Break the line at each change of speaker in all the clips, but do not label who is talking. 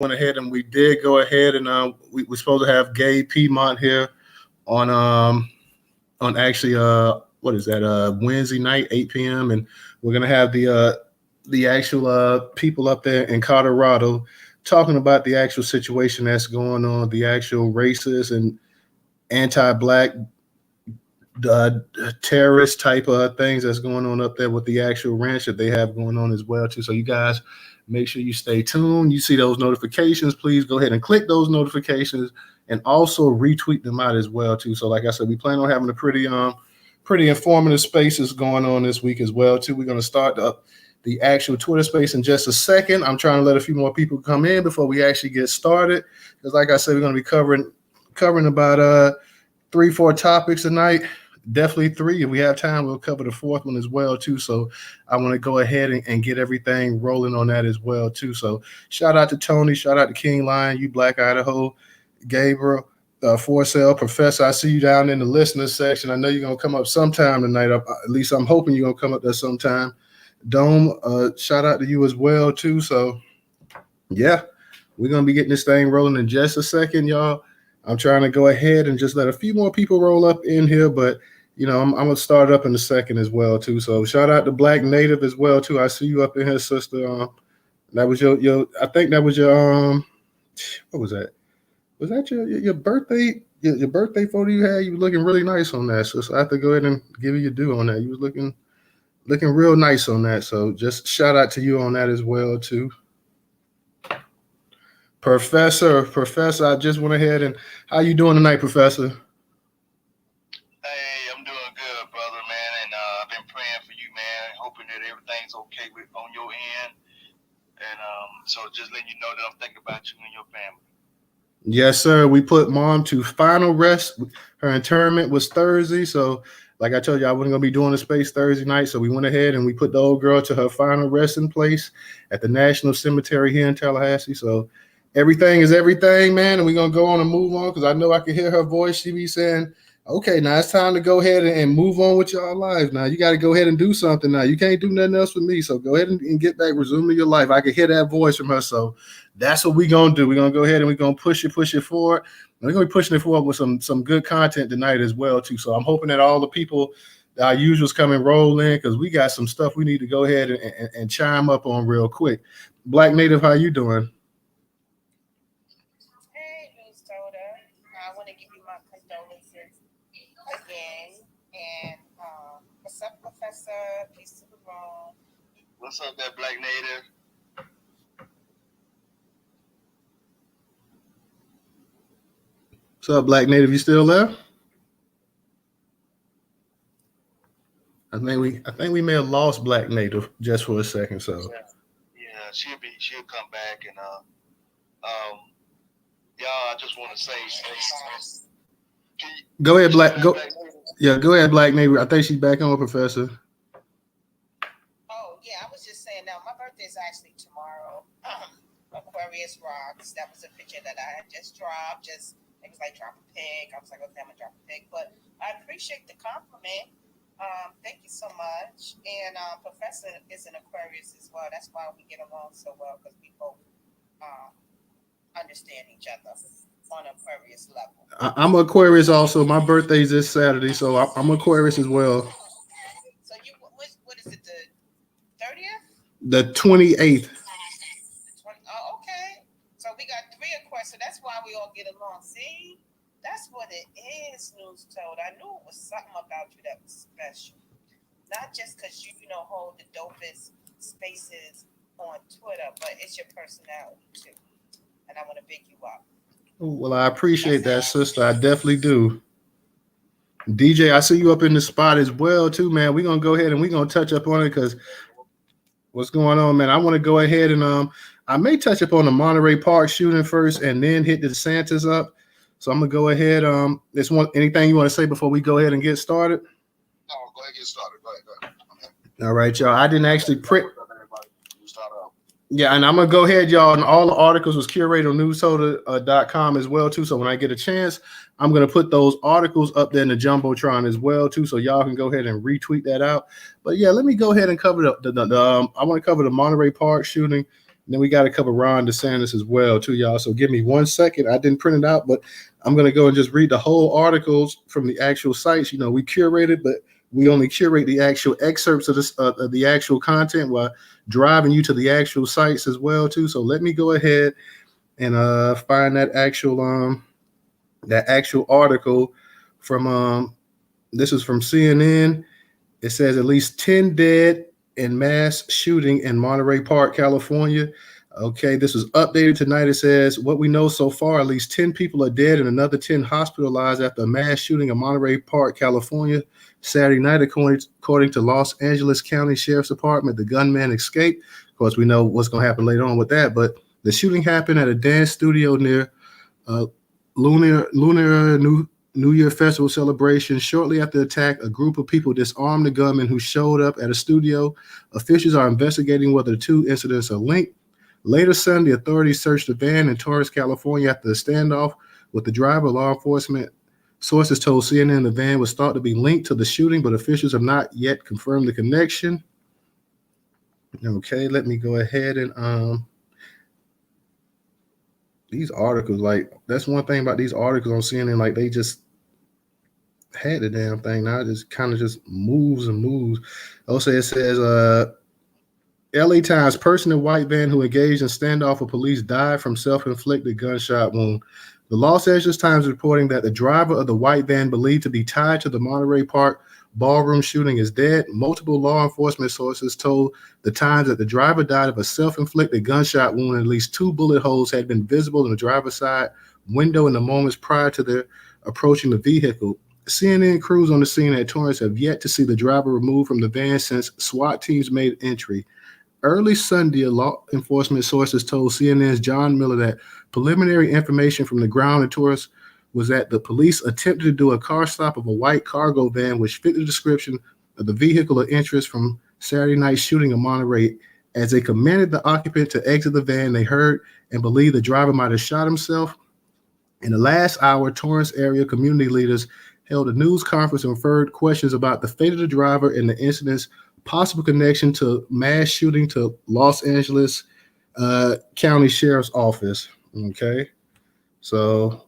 went ahead and we did go ahead and we're supposed to have Gabe Piedmont here on actually what is that Wednesday night 8 p.m. and we're gonna have the actual people up there in Colorado talking about the actual situation that's going on, the actual racist and anti-black uh, terrorist type of things that's going on up there with the actual ranch that they have going on as well too. So you guys make sure you stay tuned. You see those notifications, please go ahead and click those notifications and also retweet them out as well too. So like I said, we plan on having a pretty informative spaces going on this week as well too. We're going to start the actual Twitter space in just a second. I'm trying to let a few more people come in before we actually get started because like I said, we're going to be covering about 3-4 topics tonight. Definitely 3. If we have time, we'll cover the 4th one as well too. So I want to go ahead and get everything rolling on that as well too. So shout out to Tony, shout out to King Lion, you Black Idaho, Gabriel, Forsell, Professor. I see you down in the listener section. I know you're gonna come up sometime tonight. At least I'm hoping you're gonna come up there sometime. Dome, shout out to you as well too. So yeah, we're gonna be getting this thing rolling in just a second, y'all. I'm trying to go ahead and just let a few more people roll up in here, but you know, I'm gonna start up in a second as well too. So shout out to Black Native as well too. I see you up in here, sister. That was your I think that was your what was that? Was that your birthday? Your birthday photo you had? You were looking really nice on that. So I have to go ahead and give you your due on that. You was looking real nice on that. So just shout out to you on that as well too. Professor, I just went ahead and how you doing tonight, Professor?
Hey, I'm doing good, brother, man, and I've been praying for you, man, hoping that everything's okay on your end, and so just letting you know that I'm thinking about you and your family.
Yes, sir. We put mom to final rest. Her internment was Thursday, so like I told you, I wasn't gonna be doing the space Thursday night, so we went ahead and we put the old girl to her final resting place at the National Cemetery here in Tallahassee. So everything is everything, man, and we're gonna go on and move on because I know I can hear her voice. She be saying, okay, now it's time to go ahead and move on with y'all lives. Now you got to go ahead and do something. Now you can't do nothing else with me. So go ahead and get back, resume to your life. I can hear that voice from her. So that's what we're going to do. We're going to go ahead and we're going to push it forward. And we're going to be pushing it forward with some good content tonight as well, too. So I'm hoping that all the people, our usuals come and roll in because we got some stuff we need to go ahead and chime up on real quick. Black Native, how you doing?
Hey, Newstoter. I want to give you my condolences again. And what's up, Professor? Peace to the room.
What's up, that Black Native?
What's up, Black Native? You still there? I think we may have lost Black Native just for a second. So
yeah, she'll come back and y'all. I just want to say,
go ahead, Black. Go ahead, Black Native. I think she's back on, Professor.
Oh yeah, I was just saying. Now my birthday is actually tomorrow. Aquarius rocks. That was a picture that I had just dropped. It was like drop a pig. I was like, okay, I'm gonna drop a pig, but I appreciate the compliment. Thank you so much. And Professor is an Aquarius as well. That's why we get along so well because we both understand each other on Aquarius level.
I'm Aquarius also. My birthday's this Saturday, so I'm Aquarius as well.
So what is it, the 30th?
The 28th.
Oh, okay. So we got 3 Aquarius, so that's why we all get along. See? That's what it is, Newstoter. I knew it was something about you that was special. Not just because you hold the dopest spaces on Twitter, but it's your personality too. And I want to big you up.
Well, I appreciate that, sister. I definitely do. DJ, I see you up in the spot as well, too, man. We're going to go ahead and we're going to touch up on it because what's going on, man? I want to go ahead and I may touch up on the Monterey Park shooting first and then hit the DeSantis up. So I'm going to go ahead. Anything you want to say before we go ahead and get started?
No, go ahead and get started. Go ahead.
All right, y'all. I didn't actually print. Yeah, and I'm going to go ahead, y'all. And all the articles was curated on Newstoter.com as well, too. So when I get a chance, I'm going to put those articles up there in the Jumbotron as well, too. So y'all can go ahead and retweet that out. But, yeah, let me go ahead and cover I want to cover the Monterey Park shooting. then we got to cover Ron DeSantis as well, too, y'all. So give me 1 second. I didn't print it out, but I'm going to go and just read the whole articles from the actual sites. You know, we curated, but we only curate the actual excerpts of this, the actual content while driving you to the actual sites as well, too. So let me go ahead and find that actual article from this is from CNN. It says at least 10 dead in mass shooting in Monterey Park, California. Okay, this was updated tonight. It says what we know so far, at least 10 people are dead and another 10 hospitalized after a mass shooting in Monterey Park, California, Saturday night, according to Los Angeles County Sheriff's Department. The gunman escaped. Of course, we know what's going to happen later on with that, but the shooting happened at a dance studio near Lunar New Year festival celebration. Shortly after the attack, a group of people disarmed the gunman who showed up at a studio. Officials are investigating whether the two incidents are linked. Later Sunday, authorities searched the van in Torrance, California after a standoff with the driver. Law enforcement sources told CNN the van was thought to be linked to the shooting, but officials have not yet confirmed the connection. Okay, let me go ahead and these articles, like, that's one thing about these articles on CNN, like, they just had the damn thing. Now it just kind of just moves and moves. Also, it says LA Times, person in white van who engaged in standoff with police died from self-inflicted gunshot wound. The Los Angeles Times is reporting that the driver of the white van, believed to be tied to the Monterey Park ballroom shooting, is dead. Multiple law enforcement sources told the Times that the driver died of a self-inflicted gunshot wound, and at least 2 bullet holes had been visible in the driver's side window in the moments prior to their approaching the vehicle. CNN crews on the scene at Torrance have yet to see the driver removed from the van since SWAT teams made entry. Early Sunday, law enforcement sources told CNN's John Miller that preliminary information from the ground at Torrance was that the police attempted to do a car stop of a white cargo van, which fit the description of the vehicle of interest from Saturday night shooting in Monterey. As they commanded the occupant to exit the van, they heard and believed the driver might have shot himself. In the last hour, Torrance area community leaders held a news conference and referred questions about the fate of the driver and the incident's possible connection to mass shooting to Los Angeles County Sheriff's Office. Okay, so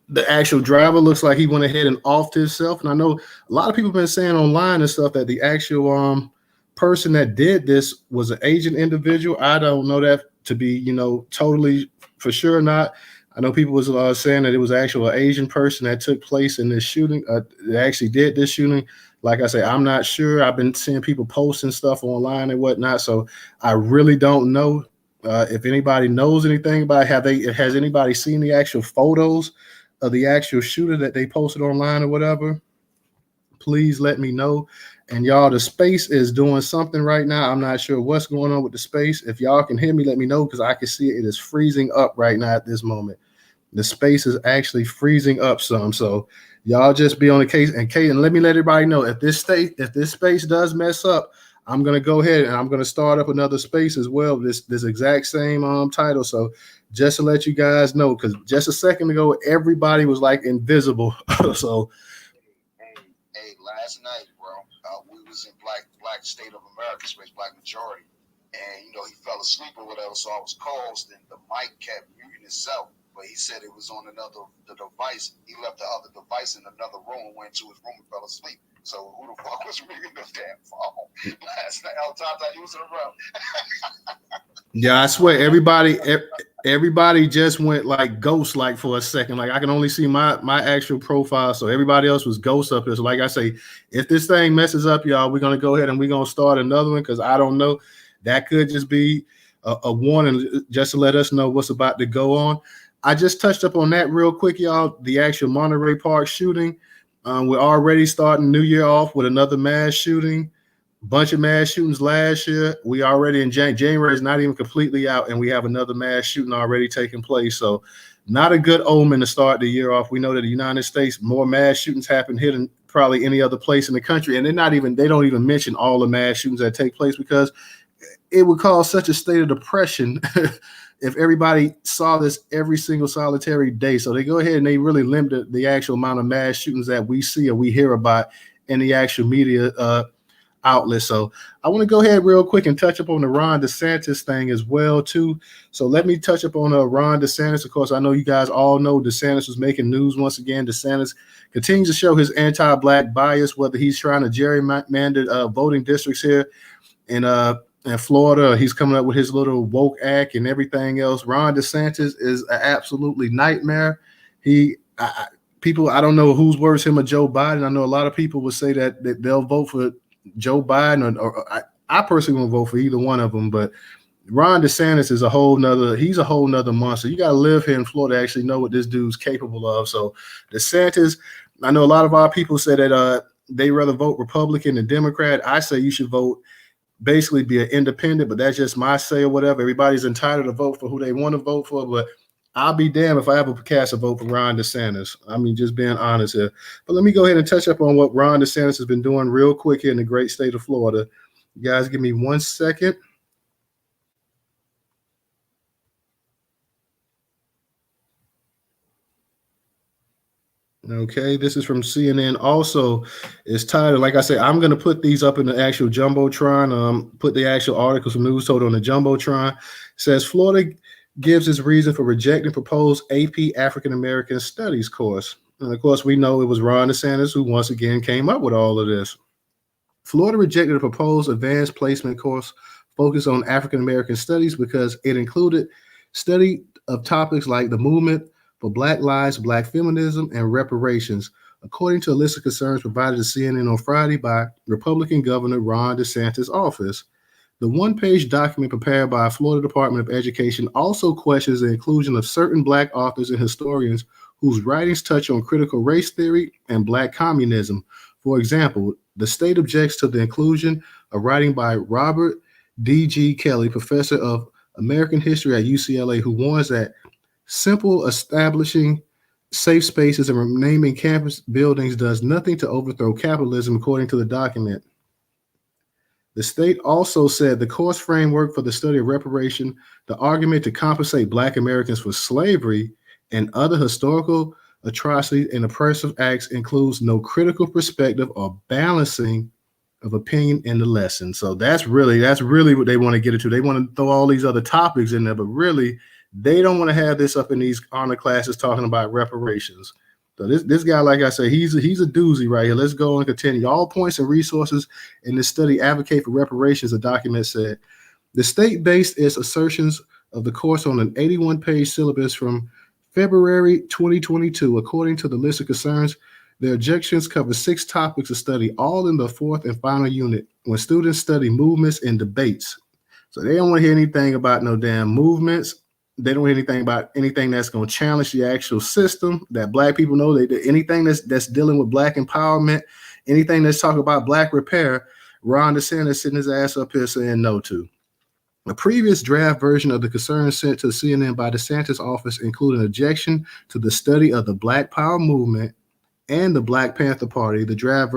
the actual driver looks like he went ahead and offed himself. And I know a lot of people have been saying online and stuff that the actual person that did this was an Asian individual. I don't know that to be, you know, totally for sure or not. I know people was saying that it was actually an Asian person that took place in this shooting, that actually did this shooting. Like I say, I'm not sure. I've been seeing people posting stuff online and whatnot, so I really don't know if anybody knows anything about it. Has anybody seen the actual photos of the actual shooter that they posted online or whatever? Please let me know. And y'all, the space is doing something right now. I'm not sure what's going on with the space. If y'all can hear me, let me know, because I can see it is freezing up right now at this moment. The space is actually freezing up some. So y'all just be on the case. And let me let everybody know, if this space does mess up, I'm gonna go ahead and I'm gonna start up another space as well. This exact same title. So just to let you guys know, because just a second ago everybody was like invisible. So
hey, last night, bro, we was in black state of America space, black majority, and you know he fell asleep or whatever. So I was closed, and the mic kept muting itself. But he said it was on the device. He left the other device in another room, went to his room and fell asleep. So who the fuck was reading this damn phone last night? All the times I used it around.
Yeah, I swear everybody just went like ghost like for a second. Like I can only see my actual profile, so everybody else was ghost up here. So like I say, if this thing messes up, y'all, we're gonna go ahead and we're gonna start another one, because I don't know. That could just be a warning just to let us know what's about to go on. I just touched up on that real quick, y'all. The actual Monterey Park shooting. We're already starting New Year off with another mass shooting. Bunch of mass shootings last year. We already in January is not even completely out, and we have another mass shooting already taking place. So not a good omen to start the year off. We know that the United States, more mass shootings happen here than probably any other place in the country. And they don't even mention all the mass shootings that take place, because it would cause such a state of depression if everybody saw this every single solitary day. So they go ahead and they really limit the actual amount of mass shootings that we see or we hear about in the actual media. outlets. So I want to go ahead real quick and touch up on the Ron DeSantis thing as well too. So let me touch up on Ron DeSantis. Of course, I know you guys all know DeSantis was making news once again. DeSantis continues to show his anti-black bias, whether he's trying to gerrymander voting districts here in Florida, he's coming up with his little woke act and everything else. Ron DeSantis is an absolutely nightmare. People, I don't know who's worse, him or Joe Biden. I know a lot of people would say that they'll vote for Joe Biden, or I personally won't vote for either one of them. But Ron DeSantis is a whole nother monster. You got to live here in Florida to actually know what this dude's capable of. So DeSantis, I know a lot of our people say that they rather vote Republican than Democrat. I say you should vote, basically be an independent, but that's just my say or whatever. Everybody's entitled to vote for who they want to vote for, but I'll be damned if I ever cast a vote for Ron DeSantis. I mean, just being honest here. But let me go ahead and touch up on what Ron DeSantis has been doing real quick here in the great state of Florida. You guys give me 1 second. Okay, this is from CNN. Also, it's titled, like I said, I'm going to put these up in the actual Jumbotron, put the actual articles from Newstoter on the Jumbotron. It says, Florida gives its reason for rejecting proposed AP African American Studies course. And of course, we know it was Ron DeSantis who once again came up with all of this. Florida rejected a proposed advanced placement course focused on African American studies because it included study of topics like the movement for Black lives, Black feminism, and reparations, according to a list of concerns provided to CNN on Friday by Republican Governor Ron DeSantis' office. The one-page document prepared by Florida Department of Education also questions the inclusion of certain Black authors and historians whose writings touch on critical race theory and Black communism. For example, the state objects to the inclusion of writing by Robert D.G. Kelly, professor of American history at UCLA, who warns that simple establishing safe spaces and renaming campus buildings does nothing to overthrow capitalism, according to the document. The state also said the course framework for the study of reparation, the argument to compensate Black Americans for slavery and other historical atrocities and oppressive acts includes no critical perspective or balancing of opinion in the lesson. So that's really what they want to get into. They want to throw all these other topics in there, but really they don't want to have this up in these honor classes talking about reparations. So this guy, like I said, he's a doozy right here. Let's go and continue. All points and resources in this study advocate for reparations, the document said. The state based its assertions of the course on an 81-page syllabus from February 2022. According to the list of concerns, their objections cover 6 topics of study, all in the 4th and final unit, when students study movements and debates. So they don't want to hear anything about no damn movements. They don't hear anything about anything that's going to challenge the actual system that Black people know. Anything that's dealing with Black empowerment, anything that's talking about Black repair, Ron DeSantis sitting his ass up here saying no to. A previous draft version of the concerns sent to CNN by DeSantis' office included an objection to the study of the Black Power movement and the Black Panther Party. The draft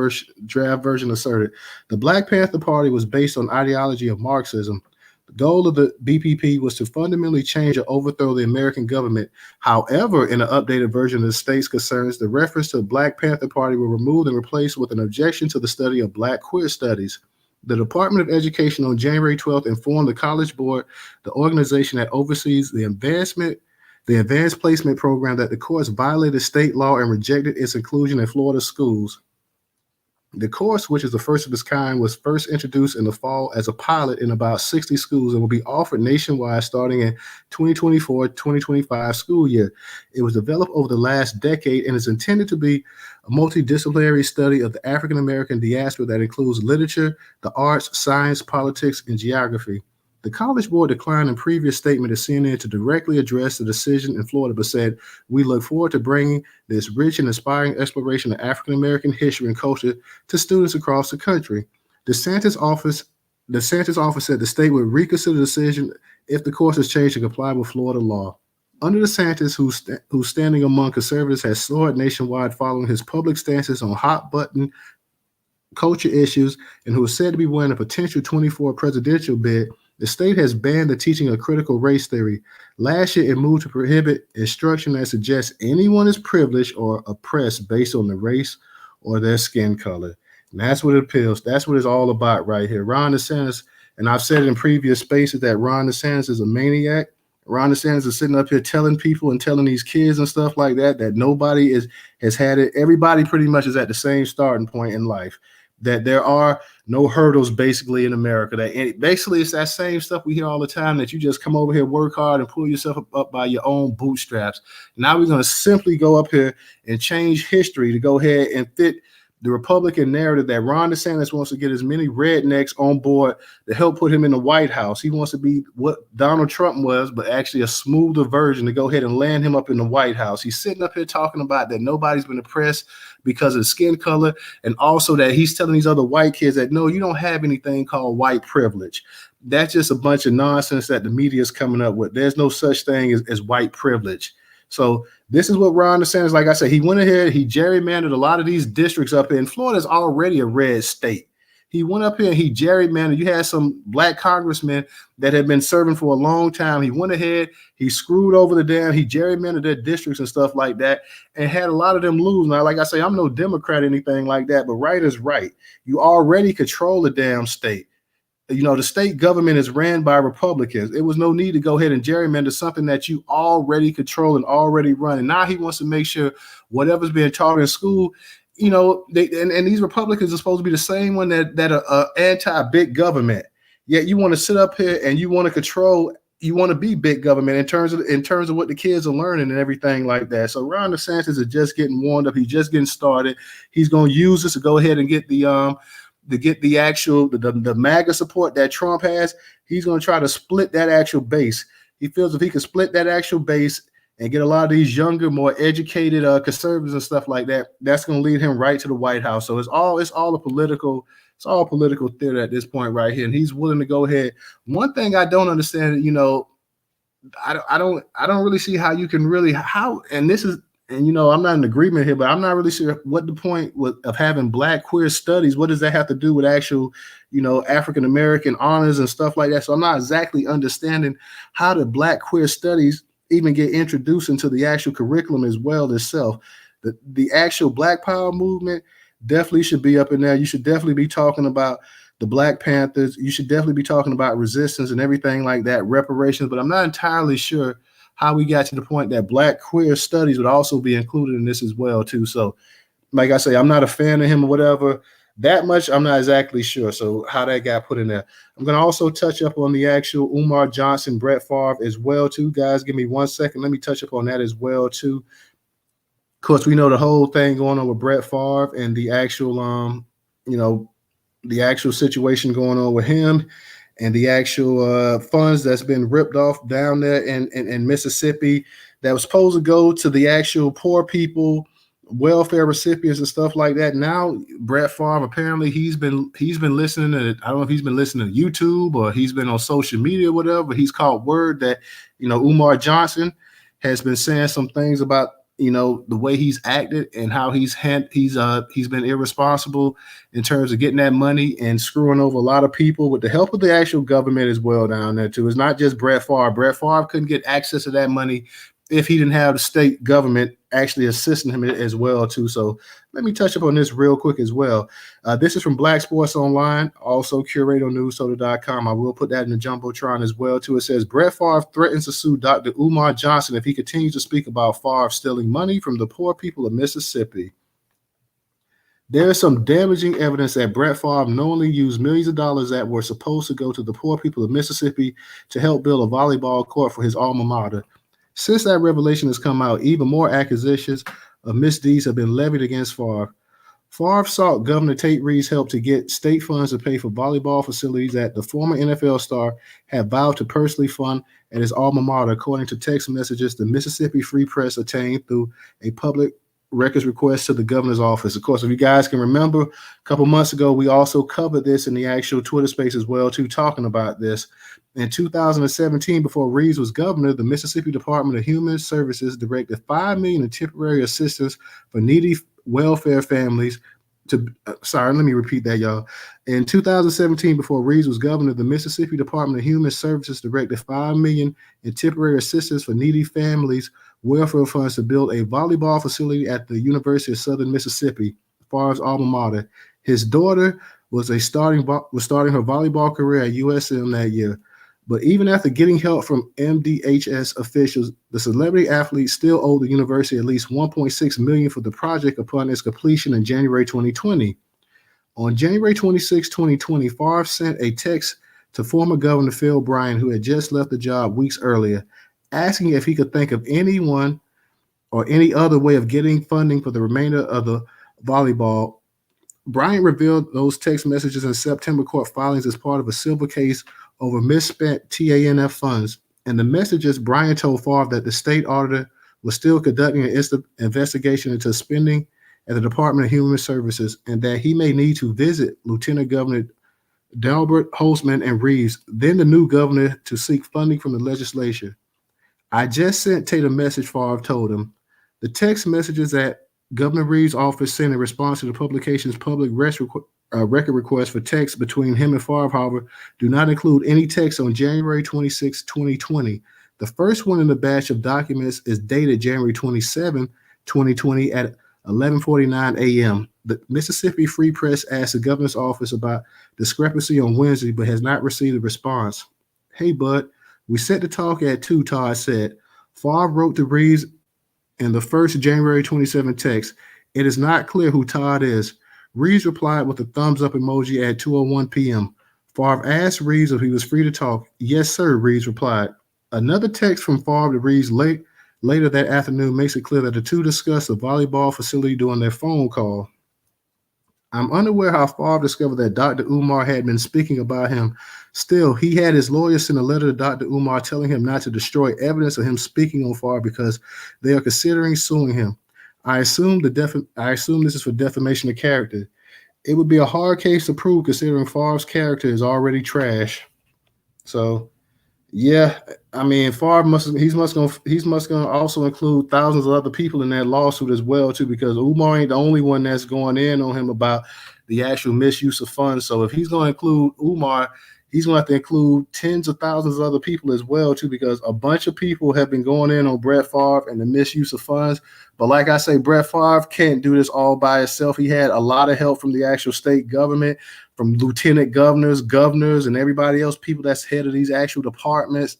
version asserted the Black Panther Party was based on ideology of Marxism. The goal of the BPP was to fundamentally change or overthrow the American government. However, in an updated version of the state's concerns, the reference to the Black Panther Party were removed and replaced with an objection to the study of Black queer studies. The Department of Education on January 12th informed the College Board, the organization that oversees the advanced placement program, that the course violated state law and rejected its inclusion in Florida schools. The course, which is the first of its kind, was first introduced in the fall as a pilot in about 60 schools and will be offered nationwide starting in 2024-2025 school year. It was developed over the last decade and is intended to be a multidisciplinary study of the African American diaspora that includes literature, the arts, science, politics, and geography. The College Board declined in previous statement to CNN to directly address the decision in Florida, but said, "We look forward to bringing this rich and inspiring exploration of African American history and culture to students across the country." DeSantis' office said the state would reconsider the decision if the course is changed to comply with Florida law. Under DeSantis, whose standing among conservatives has soared nationwide following his public stances on hot-button culture issues, and who is said to be winning a potential 24 presidential bid, the state has banned the teaching of critical race theory. Last year, it moved to prohibit instruction that suggests anyone is privileged or oppressed based on their race or their skin color. And that's what it appeals. That's what it's all about right here. Ron DeSantis, and I've said it in previous spaces that Ron DeSantis is a maniac. Ron DeSantis is sitting up here telling people and telling these kids and stuff like that nobody has had it. Everybody pretty much is at the same starting point in life. That there are no hurdles basically in America. That basically it's that same stuff we hear all the time, that you just come over here, work hard, and pull yourself up by your own bootstraps. Now we're going to simply go up here and change history to go ahead and fit the Republican narrative that Ron DeSantis wants to get as many rednecks on board to help put him in the White House. He wants to be what Donald Trump was, but actually a smoother version to go ahead and land him up in the White House. He's sitting up here talking about that nobody's been oppressed because of skin color, and also that he's telling these other white kids that, no, you don't have anything called white privilege. That's just a bunch of nonsense that the media is coming up with. There's no such thing as white privilege. So this is what Ron DeSantis, like I said, he went ahead, he gerrymandered a lot of these districts up here. And Florida's already a red state. He went up here and he gerrymandered. You had some black congressmen that had been serving for a long time. He went ahead, he screwed over the damn, he gerrymandered their districts and stuff like that, and had a lot of them lose. Now, like I say, I'm no Democrat or anything like that, but right is right. You already control the damn state. You know, the state government is ran by Republicans. It was no need to go ahead and gerrymander something that you already control and already run. And now he wants to make sure whatever's being taught in school, you know, and these Republicans are supposed to be the same one that are anti-big government. Yet you want to sit up here and you want to control, you want to be big government in terms of what the kids are learning and everything like that. So Ron DeSantis is just getting warmed up. He's just getting started. He's going to use this to go ahead and get the actual MAGA support that Trump has. He's going to try to split that actual base. He feels if he can split that actual base and get a lot of these younger, more educated conservatives and stuff like that, that's going to lead him right to the White House. So it's all political theater at this point right here. And he's willing to go ahead. One thing I don't understand, you know, I don't really see how you can really and you know, I'm not in agreement here, but I'm not really sure what the point of having Black queer studies. What does that have to do with actual, you know, African American honors and stuff like that? So I'm not exactly understanding how the Black queer studies even get introduced into the actual curriculum as well itself. The actual Black Power movement definitely should be up in there. You should definitely be talking about the Black Panthers. You should definitely be talking about resistance and everything like that, reparations. But I'm not entirely sure how we got to the point that Black queer studies would also be included in this as well too. So like I say, I'm not a fan of him or whatever. That much I'm not exactly sure. So how that got put in there. I'm going to also touch up on the actual Umar Johnson, Brett Favre as well too. Guys, give me 1 second. Let me touch up on that as well too. Of course, we know the whole thing going on with Brett Favre and the actual, you know, the actual situation going on with him. And the actual funds that's been ripped off down there in Mississippi that was supposed to go to the actual poor people, welfare recipients and stuff like that. Now, Brett Favre, apparently he's been listening to, I don't know if he's been listening to YouTube or he's been on social media or whatever, but he's caught word that, you know, Umar Johnson has been saying some things about, you know, the way he's acted and how he's been irresponsible in terms of getting that money and screwing over a lot of people with the help of the actual government as well down there too. It's not just Brett Favre. Brett Favre couldn't get access to that money if he didn't have the state government actually assisting him as well too. So let me touch up on this real quick as well. This is from Black Sports Online, also curator Newstoter.com. I will put that in the Jumbotron as well too. It says Brett Favre threatens to sue Dr. Umar Johnson if he continues to speak about Favre stealing money from the poor people of Mississippi. There is some damaging evidence that Brett Favre knowingly used millions of dollars that were supposed to go to the poor people of Mississippi to help build a volleyball court for his alma mater. Since that revelation has come out, even more accusations of misdeeds have been levied against Favre. Favre sought Governor Tate Reeves' help to get state funds to pay for volleyball facilities that the former NFL star had vowed to personally fund at his alma mater, according to text messages the Mississippi Free Press obtained through a public records request to the governor's office. Of course, if you guys can remember, a couple months ago, we also covered this in the actual Twitter space as well, too, talking about this. In 2017, before Reeves was governor, the Mississippi Department of Human Services directed $5 million in temporary assistance for needy welfare families to, let me repeat that, y'all. In 2017, before Reeves was governor, the Mississippi Department of Human Services directed $5 million in temporary assistance for needy families, welfare funds to build a volleyball facility at the University of Southern Mississippi, Favre's alma mater. His daughter was starting her volleyball career at USM that year. But even after getting help from MDHS officials, the celebrity athlete still owed the university at least $1.6 million for the project upon its completion in January 2020. On January 26, 2020, Favre sent a text to former Governor Phil Bryant, who had just left the job weeks earlier, asking if he could think of anyone or any other way of getting funding for the remainder of the volleyball. Bryant revealed those text messages in September court filings as part of a civil case over misspent TANF funds. In the messages, Bryant told Favre that the state auditor was still conducting an investigation into spending at the Department of Human Services and that he may need to visit Lieutenant Governor Delbert, Holtzman, and Reeves, then the new governor, to seek funding from the legislature. I just sent Tate a message, Favre told him. The text messages that Governor Reeves' office sent in response to the publication's public record request for text between him and Favre, however, do not include any text on January 26, 2020. The first one in the batch of documents is dated January 27, 2020 at 11:49 a.m. The Mississippi Free Press asked the governor's office about discrepancy on Wednesday, but has not received a response. Hey, bud, we set to talk at 2, Todd said. Favre wrote to Reeves in the first January 27 text. It is not clear who Todd is. Reeves replied with a thumbs up emoji at 2:01 p.m. Favre asked Reeves if he was free to talk. Yes, sir, Reeves replied. Another text from Favre to Reeves later that afternoon makes it clear that the two discussed the volleyball facility during their phone call. I'm unaware how Favre discovered that Dr. Umar had been speaking about him. Still, he had his lawyer send a letter to Dr. Umar telling him not to destroy evidence of him speaking on Favre because they are considering suing him. I assume this is for defamation of character. It would be a hard case to prove considering Favre's character is already trash. So, yeah, I mean, Favre must gonna also include thousands of other people in that lawsuit as well too, because Umar ain't the only one that's going in on him about the actual misuse of funds. So if he's going to include Umar, he's going to have to include tens of thousands of other people as well too, because a bunch of people have been going in on Brett Favre and the misuse of funds. But like I say, Brett Favre can't do this all by himself. He had a lot of help from the actual state government, from lieutenant governors, and everybody else, people that's head of these actual departments.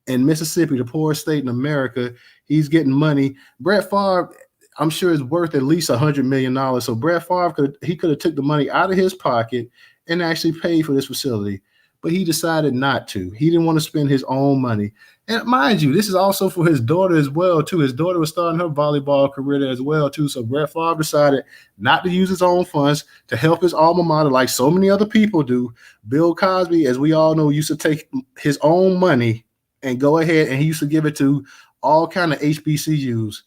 In Mississippi, the poorest state in America, he's getting money. Brett Favre, I'm sure, is worth at least $100 million. So Brett Favre could have took the money out of his pocket and actually paid for this facility. But he decided not to. He didn't want to spend his own money. And mind you, this is also for his daughter as well, too. His daughter was starting her volleyball career there as well, too. So Brett Favre decided not to use his own funds to help his alma mater like so many other people do. Bill Cosby, as we all know, used to take his own money and go ahead, and he used to give it to all kind of HBCUs.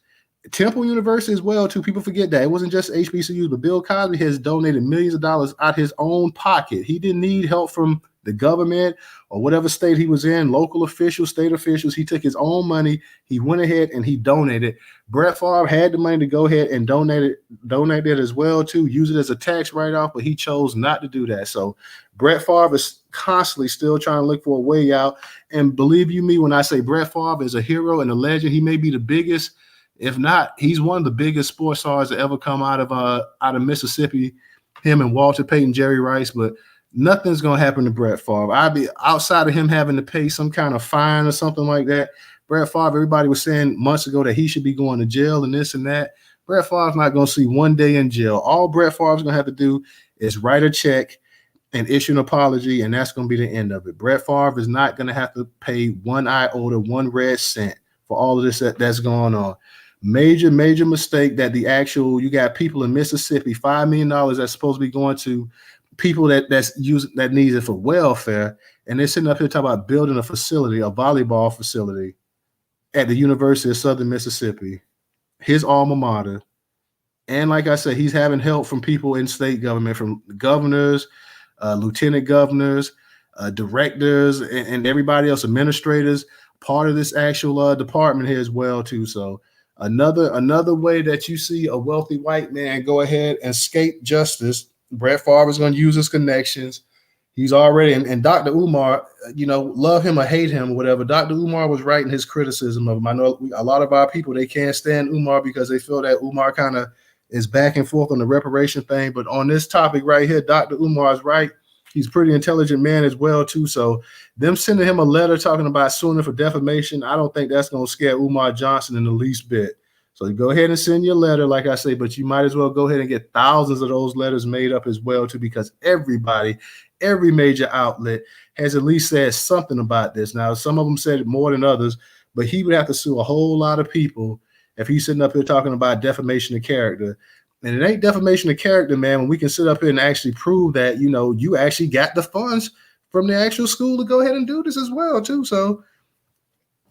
Temple University as well, too. People forget that. It wasn't just HBCUs, but Bill Cosby has donated millions of dollars out his own pocket. He didn't need help from the government or whatever state he was in, local officials, state officials. He took his own money. He went ahead and he donated. Brett Favre had the money to go ahead and donate it as well, too, use it as a tax write-off, but he chose not to do that. So Brett Favre is constantly still trying to look for a way out. And believe you me, when I say Brett Favre is a hero and a legend, he may be the biggest. If not, he's one of the biggest sports stars to ever come out of Mississippi, him and Walter Payton, Jerry Rice, but nothing's going to happen to Brett Favre. I'd be outside of him having to pay some kind of fine or something like that. Brett Favre, everybody was saying months ago that he should be going to jail and this and that. Brett Favre's not going to see one day in jail. All Brett Favre's going to have to do is write a check and issue an apology, and that's going to be the end of it. Brett Favre is not going to have to pay one iota, one red cent for all of this that's going on. Major mistake that you got people in Mississippi, $5 million that's supposed to be going to people that needs it for welfare, and they're sitting up here talking about building a facility, a volleyball facility at the University of Southern Mississippi, his alma mater. And like I said, he's having help from people in state government, from governors, lieutenant governors, directors, and everybody else, administrators, part of this actual department here as well too. So another way that you see a wealthy white man go ahead and escape justice. Brett Favre is going to use his connections. He's already, and Dr. Umar, love him or hate him or whatever, Dr. Umar was right in his criticism of him. I know a lot of our people, they can't stand Umar because they feel that Umar kind of is back and forth on the reparation thing. But on this topic right here, Dr. Umar is right. He's a pretty intelligent man as well, too. So them sending him a letter talking about suing him for defamation, I don't think that's going to scare Umar Johnson in the least bit. So go ahead and send your letter, like I say, but you might as well go ahead and get thousands of those letters made up as well, too, because everybody, every major outlet has at least said something about this. Now, some of them said it more than others, but he would have to sue a whole lot of people if he's sitting up here talking about defamation of character. And it ain't defamation of character, man, when we can sit up here and actually prove that, you know, you actually got the funds from the actual school to go ahead and do this as well, too. So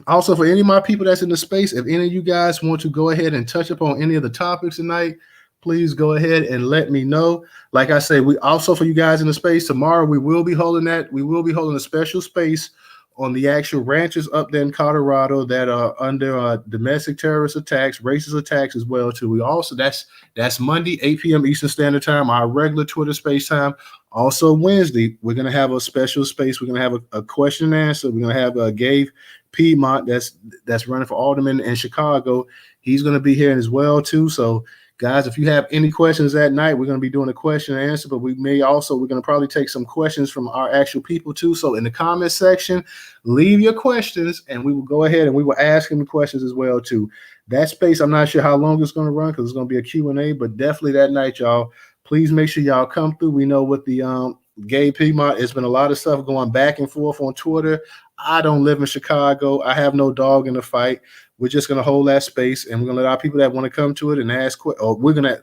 also, for any of my people that's in the space, if any of you guys want to go ahead and touch upon any of the topics tonight, please go ahead and let me know. Like I say, we also, for you guys in the space, tomorrow we will be holding a special space on the actual ranches up there in Colorado that are under domestic terrorist attacks, racist attacks as well too. We also, that's Monday, 8 p.m. Eastern Standard Time, our regular Twitter space time. Also Wednesday, we're going to have a special space. We're going to have a question and answer. We're going to have Gabe Piedmont that's running for alderman in Chicago. He's going to be here as well too. So guys, if you have any questions that night, we're going to be doing a question and answer, but we're going to probably take some questions from our actual people too. So in the comment section, leave your questions and we will go ahead and we will ask him the questions as well too. That space, I'm not sure how long it's going to run because it's going to be a Q&A, but definitely that night, y'all, please make sure y'all come through. We know with the Gabe Piedmont, it's been a lot of stuff going back and forth on Twitter. I don't live in Chicago. I have no dog in the fight. We're just going to hold that space, and we're going to let our people that want to come to it and ask, or we're going to,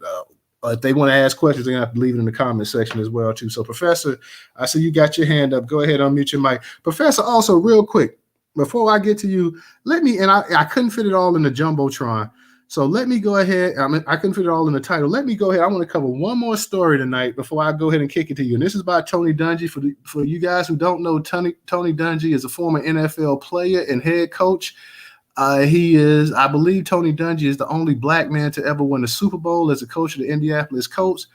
if they want to ask questions, they're going to have to leave it in the comment section as well, too. So, Professor, I see you got your hand up. Go ahead, unmute your mic. Professor, also, real quick, before I get to you, I couldn't fit it all in the Jumbotron. So let me go ahead. I couldn't fit it all in the title. Let me go ahead. I want to cover one more story tonight before I go ahead and kick it to you. And this is about Tony Dungy. For you guys who don't know, Tony Dungy is a former NFL player and head coach. He is, I believe Tony Dungy is the only black man to ever win a Super Bowl as a coach of the Indianapolis Colts.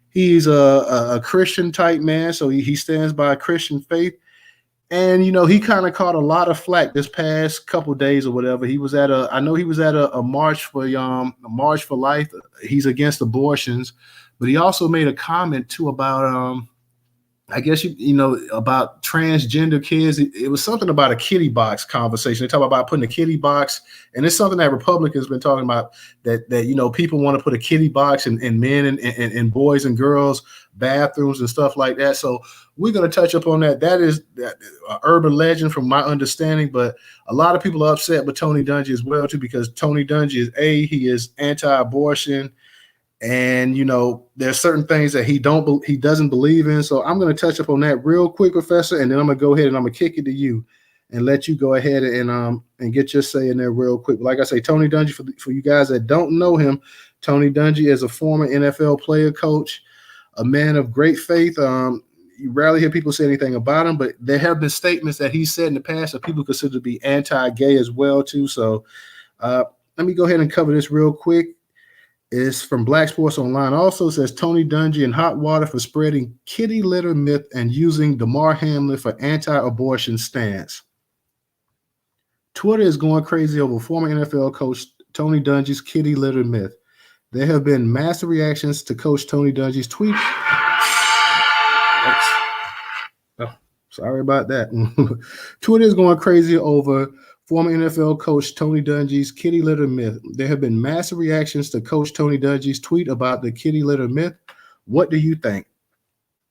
He's a Christian type man, so he stands by Christian faith. And, you know, he kind of caught a lot of flack this past couple days or whatever. He was at a march for life. He's against abortions, but he also made a comment too about, I guess, about transgender kids. It was something about a kitty box conversation. They talk about putting a kitty box, and it's something that Republicans been talking about, that people want to put a kitty box in men and boys and girls bathrooms and stuff like that. So we're going to touch up on that. That is an urban legend from my understanding, but a lot of people are upset with Tony Dungy as well too, because Tony Dungy he is anti-abortion. And, there's certain things that he doesn't believe in. So I'm going to touch up on that real quick, Professor, and then I'm going to go ahead and I'm going to kick it to you and let you go ahead and get your say in there real quick. Like I say, Tony Dungy, for you guys that don't know him, Tony Dungy is a former NFL player, coach, a man of great faith. You rarely hear people say anything about him, but there have been statements that he said in the past that people consider to be anti-gay as well too. So let me go ahead and cover this real quick. It's from Black Sports Online. Also says Tony Dungy in hot water for spreading kitty litter myth and using Damar Hamlin for anti-abortion stance. Twitter is going crazy over former NFL coach Tony Dungy's kitty litter myth. There have been massive reactions to Coach Tony Dungy's tweet. Oh, sorry about that. Twitter is going crazy over former NFL coach Tony Dungy's kitty litter myth. There have been massive reactions to Coach Tony Dungy's tweet about the kitty litter myth. What do you think?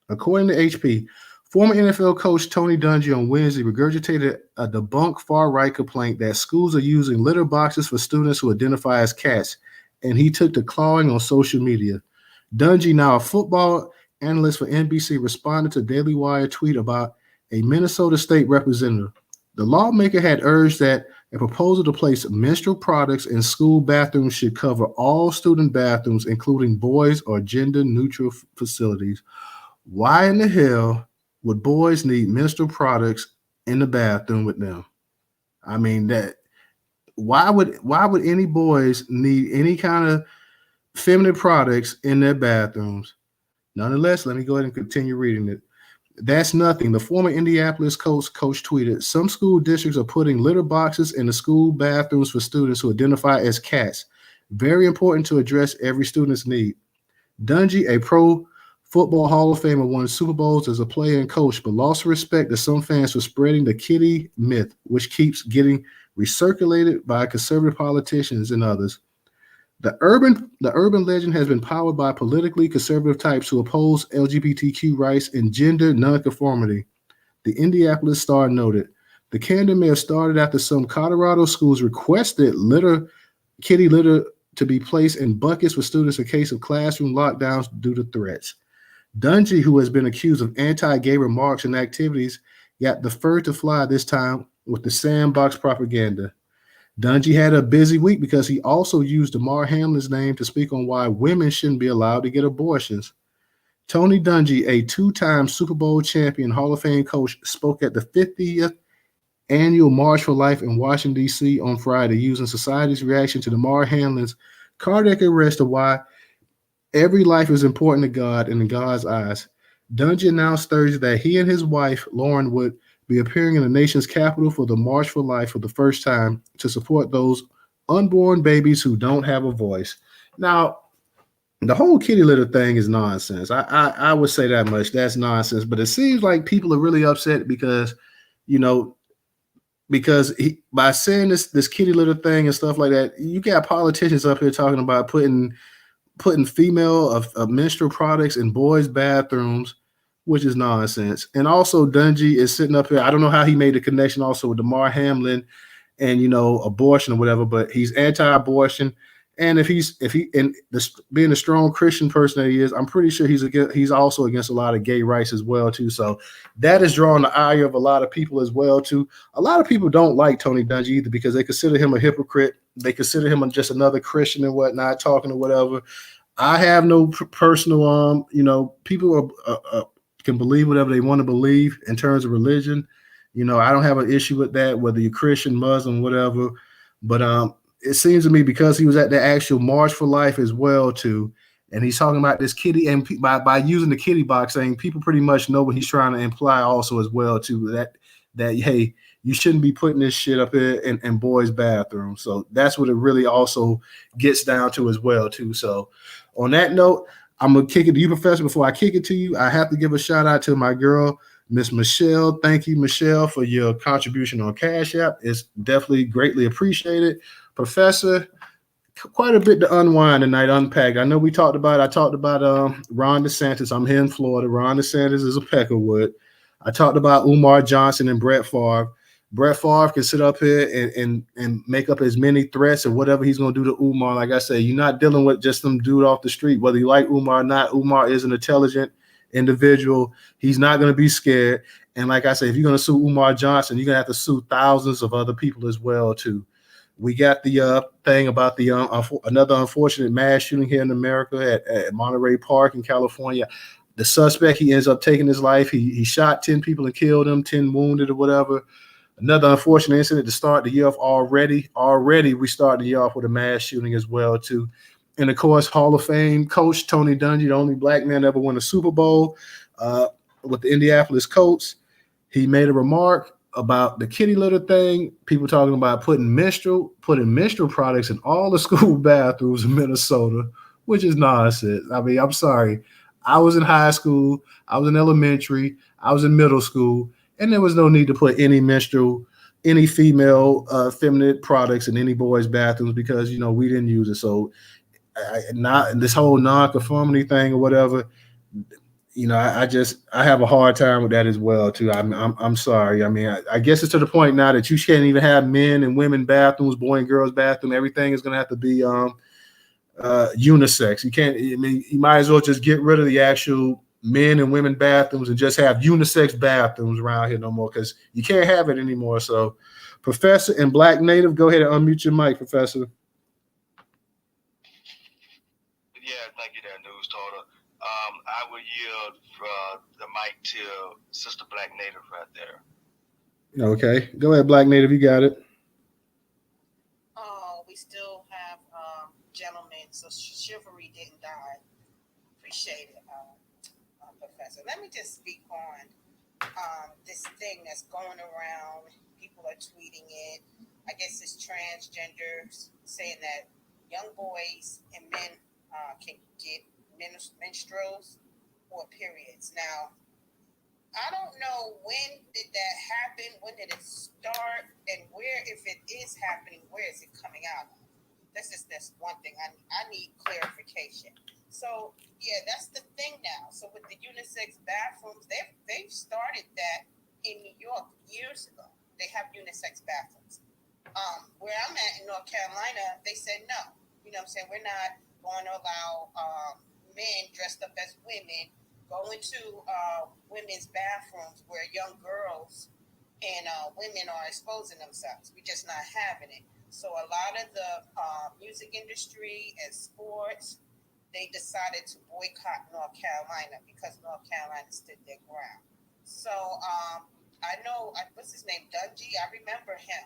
According to HP, former NFL coach Tony Dungy on Wednesday regurgitated a debunked far-right complaint that schools are using litter boxes for students who identify as cats, and he took to clawing on social media. Dungy, now a football analyst for NBC, responded to Daily Wire tweet about a Minnesota state representative. The lawmaker had urged that a proposal to place menstrual products in school bathrooms should cover all student bathrooms, including boys or gender-neutral facilities. Why in the hell would boys need menstrual products in the bathroom with them? I mean, why would any boys need any kind of feminine products in their bathrooms? Nonetheless, let me go ahead and continue reading it. That's nothing. The former Indianapolis coach tweeted, some school districts are putting litter boxes in the school bathrooms for students who identify as cats. Very important to address every student's need. Dungy, a pro football Hall of Famer, won Super Bowls as a player and coach, but lost respect to some fans for spreading the kitty myth, which keeps getting recirculated by conservative politicians and others. The urban legend has been powered by politically conservative types who oppose LGBTQ rights and gender nonconformity. The Indianapolis Star noted the candor may have started after some Colorado schools requested kitty litter to be placed in buckets for students in case of classroom lockdowns due to threats. Dungy, who has been accused of anti-gay remarks and activities, got the fur to fly this time with the sandbox propaganda. Dungy had a busy week because he also used Damar Hamlin's name to speak on why women shouldn't be allowed to get abortions. Tony Dungy, a two-time Super Bowl champion Hall of Fame coach, spoke at the 50th annual March for Life in Washington, D.C. on Friday, using society's reaction to Damar Hamlin's cardiac arrest of why every life is important to God and in God's eyes. Dungy announced Thursday that he and his wife, Lauren, would be appearing in the nation's capital for the March for Life for the first time to support those unborn babies who don't have a voice. Now, the whole kitty litter thing is nonsense. I would say that much. That's nonsense. But it seems like people are really upset because, you know, by saying this kitty litter thing and stuff like that, you got politicians up here talking about putting female of menstrual products in boys' bathrooms, which is nonsense. And also Dungy is sitting up here. I don't know how he made the connection also with Damar Hamlin and abortion or whatever, but he's anti-abortion. And if he and being a strong Christian person that he is, I'm pretty sure he's also against a lot of gay rights as well too. So that is drawing the ire of a lot of people as well too. A lot of people don't like Tony Dungy either because they consider him a hypocrite. They consider him just another Christian and whatnot, talking or whatever. I have no personal, people can believe whatever they want to believe in terms of religion. I don't have an issue with that, whether you're Christian, Muslim, whatever. But it seems to me because he was at the actual March for Life as well too, and he's talking about this kitty, and by using the kitty box thing, people pretty much know what he's trying to imply also as well too, that hey, you shouldn't be putting this shit up here in boys' bathrooms. So that's what it really also gets down to as well too. So on that note, I'm gonna kick it to you, Professor. Before I kick it to you, I have to give a shout out to my girl, Miss Michelle. Thank you, Michelle, for your contribution on Cash App. It's definitely greatly appreciated. Professor, quite a bit to unwind tonight, unpack. I know I talked about Ron DeSantis. I'm here in Florida. Ron DeSantis is a Peckerwood. I talked about Umar Johnson and Brett Favre. Brett Favre can sit up here and make up as many threats or whatever he's going to do to Umar. Like I said, you're not dealing with just some dude off the street, whether you like Umar or not. Umar is an intelligent individual. He's not going to be scared. And like I said, if you're going to sue Umar Johnson, you're going to have to sue thousands of other people as well, too. We got the thing about the another unfortunate mass shooting here in America at Monterey Park in California. The suspect, he ends up taking his life. He shot 10 people and killed them, 10 wounded or whatever. Another unfortunate incident to start the year off already. Already we started the year off with a mass shooting as well, too. And, of course, Hall of Fame coach Tony Dungy, the only black man to ever win a Super Bowl with the Indianapolis Colts. He made a remark about the kitty litter thing, people talking about putting menstrual products in all the school bathrooms in Minnesota, which is nonsense. I mean, I'm sorry. I was in high school, I was in elementary, I was in middle school, and there was no need to put any female feminine products in any boys' bathrooms because, we didn't use it. So not this whole non-conformity thing or whatever, I have a hard time with that as well too. I'm sorry. I mean, I guess it's to the point now that you can't even have men and women bathrooms, boy and girls bathroom. Everything is going to have to be unisex. You can't. I mean, you might as well just get rid of the actual men and women bathrooms and just have unisex bathrooms around here no more because you can't have it anymore. So, Professor and Black Native, go ahead and unmute your mic, Professor.
Yeah, thank you, there, Newstoter. I will yield the mic to Sister Black Native right there.
Okay, go ahead, Black Native. You got it.
Oh, we still have gentlemen, so chivalry didn't die. Appreciate it, Professor. Let me just speak on this thing that's going around. People are tweeting it. I guess it's transgenders saying that young boys and men can get menstruals or periods. Now, I don't know when did that happen, when did it start, and where, if it is happening, where is it coming out of? That's one thing I need clarification. So yeah, that's the thing now. So with the unisex bathrooms, they've started that in New York years ago. They have unisex bathrooms. Where I'm at in North Carolina, they said no. You know what I'm saying? We're not going to allow men dressed up as women go into women's bathrooms where young girls and women are exposing themselves. We're just not having it. So a lot of the music industry and sports, they decided to boycott North Carolina because North Carolina stood their ground. So I know, what's his name, Dungy? I remember him.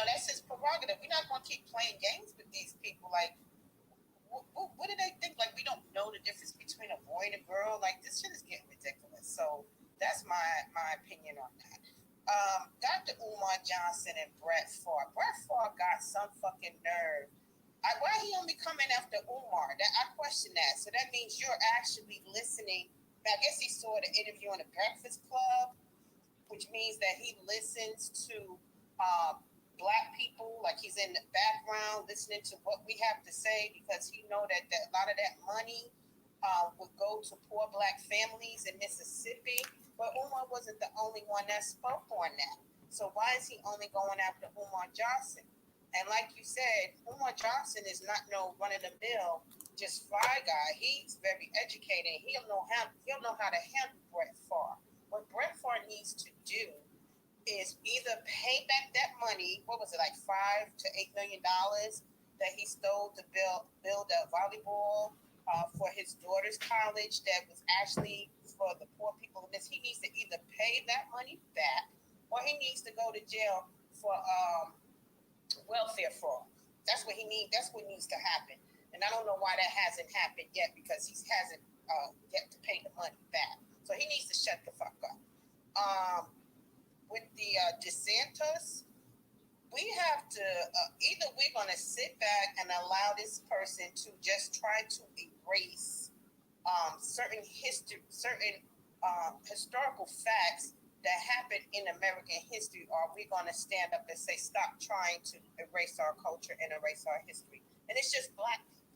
That's his prerogative. We're not going to keep playing games with these people. Like, what do they think? Like, we don't know the difference between a boy and a girl? Like, this shit is getting ridiculous. So that's my opinion on that. Dr. Umar Johnson and Brett Favre. Brett Favre got some fucking nerve. Why he only coming after Umar? I question that. So that means you're actually listening. I guess he saw the interview on the Breakfast Club, which means that he listens to black people, like he's in the background listening to what we have to say, because he know that a lot of that money would go to poor black families in Mississippi. But Umar wasn't the only one that spoke on that. So why is he only going after Umar Johnson? And like you said, Umar Johnson is not no run of the mill just fly guy. He's very educated. He'll know how to handle Brett Favre. What Brett Favre needs to do is either pay back that money. What was it, like $5 to $8 million that he stole to build a volleyball for his daughter's college that was actually for the poor people in this. He needs to either pay that money back, or he needs to go to jail for welfare fraud. That's what he needs. That's what needs to happen. And I don't know why that hasn't happened yet, because he hasn't yet to pay the money back. So he needs to shut the fuck up. With the DeSantis, we have to either we're going to sit back and allow this person to just try to erase certain historical facts that happened in American history, or we're going to stand up and say, stop trying to erase our culture and erase our history. And it's just black people.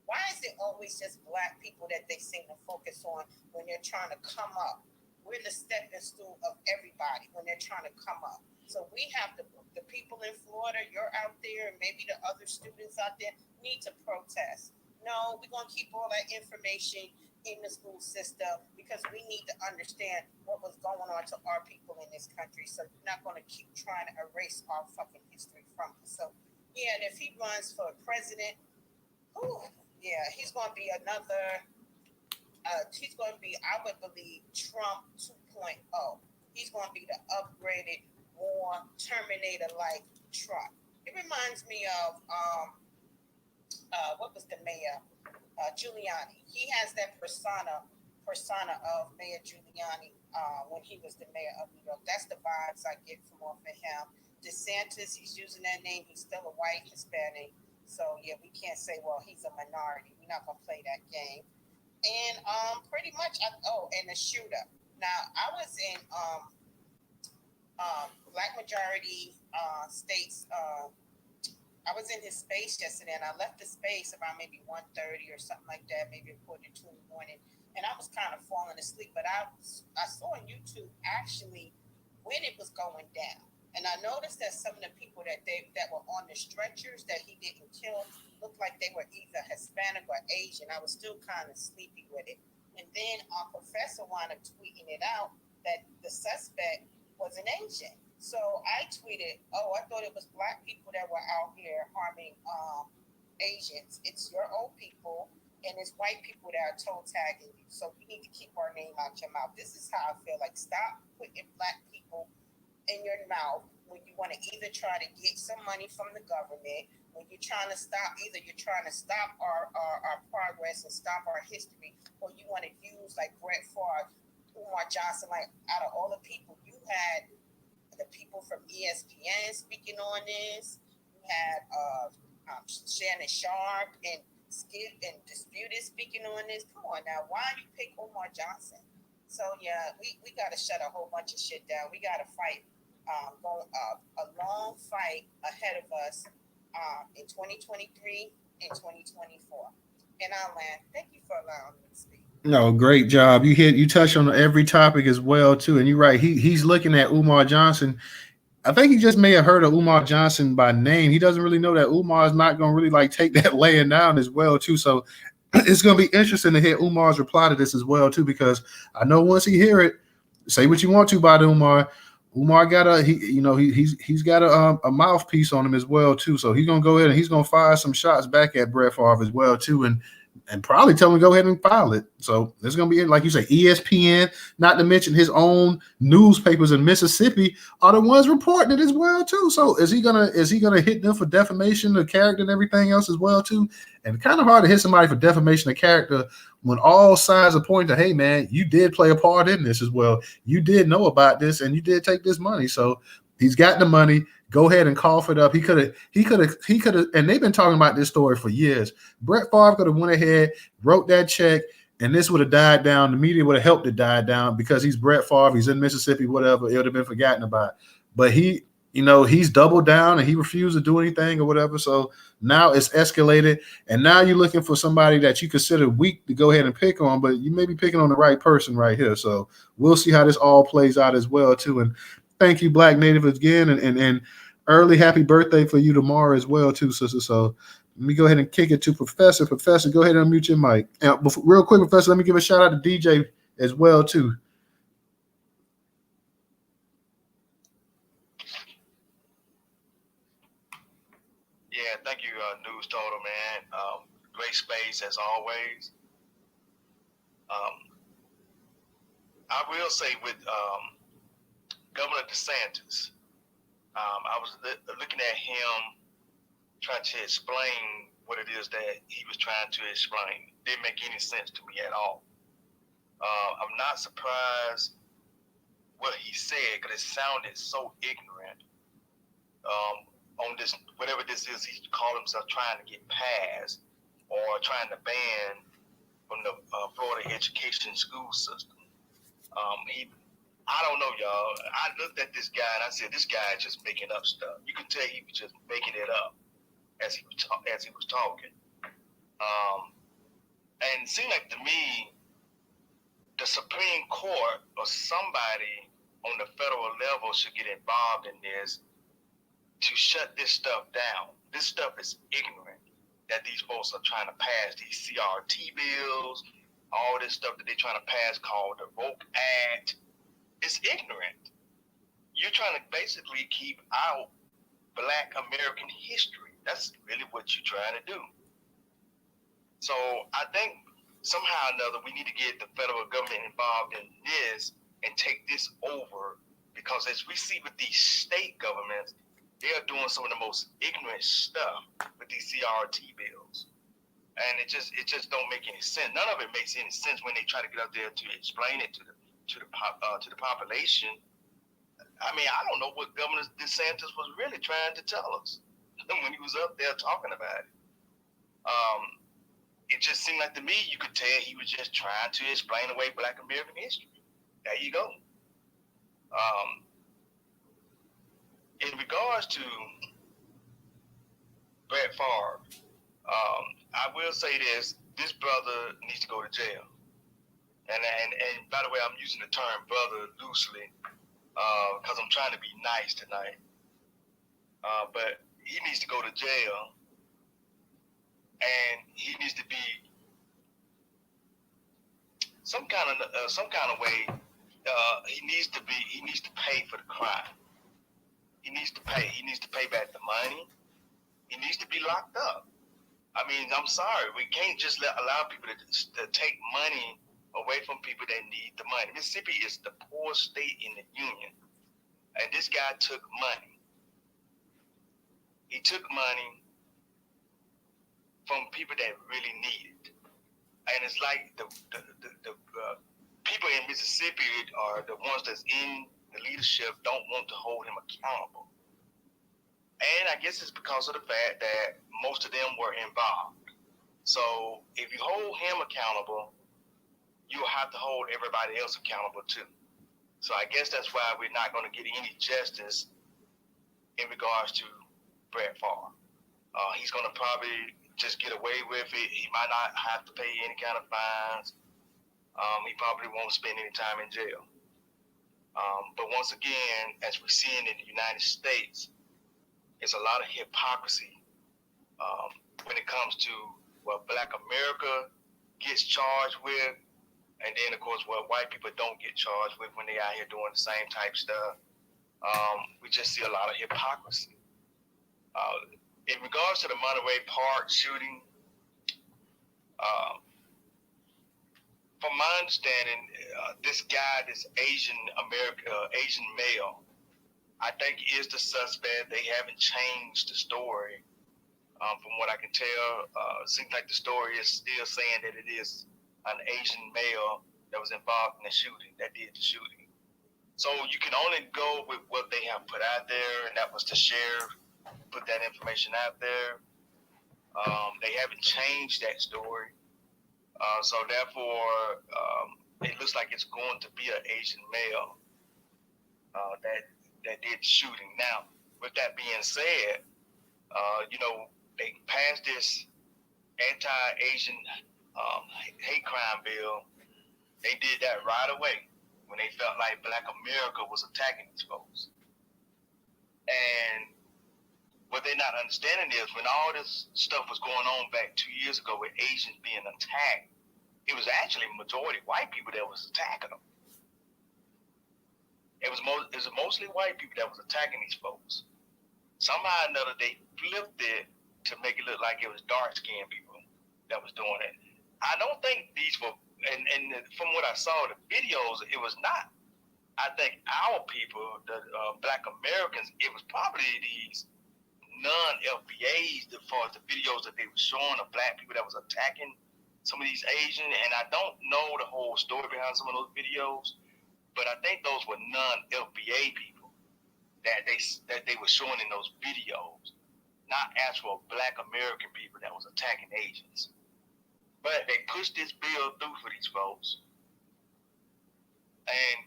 Why is it always just black people that they seem to focus on when they're trying to come up? We're the stepping stool of everybody when they're trying to come up. So we have the people in Florida, you're out there, and maybe the other students out there need to protest. No, we're going to keep all that information in the school system because we need to understand what was going on to our people in this country. So we're not going to keep trying to erase our fucking history from us. So, yeah, and if he runs for president, yeah, he's going to be another... he's going to be, I would believe, Trump 2.0. He's going to be the upgraded, more Terminator-like Trump. It reminds me of, what was the mayor? Giuliani. He has that persona of Mayor Giuliani when he was the mayor of New York. That's the vibes I get from off of him. DeSantis, he's using that name. He's still a white Hispanic. So, yeah, we can't say, well, he's a minority. We're not going to play that game. And pretty much, and the shooter. Now, I was in black majority states. I was in his space yesterday, and I left the space around maybe 1:30 or something like that, maybe 1:45 in the morning. And I was kind of falling asleep, but I saw on YouTube actually when it was going down. And I noticed that some of the people that were on the stretchers that he didn't kill looked like they were either Hispanic or Asian. I was still kind of sleepy with it. And then our professor wound up tweeting it out that the suspect was an Asian. So I tweeted, I thought it was black people that were out here harming Asians. It's your old people, and it's white people that are toe tagging you. So you need to keep our name out your mouth. This is how I feel. Like, stop putting black people in your mouth when you want to either try to get some money from the government, when you're trying to stop, either you're trying to stop our progress and stop our history, or you want to use like Brett Favre, Umar Johnson. Like, out of all the people, you had the people from ESPN speaking on this. You had Shannon Sharp and Skip and Disputed speaking on this. Come on now, why you pick Umar Johnson? So yeah, we got to shut a whole bunch of shit down. We got to fight, going a long fight ahead of us in 2023 and 2024. And I'll land. Thank you for allowing me to speak.
No, great job. You touched on every topic as well too, and you're right. He's looking at Umar Johnson. I think he just may have heard of Umar Johnson by name. He doesn't really know that Umar is not going to really like take that laying down as well too. So it's going to be interesting to hear Umar's reply to this as well too, because I know once he hear it, say what you want to about Umar. Umar got he's got a mouthpiece on him as well too. So he's gonna go ahead and he's gonna fire some shots back at Brett Favre as well too, and probably tell him to go ahead and file it. So it's going to be, like you say, ESPN, not to mention his own newspapers in Mississippi are the ones reporting it as well too. So is he gonna hit them for defamation of character and everything else as well too? And kind of hard to hit somebody for defamation of character when all signs are pointing to, hey man, you did play a part in this as well. You did know about this and you did take this money. So he's got the money. Go ahead and cough it up. He could have, and they've been talking about this story for years. Brett Favre could have went ahead, wrote that check, and this would have died down. The media would have helped it die down because he's Brett Favre. He's in Mississippi, whatever. It would have been forgotten about. But he's doubled down and he refused to do anything or whatever. So now it's escalated, and now you're looking for somebody that you consider weak to go ahead and pick on, but you may be picking on the right person right here. So we'll see how this all plays out as well too. And thank you, Black Native, again, and early happy birthday for you tomorrow as well too, sister. So let me go ahead and kick it to Professor. Professor, go ahead and unmute your mic. And real quick, Professor, let me give a shout out to DJ as well too.
Yeah, thank you, Newstoter, man. Great space as always. I will say with Governor DeSantis, I was looking at him trying to explain what it is that he was trying to explain. Didn't make any sense to me at all. I'm not surprised what he said because it sounded so ignorant. On this, whatever this is, he called himself trying to get passed or trying to ban from the Florida education school system. I don't know, y'all. I looked at this guy and I said, this guy is just making up stuff. You can tell he was just making it up as he was talking. And it seemed like to me, the Supreme Court or somebody on the federal level should get involved in this to shut this stuff down. This stuff is ignorant that these folks are trying to pass, these CRT bills, all this stuff that they're trying to pass called the Vote Act. It's ignorant. You're trying to basically keep out Black American history. That's really what you're trying to do. So I think somehow or another we need to get the federal government involved in this and take this over, because as we see with these state governments, they are doing some of the most ignorant stuff with these CRT bills. And it just don't make any sense. None of it makes any sense when they try to get up there to explain it to the population. I mean, I don't know what Governor DeSantis was really trying to tell us when he was up there talking about it. It just seemed like to me you could tell he was just trying to explain away Black American history. There you go. In regards to Brett Favre, I will say this brother needs to go to jail. And by the way, I'm using the term brother loosely because I'm trying to be nice tonight. But he needs to go to jail, and he needs to be some kind of way. He needs to pay for the crime. He needs to pay. He needs to pay back the money. He needs to be locked up. I mean, I'm sorry, we can't just allow people to take money away from people that need the money. Mississippi is the poorest state in the union, and this guy took money. He took money from people that really need it, and it's like the people in Mississippi are the ones that's in the leadership don't want to hold him accountable. And I guess it's because of the fact that most of them were involved. So if you hold him accountable, you'll have to hold everybody else accountable too. So I guess that's why we're not going to get any justice in regards to Brett Favre. He's going to probably just get away with it. He might not have to pay any kind of fines. He probably won't spend any time in jail. But once again, as we're seeing in the United States, it's a lot of hypocrisy when it comes to what Black America gets charged with, and then, of course, what white people don't get charged with when they're out here doing the same type stuff. We just see a lot of hypocrisy. In regards to the Monterey Park shooting, from my understanding, this guy, this Asian male, I think is the suspect. They haven't changed the story. From what I can tell, it seems like the story is still saying that it is an Asian male that was involved in the shooting, that did the shooting. So you can only go with what they have put out there, and that was the sheriff put that information out there. They haven't changed that story. So therefore, it looks like it's going to be an Asian male that did the shooting. Now, with that being said, they passed this anti-Asian hate crime bill. They did that right away when they felt like Black America was attacking these folks. And what they're not understanding is when all this stuff was going on back 2 years ago with Asians being attacked, it was actually majority white people that was attacking them. It was mostly white people that was attacking these folks. Somehow or another, they flipped it to make it look like it was dark-skinned people that was doing it. I don't think these were, and from what I saw the videos, it was not. I think our people, the Black Americans, it was probably these non-FBAs as far as the videos that they were showing of Black people that was attacking some of these Asian, and I don't know the whole story behind some of those videos, but I think those were non-FBA people that they were showing in those videos, not actual Black American people that was attacking Asians. But they pushed this bill through for these folks, and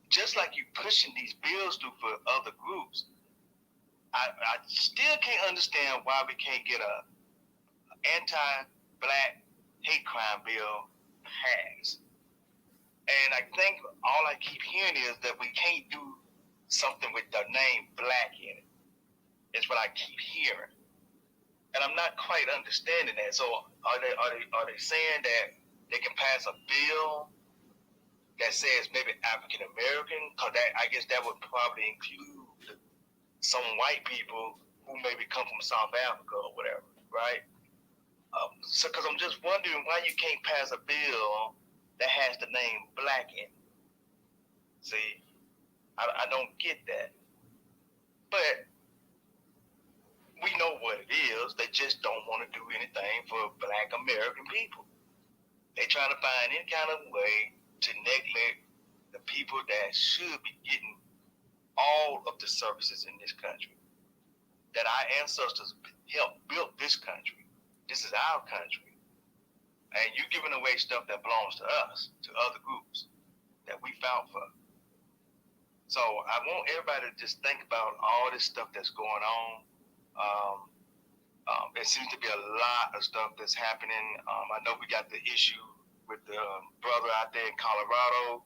just like you pushing these bills through for other groups, I still can't understand why we can't get a anti-Black hate crime bill passed. And I think all I keep hearing is that we can't do something with the name Black in it. It's what I keep hearing, and I'm not quite understanding that. So are they saying that they can pass a bill that says maybe African American? Because I guess that would probably include some white people who maybe come from South Africa or whatever, right? So, because I'm just wondering why you can't pass a bill that has the name Black in it. See, I don't get that. But we know what it is. They just don't want to do anything for Black American people. They're trying to find any kind of way to neglect the people that should be getting all of the services in this country, that our ancestors helped build this country. This is our country. And you're giving away stuff that belongs to us, to other groups that we fought for. So I want everybody to just think about all this stuff that's going on. There seems to be a lot of stuff that's happening. I know we got the issue with the brother out there in Colorado.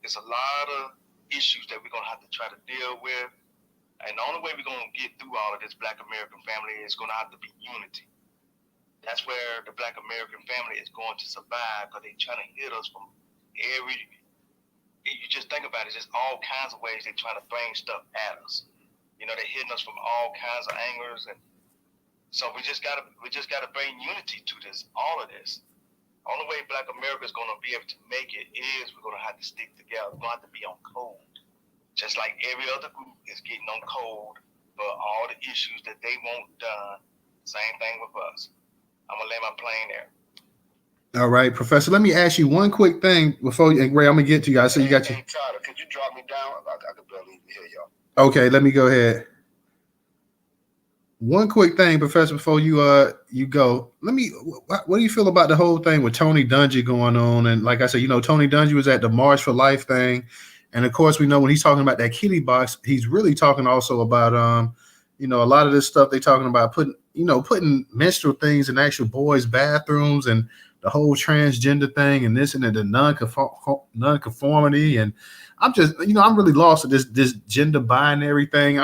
It's a lot of issues that we're going to have to try to deal with. And the only way we're going to get through all of this Black American family is going to have to be unity. That's where the Black American family is going to survive, because they're trying to hit us from every, you just think about it, just all kinds of ways they're trying to bring stuff at us. You know, they're hitting us from all kinds of angles. And so we just gotta bring unity to this, all of this. Only way Black America is going to be able to make it is we're going to have to stick together. We're going to have to be on code. Just like every other group is getting on code for all the issues that they want done. Same thing with us. I'm going to lay my plane there.
All right, Professor, let me ask you one quick thing before you, Ray, I'm going to get to you guys. So you got
Hey, Tyler, could you drop me down? I could barely even hear y'all.
Okay, let me go ahead. One quick thing, Professor, before you go, what do you feel about the whole thing with Tony Dungy going on? And like I said, Tony Dungy was at the March for Life thing, and of course we know when he's talking about that kitty box, he's really talking also about a lot of this stuff they talking about putting menstrual things in actual boys' bathrooms and the whole transgender thing and this and the non-conformity. And I'm just I'm really lost at this gender binary thing.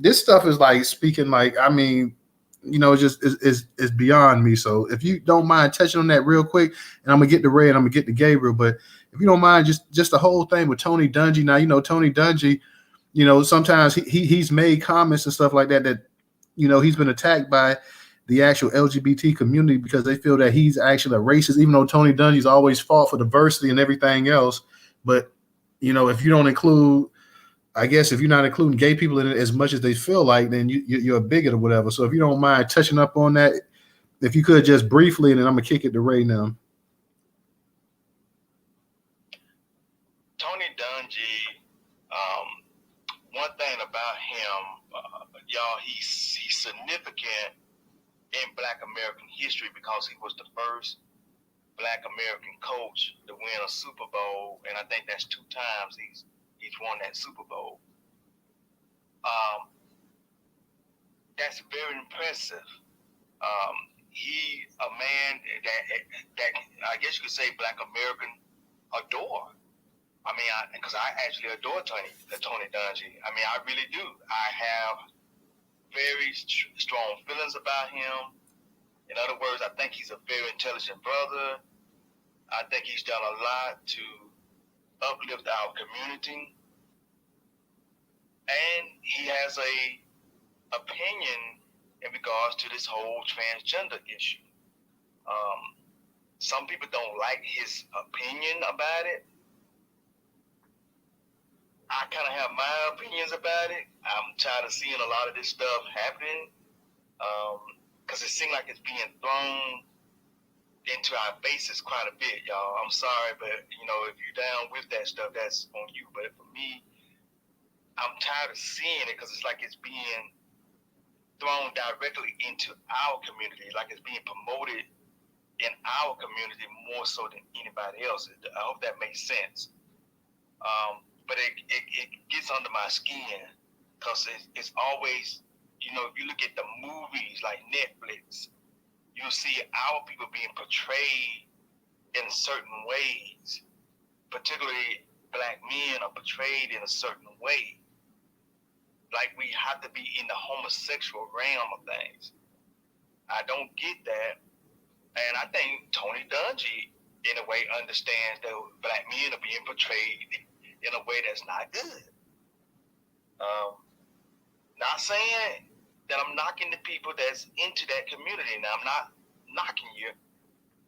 This stuff is like speaking like it's just is beyond me. So if you don't mind touching on that real quick, and I'm gonna get to Ray and I'm gonna get to Gabriel, but if you don't mind, just the whole thing with Tony Dungy. Now Tony Dungy, sometimes he's made comments and stuff like that he's been attacked by the actual LGBT community because they feel that he's actually a racist, even though Tony Dungy's always fought for diversity and everything else. But if you don't include, I guess if you're not including gay people in it as much as they feel like, then you're a bigot or whatever. So if you don't mind touching up on that, if you could just briefly, and then I'm gonna kick it to Ray now.
Tony Dungy, one thing about him, y'all, he's significant in Black American history because he was the first Black American coach to win a Super Bowl, and I think that's 2 times he's won that Super Bowl. That's very impressive. He a man that I guess you could say Black American adore. I mean, because I actually adore Tony Dungy. I mean, I really do. I have very strong feelings about him. In other words, I think he's a very intelligent brother. I think he's done a lot to uplift our community. And he has a opinion in regards to this whole transgender issue. Some people don't like his opinion about it. I kind of have my opinions about it. I'm tired of seeing a lot of this stuff happening because it seems like it's being thrown into our faces quite a bit, y'all. I'm sorry, but if you're down with that stuff, that's on you. But for me, I'm tired of seeing it because it's like it's being thrown directly into our community, like it's being promoted in our community more so than anybody else. I hope that makes sense. But it gets under my skin because it's always, if you look at the movies like Netflix, you'll see our people being portrayed in certain ways. Particularly Black men are portrayed in a certain way. Like we have to be in the homosexual realm of things. I don't get that. And I think Tony Dungy, in a way, understands that Black men are being portrayed in a way that's not good. Not saying that I'm knocking the people that's into that community. Now, I'm not knocking you.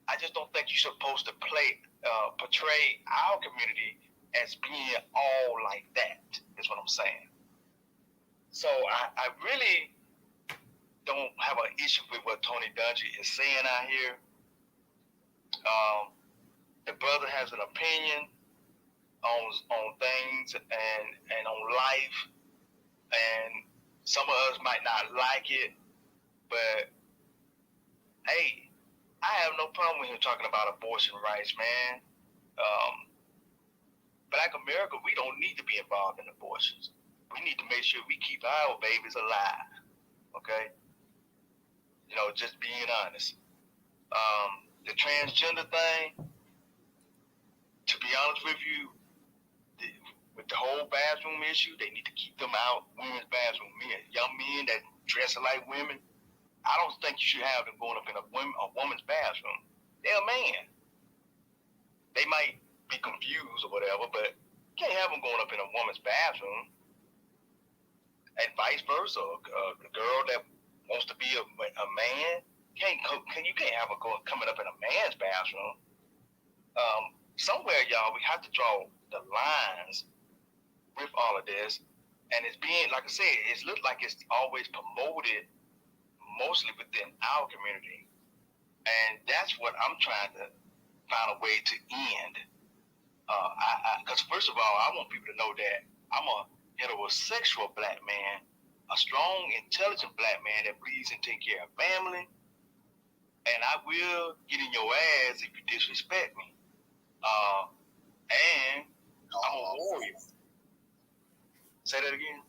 I just don't think you're supposed to portray our community as being all like that, is what I'm saying. So I really don't have an issue with what Tony Dungy is saying out here. The brother has an opinion on things and on life, and some of us might not like it, but hey, I have no problem with him talking about abortion rights, man. Black America, we don't need to be involved in abortions. We need to make sure we keep our babies alive, okay? Just being honest. The transgender thing, to be honest with you, with the whole bathroom issue, they need to keep them out, women's bathroom. Young men that dress like women, I don't think you should have them going up in a woman's bathroom. They're a man. They might be confused or whatever, but you can't have them going up in a woman's bathroom. And vice versa. A girl that wants to be a man, you can't have her coming up in a man's bathroom. Somewhere, y'all, we have to draw the lines with all of this. And it's being, like I said, it looks like it's always promoted mostly within our community. And that's what I'm trying to find a way to end. Because first of all, I want people to know that I'm a heterosexual Black man a strong, intelligent black man that believes in taking care of family, and I will get in your ass if you disrespect me. And I'm a warrior. Say that again.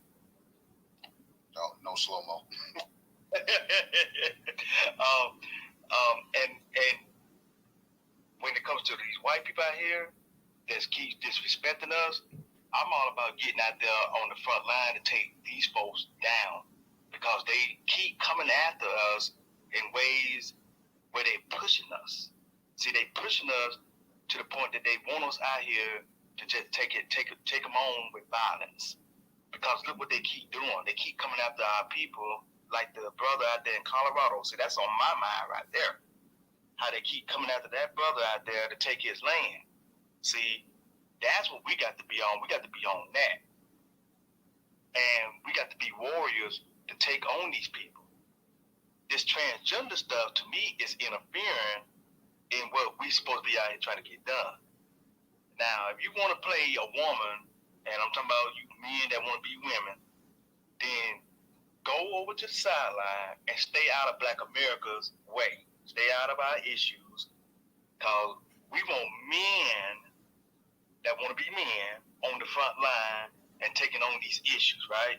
No slow-mo.
And when it comes to these white people out here that keep disrespecting us, I'm all about getting out there on the front line to take these folks down because they keep coming after us in ways where they're pushing us. See, they pushing us to the point that they want us out here to just take them on with violence. Because look what they keep doing. They keep coming after our people, like the brother out there in Colorado. See, that's on my mind right there. How they keep coming after that brother out there to take his land. See, that's what we got to be on. We got to be on that. And we got to be warriors to take on these people. This transgender stuff, to me, is interfering in what we supposed to be out here trying to get done. Now, if you want to play a woman, and I'm talking about you men that want to be women, then go over to the sideline and stay out of Black America's way. Stay out of our issues. Because we want men that want to be men on the front line and taking on these issues, right?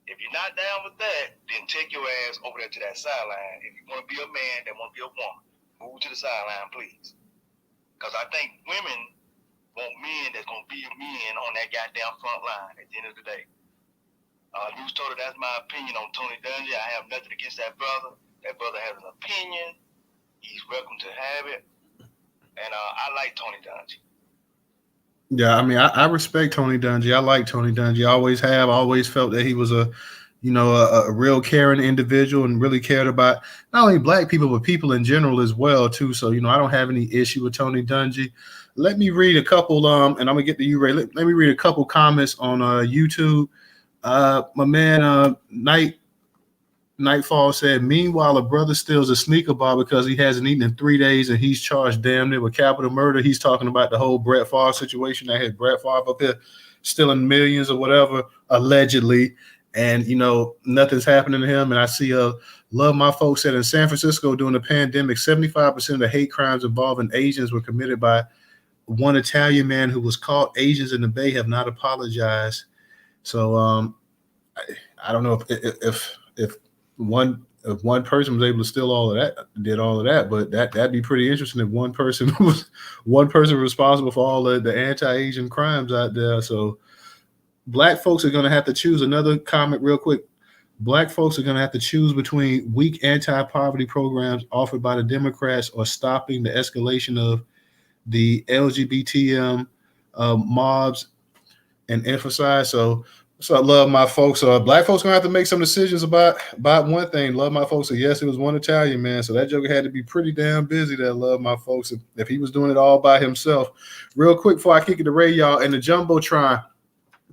If you're not down with that, then take your ass over there to that sideline. If you want to be a man that want to be a woman, move to the sideline, please. Because I think women want men that's going to be men on that goddamn front line at the end of the day. Newstoter, that's my opinion on Tony Dungy. I have nothing against that brother. That brother has an opinion. He's welcome to have it. And I like Tony Dungy.
Yeah, I mean, I respect Tony Dungy. I like Tony Dungy. I always have. I always felt that he was a real caring individual and really cared about not only black people, but people in general as well, too. So, I don't have any issue with Tony Dungy. Let me read a couple, and I'm going to get to you, Ray. Let me read a couple comments on YouTube. My man, Nightfall said, meanwhile, a brother steals a sneaker bar because he hasn't eaten in 3 days and he's charged damn near with capital murder. He's talking about the whole Brett Favre situation. I had Brett Favre up here stealing millions or whatever, allegedly. And, nothing's happening to him. And I see Love My Folks said in San Francisco during the pandemic, 75% of the hate crimes involving Asians were committed by one Italian man who was caught. Asians in the Bay have not apologized. So I don't know if one person was able to steal all of that, did all of that, but that'd be pretty interesting if one person was responsible for all the anti-Asian crimes out there. So black folks are going to have to choose. Another comment real quick. Black folks are going to have to choose between weak anti-poverty programs offered by the Democrats or stopping the escalation of the LGBTM mobs and emphasize. So I love my folks. Black folks gonna have to make some decisions about one thing. Love My Folks. So yes, it was one Italian man. So that joker had to be pretty damn busy. That Love My Folks. If he was doing it all by himself. Real quick before I kick it to Ray, y'all, and the Jumbotron,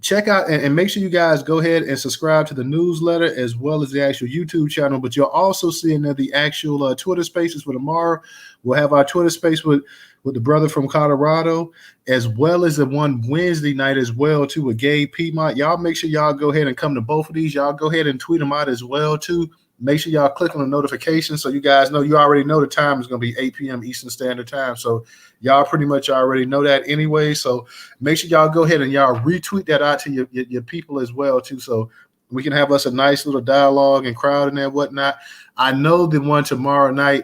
check out and make sure you guys go ahead and subscribe to the newsletter as well as the actual YouTube channel. But you'll also see in there the actual Twitter Spaces for tomorrow. We'll have our Twitter Space with the brother from Colorado, as well as the one Wednesday night as well, too, with Gabe Piedmont. Y'all make sure y'all go ahead and come to both of these. Y'all go ahead and tweet them out as well, too. Make sure y'all click on the notifications so you guys know. You already know the time is going to be 8 p.m. Eastern Standard Time. So y'all pretty much already know that anyway. So make sure y'all go ahead and y'all retweet that out to your people as well, too. So we can have us a nice little dialogue and crowd and whatnot. I know the one tomorrow night,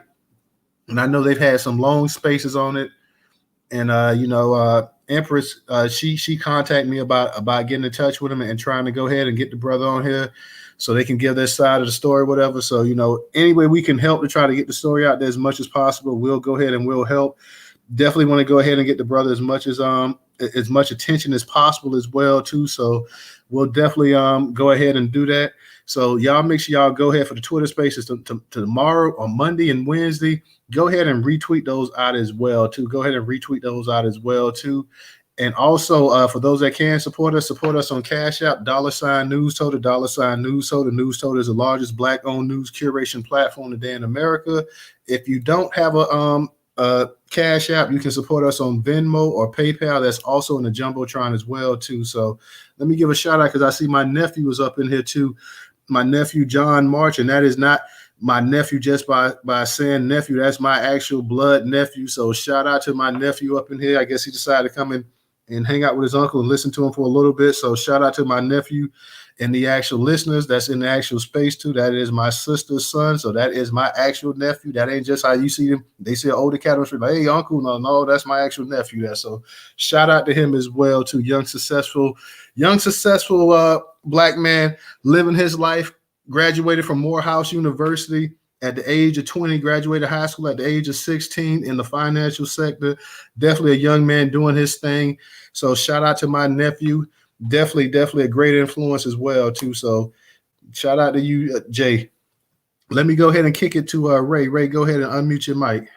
and I know they've had some long spaces on it. And, Empress, she contacted me about getting in touch with him and trying to go ahead and get the brother on here so they can give their side of the story, whatever. So, any way we can help to try to get the story out there as much as possible, we'll go ahead and we'll help. Definitely want to go ahead and get the brother as much attention as possible as well, too. So we'll definitely go ahead and do that. So y'all make sure y'all go ahead for the Twitter Spaces to tomorrow on Monday and Wednesday. Go ahead and retweet those out as well, too. Go ahead and retweet those out as well, too. And also, for those that can support us on Cash App, $Newstoter, $Newstoter. Newstoter is the largest Black-owned news curation platform today in America. If you don't have a Cash App, you can support us on Venmo or PayPal. That's also in the Jumbotron as well, too. So let me give a shout out because I see my nephew was up in here, too. my nephew John March, and that is not my nephew just by saying nephew. That's my actual blood nephew. So shout out to my nephew up in here. I guess he decided to come in and hang out with his uncle and listen to him for a little bit. So shout out to my nephew and the actual listeners that's in the actual space too. That is my sister's son. So that is my actual nephew. That ain't just how you see them. They see an older cat on the street, like, hey, uncle. No, that's my actual nephew. There. So shout out to him as well, to young, successful black man living his life, graduated from Morehouse University at the age of 20, graduated high school at the age of 16 in the financial sector. Definitely a young man doing his thing. So shout out to my nephew. Definitely a great influence as well too. So shout out to you, Jay. Let me go ahead and kick it to Ray. Ray, go ahead and unmute your mic.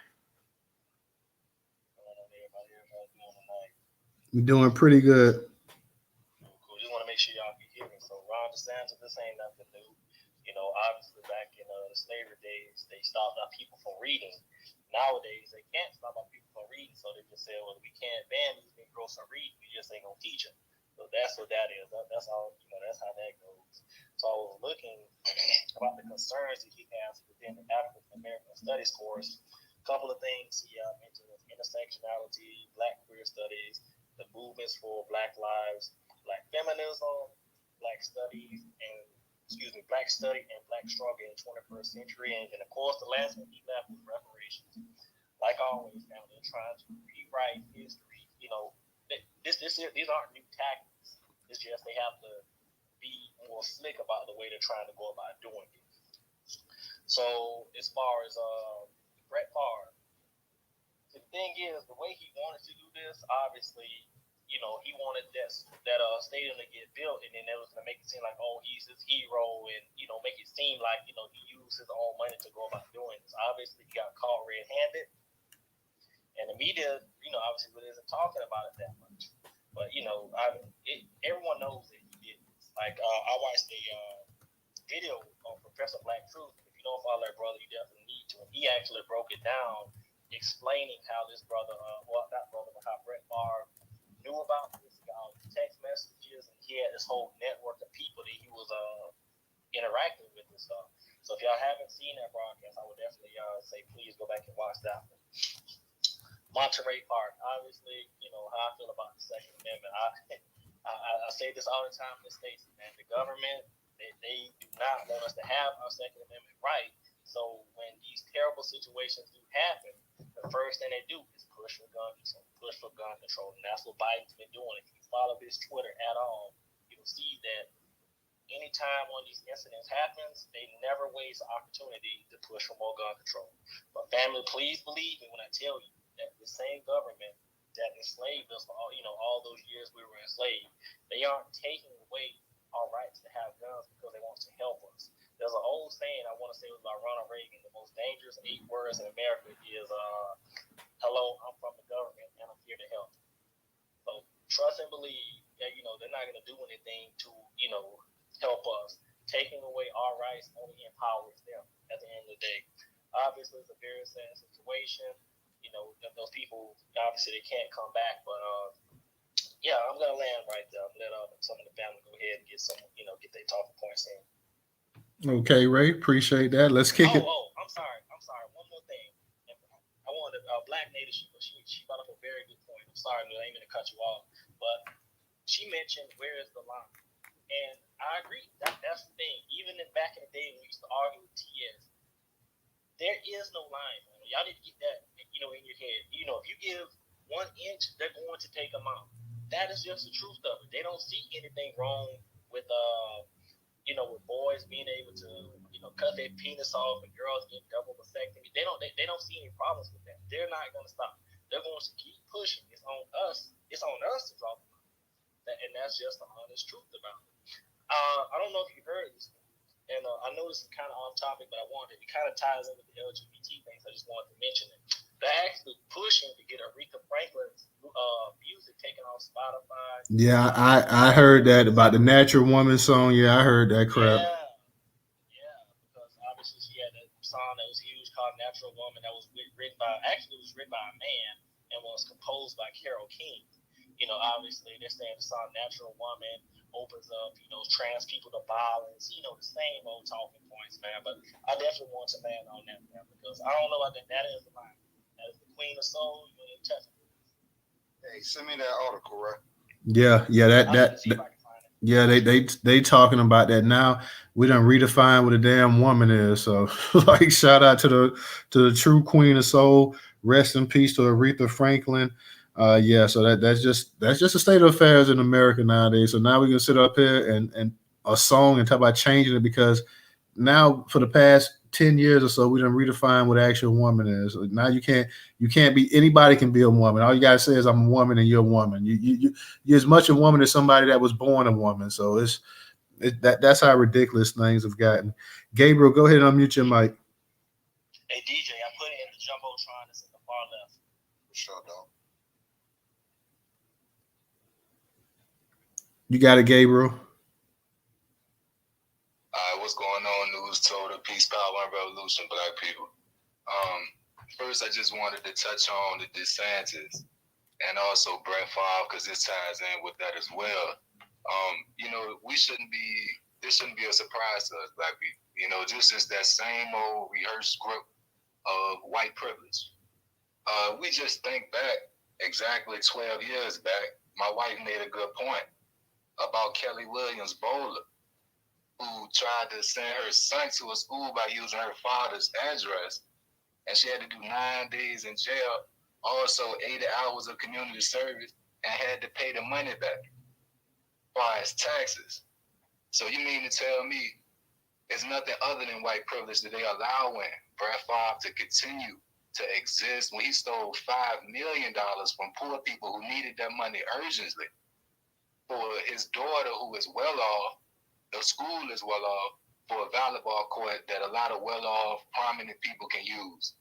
You're doing pretty good.
Cool. Just want to make sure y'all can hear me. So Ron DeSantis, this ain't nothing new. You know, obviously back in the slavery days, they stopped our people from reading. Nowadays, they can't stop our people from reading, so they just say, well, we can't ban these Negroes from reading. We just ain't gonna teach them. So that's what that is. That's all. You know, that's how that goes. So I was looking about the concerns that he has within the African American Studies course. A couple of things he mentioned was intersectionality, Black queer studies, the movements for Black lives, Black feminism, Black studies, and Black study and Black struggle in the 21st century. And of course, the last one he left was reparations. Like always, now they're trying to rewrite history. You know, these aren't new tactics. It's just they have to be more slick about the way they're trying to go about doing it. So as far as Brett Favre, the thing is, the way he wanted to do this, obviously, you know, he wanted that stadium to get built, and then it was going to make it seem like, oh, he's his hero, and, you know, make it seem like, you know, he used his own money to go about doing this. Obviously, he got caught red-handed, and the media, you know, obviously really isn't talking about it that much. But, you know, everyone knows that he did this. Like, I watched a video on Professor Black Truth. If you don't follow that brother, you definitely need to. And he actually broke it down, explaining how this brother, how Brett Favre knew about this, got all the text messages, and he had this whole network of people that he was interacting with and stuff. So if y'all haven't seen that broadcast, I would definitely say please go back and watch that one. Monterey Park, obviously, you know how I feel about the Second Amendment. I say this all the time in the States, man. The government, they do not want us to have our Second Amendment right. So when these terrible situations do happen, the first thing they do is push for gun control, and that's what Biden's been doing. If you follow his Twitter at all, you'll see that anytime one of these incidents happens, they never waste the opportunity to push for more gun control. But family, please believe me when I tell you that the same government that enslaved us for all those years we were enslaved, they aren't taking away our rights to have guns because they want to help us. There's an old saying, I want to say it was by Ronald Reagan, the most dangerous 8 words in America is, hello, I'm from the government and I'm here to help. So trust and believe that, you know, they're not going to do anything to, you know, help us. Taking away our rights only empowers them at the end of the day. Obviously, it's a very sad situation. You know, those people, obviously, they can't come back. But, yeah, I'm going to land right there. Let some of the family go ahead and get their talking points in.
Okay, Ray, appreciate that. Let's kick it.
I'm sorry. One more thing. I wanted Black Native, she brought up a very good point. I'm sorry, I didn't mean to cut you off. But she mentioned, where is the line? And I agree. That's the thing. Even back in the day when we used to argue with TS, there is no line, man. Y'all need to get that, you know, in your head. You know, if you give 1 inch, they're going to take them out. That is just the truth of it. They don't see anything wrong with with boys being able to, you know, cut their penis off and girls getting double vasectomy. They don't see any problems with that. They're not going to stop. They're going to keep pushing. It's on us. It's on us to draw them out. And that's just the honest truth about it. I don't know if you heard this, and I know this is kind of off topic, but it kind of ties in with the LGBT thing, so I just wanted to mention it. They're actually pushing to get Aretha Franklin's music taken off Spotify.
Yeah, I heard that about the Natural Woman song. Yeah, I heard that crap.
Yeah, because obviously she had a song that was huge called Natural Woman that was written by a man and was composed by Carole King. You know, obviously they're saying the song Natural Woman opens up, trans people to violence, the same old talking points, man. But I definitely want to land on that, man, because I don't know, I think that is the line. That is the queen of soul. You ain't touching it.
Hey, send me that article, right?
Yeah, they talking about that now. We done redefine what a damn woman is. So like shout out to the true queen of soul. Rest in peace to Aretha Franklin. Yeah, so that's just the state of affairs in America nowadays. So now we can sit up here and a song and talk about changing it because now for the past 10 years or so we done redefine what actual woman is. Now you can't be anybody can be a woman. All you gotta say is I'm a woman and you're a woman. You're as much a woman as somebody that was born a woman. So that's how ridiculous things have gotten. Gabriel, go ahead and unmute your mic.
Hey DJ, I put it in the jumbotron that's in the far left.
For sure, dog.
You got it, Gabriel.
What's going on, Newstoter? Peace, power, and revolution, black people. First, I just wanted to touch on the DeSantis and also Brett Favre because this ties in with that as well. This shouldn't be a surprise to us, black people. This is that same old rehearsed script of white privilege. We just think back exactly 12 years back. My wife made a good point about Kelly Williams Bowler, who tried to send her son to a school by using her father's address, and she had to do 9 days in jail, also 80 hours of community service, and had to pay the money back by his taxes. So you mean to tell me it's nothing other than white privilege that they allowing Brett Favre to continue to exist when he stole $5 million from poor people who needed that money urgently for his daughter who is well off. The school is well off for a volleyball court that a lot of well-off, prominent people can use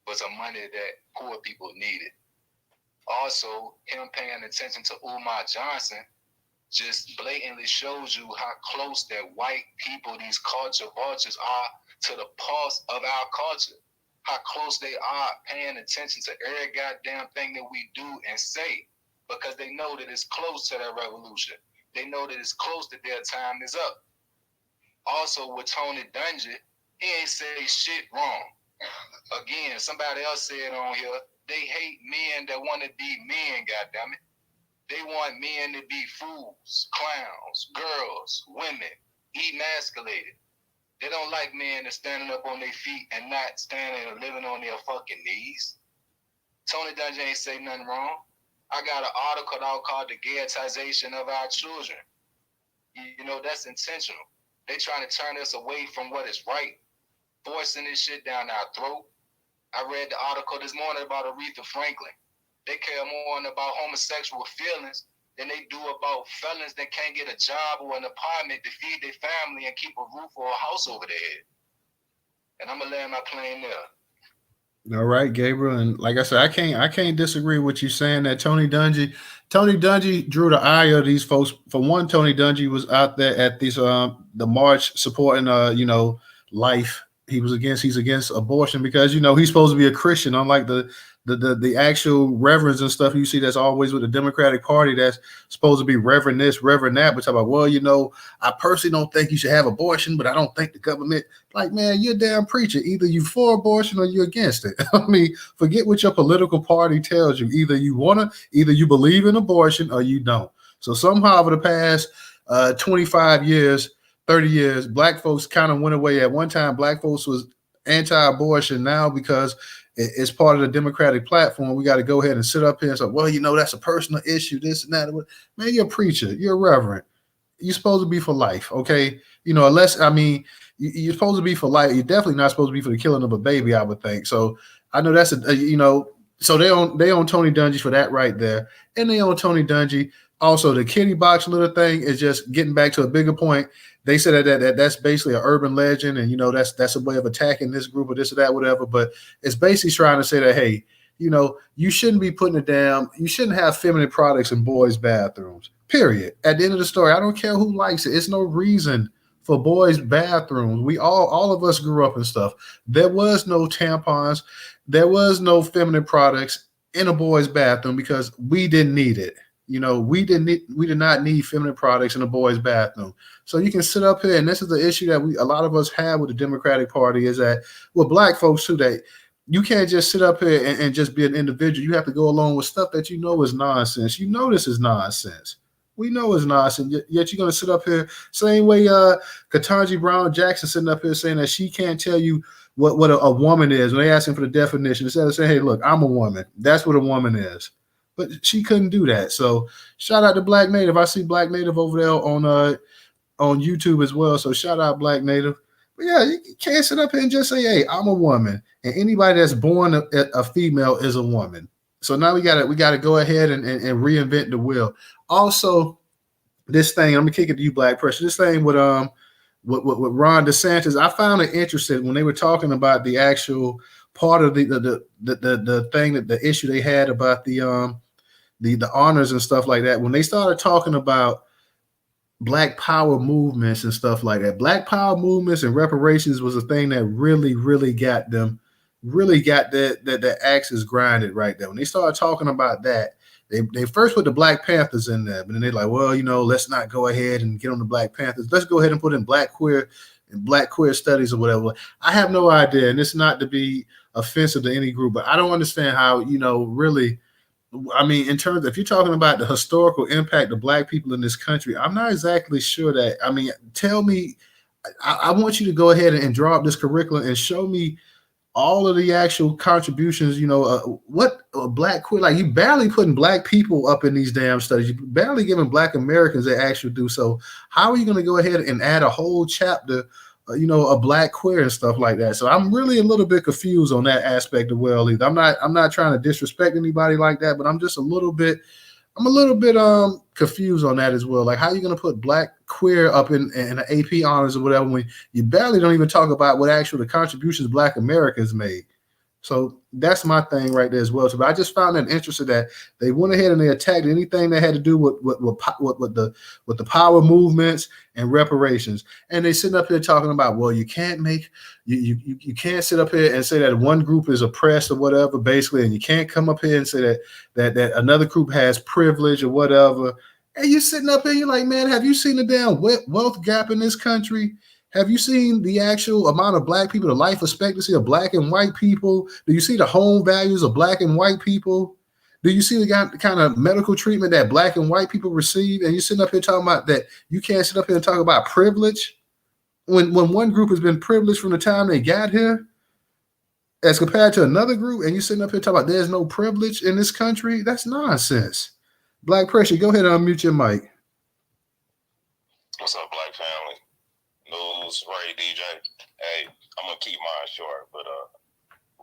for some money that poor people needed. Also, him paying attention to Umar Johnson just blatantly shows you how close that white people, these culture vultures, are to the pulse of our culture. How close they are paying attention to every goddamn thing that we do and say because they know that it's close to that revolution. They know that it's close that their time is up. Also, with Tony Dungy, he ain't say shit wrong. Again, somebody else said on here, they hate men that want to be men, goddammit. They want men to be fools, clowns, girls, women, emasculated. They don't like men that's standing up on their feet and not standing or living on their fucking knees. Tony Dungy ain't say nothing wrong. I got an article out called The Gayetization of Our Children. That's intentional. They trying to turn us away from what is right, forcing this shit down our throat. I read the article this morning about Aretha Franklin. They care more about homosexual feelings than they do about felons that can't get a job or an apartment to feed their family and keep a roof or a house over their head. And I'm gonna land my plane there.
All right, Gabriel, and like I said, I can't disagree with you saying that Tony Dungy drew the ire of these folks. For one, Tony Dungy was out there at these the march supporting life. He's against abortion because he's supposed to be a Christian, unlike the actual reverends and stuff you see that's always with the Democratic Party that's supposed to be reverend this, reverend that, but talk about, I personally don't think you should have abortion, but I don't think the government, like, man, you're a damn preacher. Either you for abortion or you're against it. I mean, forget what your political party tells you. Either you believe in abortion or you don't. So somehow over the past 25 years, 30 years, black folks kind of went away. At one time, black folks was anti-abortion. Now, because it's part of the Democratic platform, we got to go ahead and sit up here and say, well, that's a personal issue, this and that. Man, you're a preacher. You're a reverend. You're supposed to be for life, okay? You're supposed to be for life. You're definitely not supposed to be for the killing of a baby, I would think. So I know that's so they own Tony Dungy for that right there. And they own Tony Dungy. Also, the kitty box little thing is just getting back to a bigger point. They said that's basically an urban legend, and that's a way of attacking this group or this or that, whatever. But it's basically trying to say that, hey, you shouldn't be putting it down. You shouldn't have feminine products in boys' bathrooms. Period. At the end of the story, I don't care who likes it. It's no reason for boys' bathrooms. We all of us grew up and stuff. There was no tampons. There was no feminine products in a boy's bathroom because we didn't need it. You know, we did not need feminine products in a boys' bathroom. So you can sit up here, and this is the issue that a lot of us have with the Democratic Party is that with black folks too, that you can't just sit up here and just be an individual. You have to go along with stuff that you know is nonsense. You know this is nonsense. We know it's nonsense. Yet you're gonna sit up here same way Ketanji Brown Jackson sitting up here saying that she can't tell you what a woman is when they asking for the definition. Instead of saying, hey, look, I'm a woman. That's what a woman is. But she couldn't do that. So shout out to Black Native. I see Black Native over there on YouTube as well. So shout out Black Native. But yeah, you can't sit up here and just say, hey, I'm a woman. And anybody that's born a female is a woman. So now we gotta go ahead and reinvent the wheel. Also, this thing, I'm gonna kick it to you, Black Pressure. This thing with Ron DeSantis, I found it interesting when they were talking about the actual part of the thing, that the issue they had about the honors and stuff like that. When they started talking about Black Power movements and stuff like that, Black Power movements and reparations was a thing that really got them, really got that axis grinded right there. When they started talking about that, they first put the Black Panthers in there, but then they're like, well, you know, let's not go ahead and get on the Black Panthers. Let's go ahead and put in Black queer studies or whatever. I have no idea, and it's not to be offensive to any group, but I don't understand how, you know, really, I mean, in terms of, if you're talking about the historical impact of Black people in this country, I'm not exactly sure that, I mean, tell me, I want you to go ahead and draw up this curriculum and show me all of the actual contributions, you know, what Black queer, like you barely putting Black people up in these damn studies. You barely giving Black Americans they actually do. So how are you going to go ahead and add a whole chapter, you know, a Black queer and stuff like that? So I'm really a little bit confused on that aspect of well either. I'm not trying to disrespect anybody like that, but I'm just a little bit confused on that as well. Like, how are you going to put Black queer up in an AP honors or whatever when you barely don't even talk about what actual the contributions Black Americans made? So that's my thing right there as well. So, but I just found it interesting that they went ahead and they attacked anything that had to do with the power movements and reparations. And they sitting up here talking about, well, you can't sit up here and say that one group is oppressed or whatever, basically, and you can't come up here and say that another group has privilege or whatever. And you're sitting up here, you're like, man, have you seen the damn wealth gap in this country? Have you seen the actual amount of Black people, the life expectancy of Black and white people? Do you see the home values of Black and white people? Do you see the kind of medical treatment that Black and white people receive? And you're sitting up here talking about that you can't sit up here and talk about privilege when one group has been privileged from the time they got here as compared to another group, and you're sitting up here talking about there's no privilege in this country? That's nonsense. Black Pressure, go ahead and unmute your mic.
What's up, Black family? News, Ray, DJ. Hey, I'm gonna keep mine short, but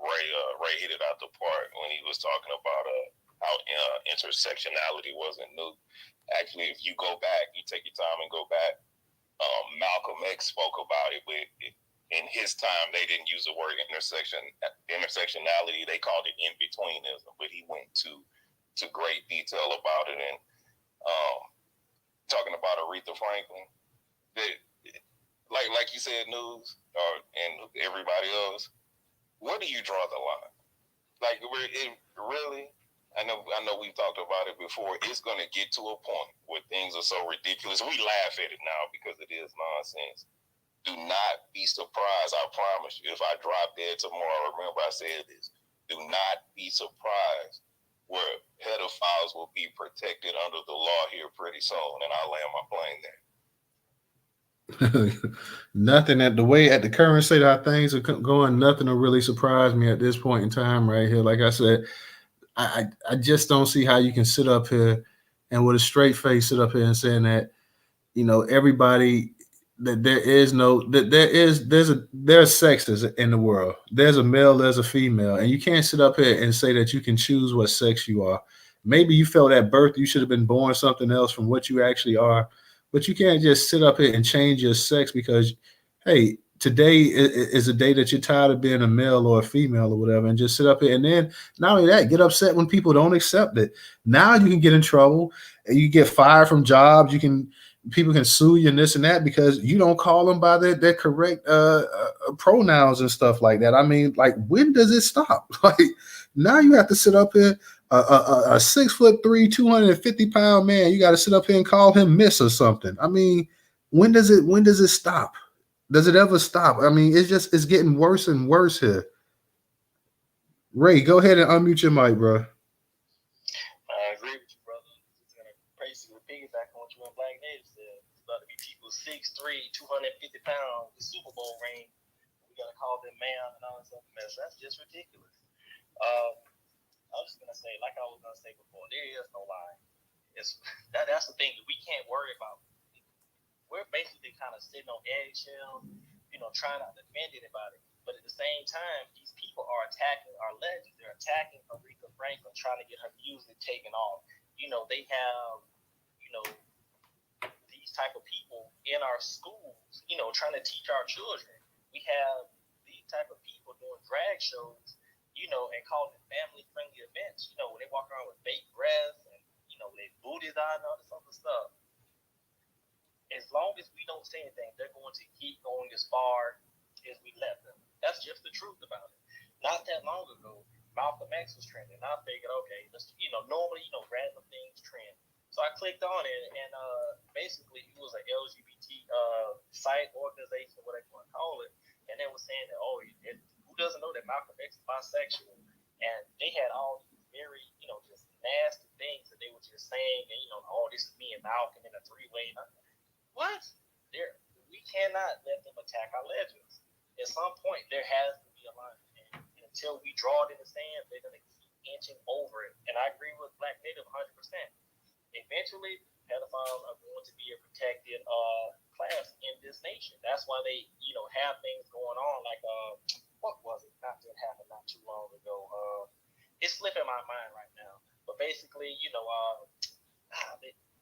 Ray hit it out the park when he was talking about how intersectionality wasn't new. Actually, if you go back, you take your time and go back. Malcolm X spoke about it. In his time, they didn't use the word intersectionality. They called it in-betweenism, but he went to great detail about it. And talking about Aretha Franklin, like you said, News, and everybody else, where do you draw the line? Like, really, I know we've talked about it before. It's going to get to a point where things are so ridiculous. We laugh at it now because it is nonsense. Do not be surprised, I promise you. If I drop dead tomorrow, remember I said this. Do not be surprised where pedophiles will be protected under the law here pretty soon, and I'll land my plane there.
Nothing at the current state of how things are going, nothing will really surprise me at this point in time right here. Like I said, I just don't see how you can sit up here and with a straight face sit up here and saying that, you know, everybody, that there's sexes in the world. There's a male, there's a female, and you can't sit up here and say that you can choose what sex you are. Maybe you felt at birth you should have been born something else from what you actually are, but you can't just sit up here and change your sex because, hey, today is a day that you're tired of being a male or a female or whatever, and just sit up here. And then not only that, get upset when people don't accept it. Now you can get in trouble, and you get fired from jobs. People can sue you and this and that because you don't call them by their correct pronouns and stuff like that. I mean, like, when does it stop? Like, now you have to sit up here A 6'3", 250-pound man, you got to sit up here and call him miss or something. I mean, when does it stop? Does it ever stop? I mean, it's getting worse and worse here. Ray, go ahead and unmute your mic, bro.
I agree with you, brother. It's gonna basically piggyback on what you and Black Native said. It's about to be people 6'3", 250 pounds, the Super Bowl ring. We gotta call them man and all this other mess. That's just ridiculous. I was just gonna say, like I was gonna say before, there is no line. That's the thing that we can't worry about. We're basically kind of sitting on eggshells, trying not to offend anybody. But at the same time, these people are attacking our legends. They're attacking Aretha Franklin, trying to get her music taken off. They have, these type of people in our schools, trying to teach our children. We have these type of people doing drag shows, and calling it family-friendly events. When they walk around with fake breasts and, their booties out and all this other stuff. As long as we don't say anything, they're going to keep going as far as we let them. That's just the truth about it. Not that long ago, Malcolm X was trending. I figured, okay, normally, random things trend. So I clicked on it, and basically it was an LGBT site, organization, whatever you want to call it, and they were saying that, who doesn't know that Malcolm X is bisexual? And they had all these very, just nasty things that they were just saying, and this is me and Malcolm in a three-way. What? We cannot let them attack our legends. At some point, there has to be a line. And until we draw it in the sand, they're going to keep inching over it. And I agree with Black Native 100%. Eventually, pedophiles are going to be a protected class in this nation. That's why they, have things going on like, what was it? That happened not too long ago. It's slipping my mind right now. But basically,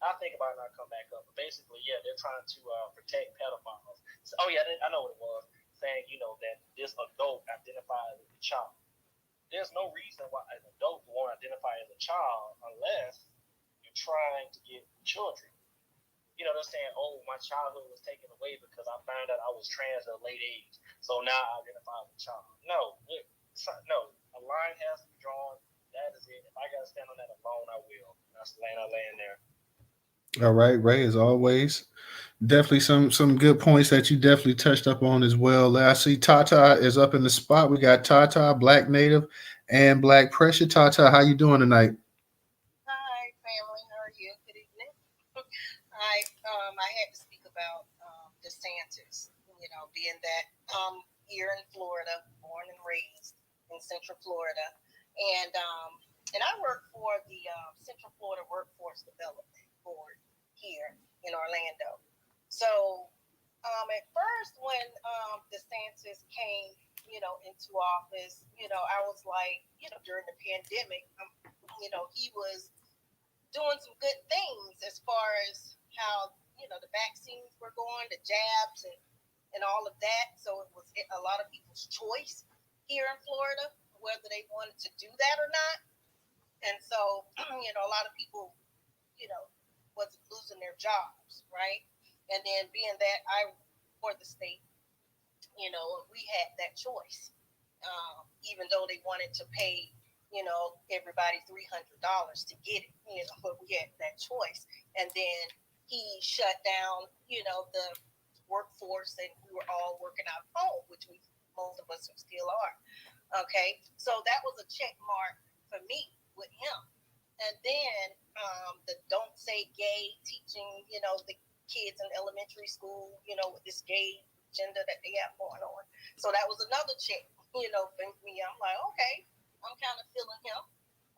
I'll think about it and I'll come back up. But basically, yeah, they're trying to protect pedophiles. So, I know what it was. Saying, that this adult identifies as a child. There's no reason why an adult won't identify as a child unless you're trying to get children. They're saying, my childhood was taken away because I found out I was trans at a late age. So now I identify as a child. No. A line has to be drawn. That is it. If I got to stand on that alone, I will. That's the lane I lay in there.
All right, Ray, as always, definitely some good points that you definitely touched up on as well. I see Tata is up in the spot. We got Tata, Black Native, and Black Pressure. Tata, how you doing tonight?
Hi, family. How are you? Good evening. I had to speak about DeSantis. Being that here in Florida, born and raised in Central Florida, and I work for the Central Florida Workforce Development Board here in Orlando. So at first when DeSantis came, into office, I was like, during the pandemic, he was doing some good things as far as how, the vaccines were going, the jabs and all of that. So it was a lot of people's choice here in Florida, whether they wanted to do that or not. And so, a lot of people, was losing their jobs, right? And then being that I for the state, we had that choice. Even though they wanted to pay, everybody $300 to get it, but we had that choice. And then he shut down, the workforce, and we were all working out of home, which most of us still are. Okay, so that was a check mark for me with him. And then the don't say gay teaching, the kids in elementary school, with this gay agenda that they have going on. So that was another check, for me. I'm like, okay, I'm kind of feeling him.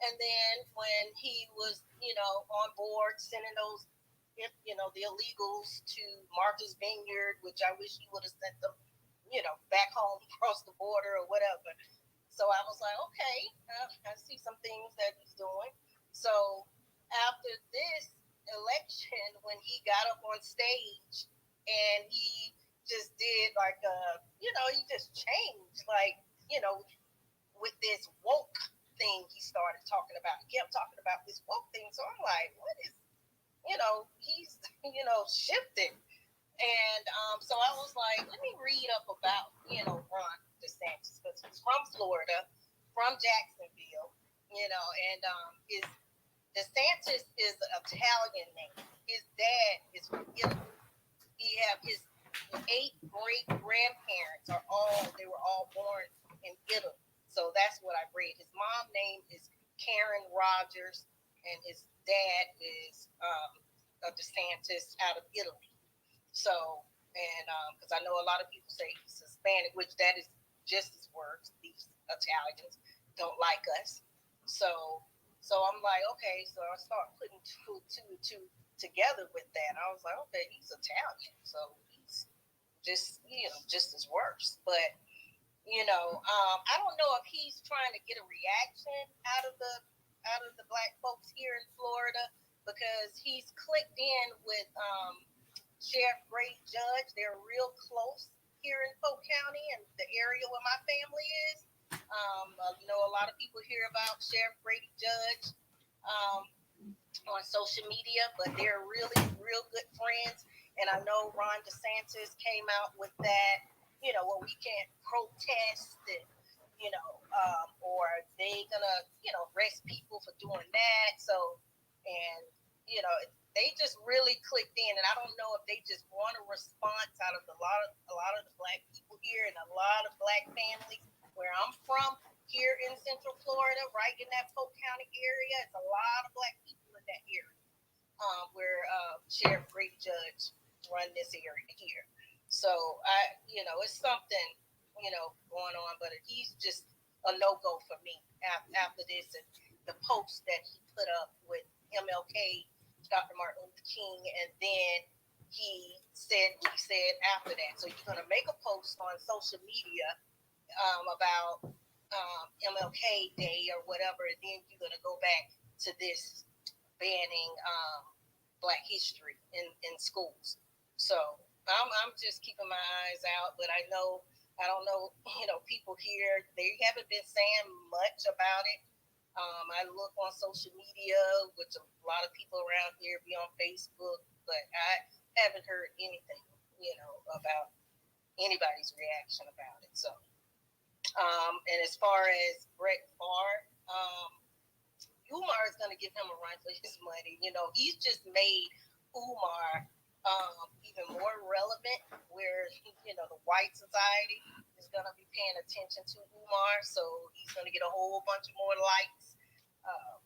And then when he was, on board sending those, the illegals to Martha's Vineyard, which I wish he would have sent them, back home across the border or whatever. So I was like, okay, I see some things that he's doing. So after this election, when he got up on stage and he just did like he just changed, like, with this woke thing he started talking about. He kept talking about this woke thing. So I'm like, what is, he's, shifting. And so I was like, let me read up about, Ron DeSantis, because he's from Florida, from Jacksonville, And his DeSantis is an Italian name. His dad is from Italy. He have his 8 great grandparents they were all born in Italy. So that's what I read. His mom name is Karen Rogers, and his dad is a DeSantis out of Italy. So, and because I know a lot of people say he's Hispanic, which that is just as worse. These Italians don't like us. So I'm like, okay. So I start putting two and two together with that. I was like, okay, he's Italian, so he's just as worse. But I don't know if he's trying to get a reaction out of the black folks here in Florida, because he's clicked in with Sheriff Grady Judge. They're real close here in Polk County and the area where my family is. A lot of people hear about Sheriff Grady Judge on social media, but they're really real good friends. And I know Ron DeSantis came out with that, where we can't protest and, or they gonna, arrest people for doing that. So, and, they just really clicked in, and I don't know if they just want a response out of a lot of the black people here and a lot of black families where I'm from here in Central Florida, right in that Polk County area. It's a lot of black people in that area where Sheriff Grady Judge run this area here. So it's something going on, but he's just a no-go for me after this, and the post that he put up with MLK, Dr. Martin Luther King, and then he said what he said after that. So you're going to make a post on social media about MLK Day or whatever, and then you're going to go back to this banning Black history in schools. So I'm just keeping my eyes out, but I don't know, people here, they haven't been saying much about it. I look on social media, which a lot of people around here be on Facebook, but I haven't heard anything, about anybody's reaction about it. So, and as far as Brett Favre, Umar is going to give him a run for his money. He's just made Umar even more relevant, where the white society is going to be paying attention to Umar, so he's going to get a whole bunch of more likes.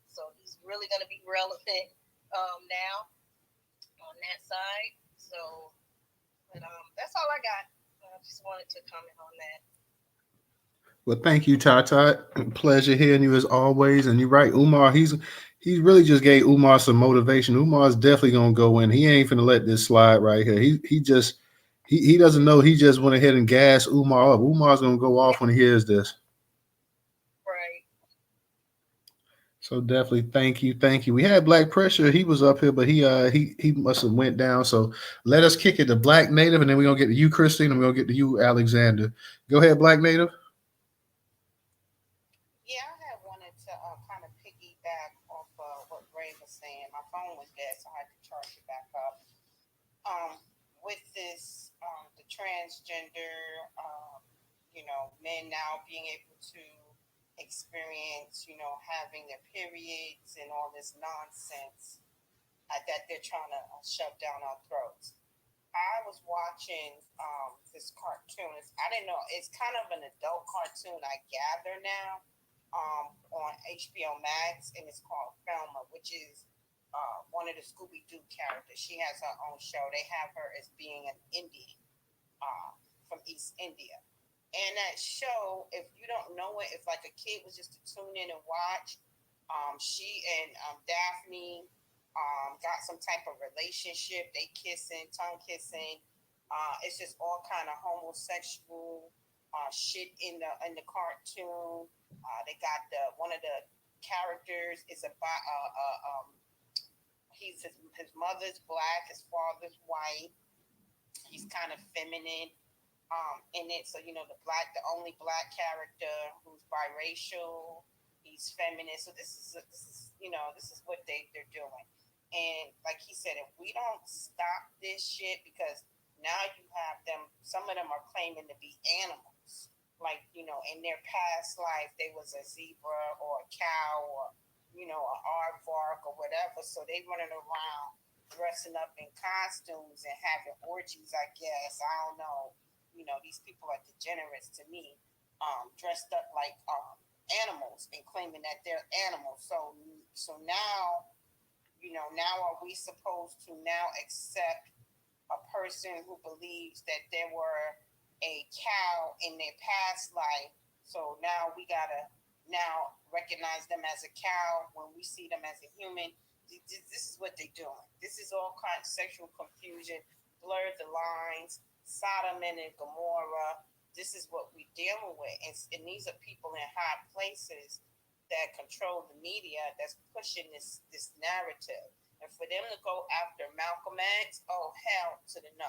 So he's really going to be relevant now on that side. So, but that's all I got. I just wanted to comment on that.
Well, thank you, Tata. Pleasure hearing you as always. And you're right, Umar. He's really just gave Umar some motivation. Umar's definitely gonna go in. He ain't finna let this slide right here. He doesn't know. He just went ahead and gassed Umar up. Umar's gonna go off when he hears this.
Right.
So definitely, thank you. We had Black Pressure. He was up here, but he must have went down. So let us kick it to Black Native, and then we're gonna get to you, Christine, and we're gonna get to you, Alexander. Go ahead, Black Native.
Yeah, I had wanted to kind of piggyback off what Ray was saying. My phone was dead, so I had to charge it back up. With this, the transgender, men now being able to experience, having their periods and all this nonsense that they're trying to shove down our throats. I was watching this cartoon. I didn't know, it's kind of an adult cartoon, I gather now. On HBO Max, and it's called Velma, which is one of the Scooby-Doo characters. She has her own show. They have her as being an Indian from East India. And that show, if you don't know it, if like a kid was just to tune in and watch, she and Daphne got some type of relationship. They kissing, tongue kissing. It's just all kind of homosexual shit in the cartoon. They got one of the characters is he's his mother's black, his father's white. He's kind of feminine in it. So the only black character who's biracial, he's feminine. So this is what they're doing. And like he said, if we don't stop this shit, because now you have them, some of them are claiming to be animals. like, in their past life, they was a zebra or a cow or, an aardvark or whatever. So they running around dressing up in costumes and having orgies, I guess. I don't know. These people are degenerates to me, dressed up like animals and claiming that they're animals. So now, now are we supposed to now accept a person who believes that there were a cow in their past life? So now we gotta now recognize them as a cow when we see them as a human. This is what they're doing. This is all kinds of sexual confusion, blur the lines, Sodom and Gomorrah. This is what we're dealing with. And these are people in high places that control the media that's pushing this narrative. And for them to go after Malcolm X, oh, hell to the no.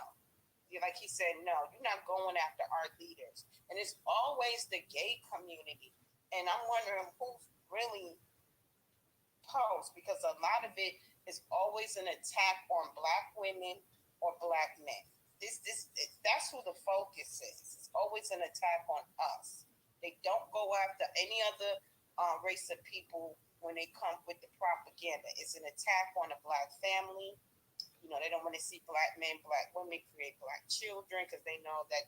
Like he said, no, you're not going after our leaders. And it's always the gay community. And I'm wondering who's really post, because a lot of it is always an attack on Black women or Black men. That's who the focus is. It's always an attack on us. They don't go after any other race of people when they come with the propaganda. It's an attack on a Black family. They don't want to see Black men, Black women create Black children because they know that.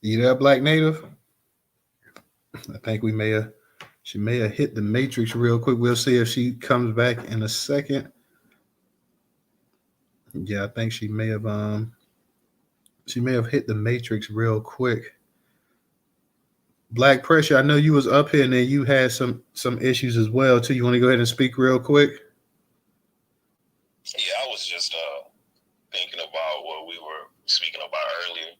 You there, Black Native? I think she may have hit the matrix real quick. We'll see if she comes back in a second. Yeah, I think she may have hit the matrix real quick. Black Pressure, I know you was up here and then you had some issues as well too. You want to go ahead and speak real quick?
Yeah, I was just thinking about what we were speaking about earlier,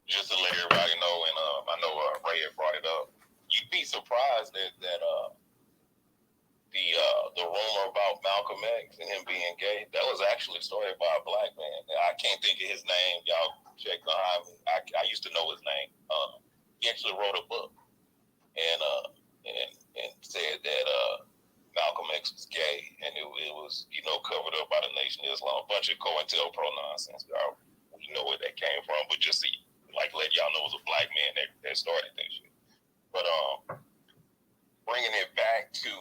just to let everybody know. And I know Ray had brought it up. You'd be surprised that the rumor about Malcolm X and him being gay, that was actually started by a Black man. I can't think of his name. Y'all check behind me. I used to know his name. He actually wrote a book and said that Malcolm X was gay, and it was covered up by the Nation of Islam, a bunch of COINTELPRO nonsense. We know where that came from, but just to let y'all know it was a Black man that started that shit. But bringing it back to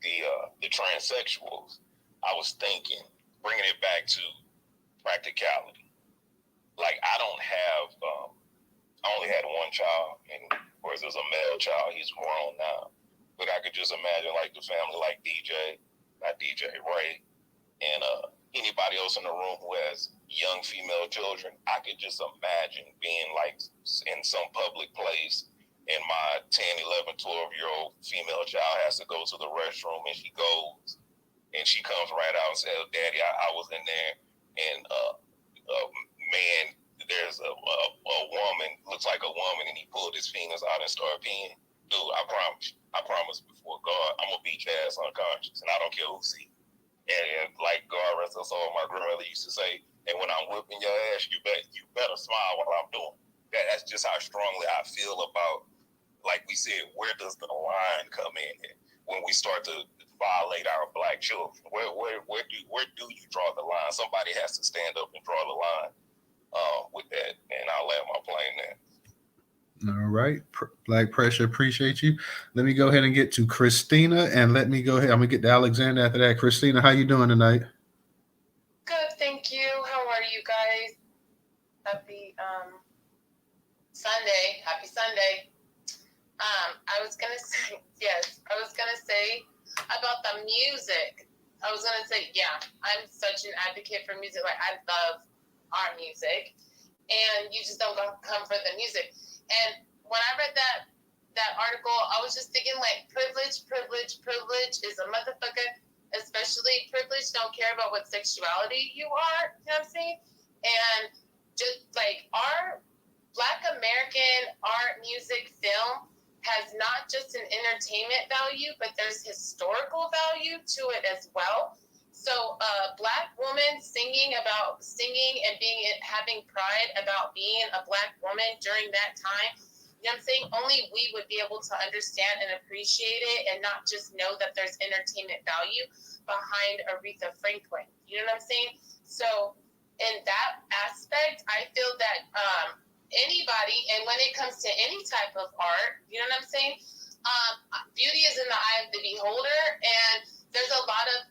the transsexuals, I was thinking, bringing it back to practicality. Like, I only had one child, and of course there's a male child. He's grown now, but I could just imagine the family, like DJ, not DJ Ray, and anybody else in the room who has young female children. I could just imagine being in some public place, and my 10, 11, 12-year-old female child has to go to the restroom, and she goes, and she comes right out and says, "Daddy, I was in there, and man, there's a woman, looks like a woman, and he pulled his fingers out and started peeing." Dude, I promise before God, I'm gonna beat your ass unconscious, and I don't care who sees. And like God rest her soul, my grandmother used to say, "And when I'm whipping your ass, you better smile while I'm doing it." That's just how strongly I feel about, like we said, where does the line come in when we start to violate our Black children? Where do you draw the line? Somebody has to stand up and draw the line with that, and I'll land my plane there.
All right. Black Pressure, appreciate you. Let me go ahead and get to Christina, and let me go ahead. I'm going to get to Alexander after that. Christina, how you doing tonight?
Good, thank you. How are you guys? Happy Sunday. Happy Sunday. I was going to say, yes, I was going to say about the music. I was going to say, yeah, I'm such an advocate for music. I love our music, and you just don't come for the music. And when I read that article, I was just thinking, privilege is a motherfucker. Especially privilege don't care about what sexuality you are. You know what I'm saying? And just our Black American art, music, film has not just an entertainment value, but there's historical value to it as well. So a Black woman singing and having pride about being a Black woman during that time, you know what I'm saying? Only we would be able to understand and appreciate it, and not just know that there's entertainment value behind Aretha Franklin. You know what I'm saying? So in that aspect, I feel that anybody, and when it comes to any type of art, you know what I'm saying? Beauty is in the eye of the beholder, and there's a lot of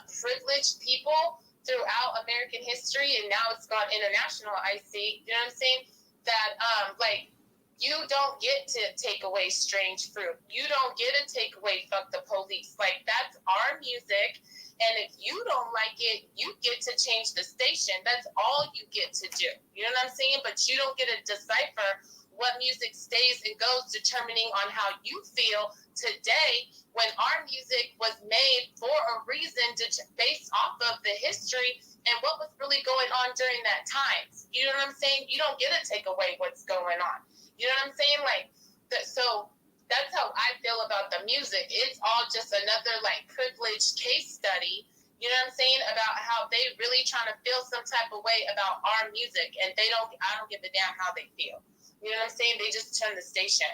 privileged people throughout American history, and now it's gone international. I see, you know what I'm saying? That like, you don't get to take away strange fruit. You don't get to take away fuck the police. Like, that's our music. And if you don't like it, you get to change the station. That's all you get to do. You know what I'm saying? But you don't get to decipher what music stays and goes, determining on how you feel today, when our music was made for a reason, based off of the history and what was really going on during that time. You know what I'm saying? You don't get to take away what's going on. You know what I'm saying? Like, so that's how I feel about the music. It's all just another, like, privileged case study, you know what I'm saying, about how they really trying to feel some type of way about our music, and I don't give a damn how they feel. You know what I'm saying? They just turn the station.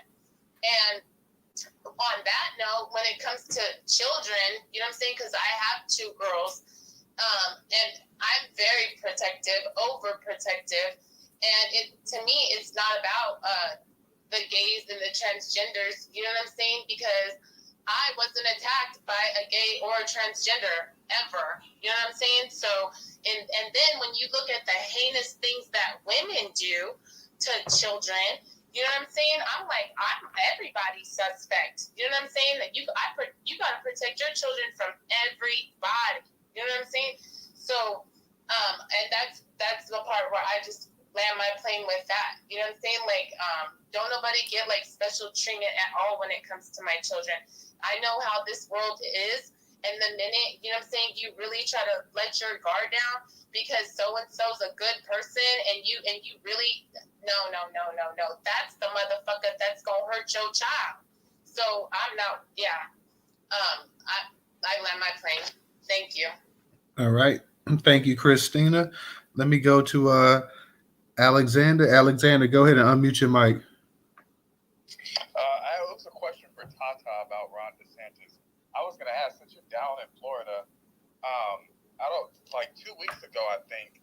And on that note, when it comes to children, you know what I'm saying, because I have 2 girls, and I'm very protective, overprotective, and to me, it's not about the gays and the transgenders, you know what I'm saying? Because I wasn't attacked by a gay or a transgender ever, you know what I'm saying? So, and then when you look at the heinous things that women do to children, you know what I'm saying? I'm like, I'm everybody's suspect. You know what I'm saying? That you gotta protect your children from everybody. You know what I'm saying? So, and that's the part where I just land my plane with that. You know what I'm saying? Like, don't nobody get like special treatment at all when it comes to my children. I know how this world is, and the minute, you know what I'm saying, you really try to let your guard down because so-and-so's a good person, and you really, no. That's the motherfucker that's gonna hurt your child. So I'm not, I land my plane. Thank you.
All right. Thank you, Christina. Let me go to Alexander. Alexander, go ahead and unmute your mic.
I have a question for Tata about Ron DeSantis. I was going to ask, since you're down in Florida, like 2 weeks ago, I think,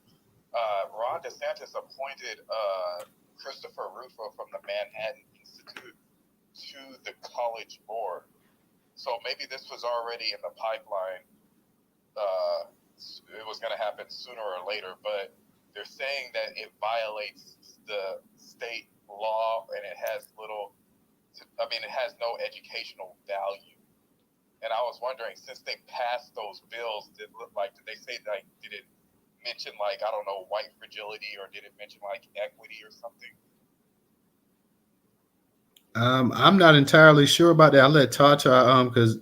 Ron DeSantis appointed Christopher Rufo from the Manhattan Institute to the college board. So maybe this was already in the pipeline. It was going to happen sooner or later, but they're saying that it violates the state law and it has it has no educational value. And I was wondering, since they passed those bills, did they say, like, did it mention, like, I don't know, white fragility, or did it mention, like, equity or something?
I'm not entirely sure about that. I'll let Tata, because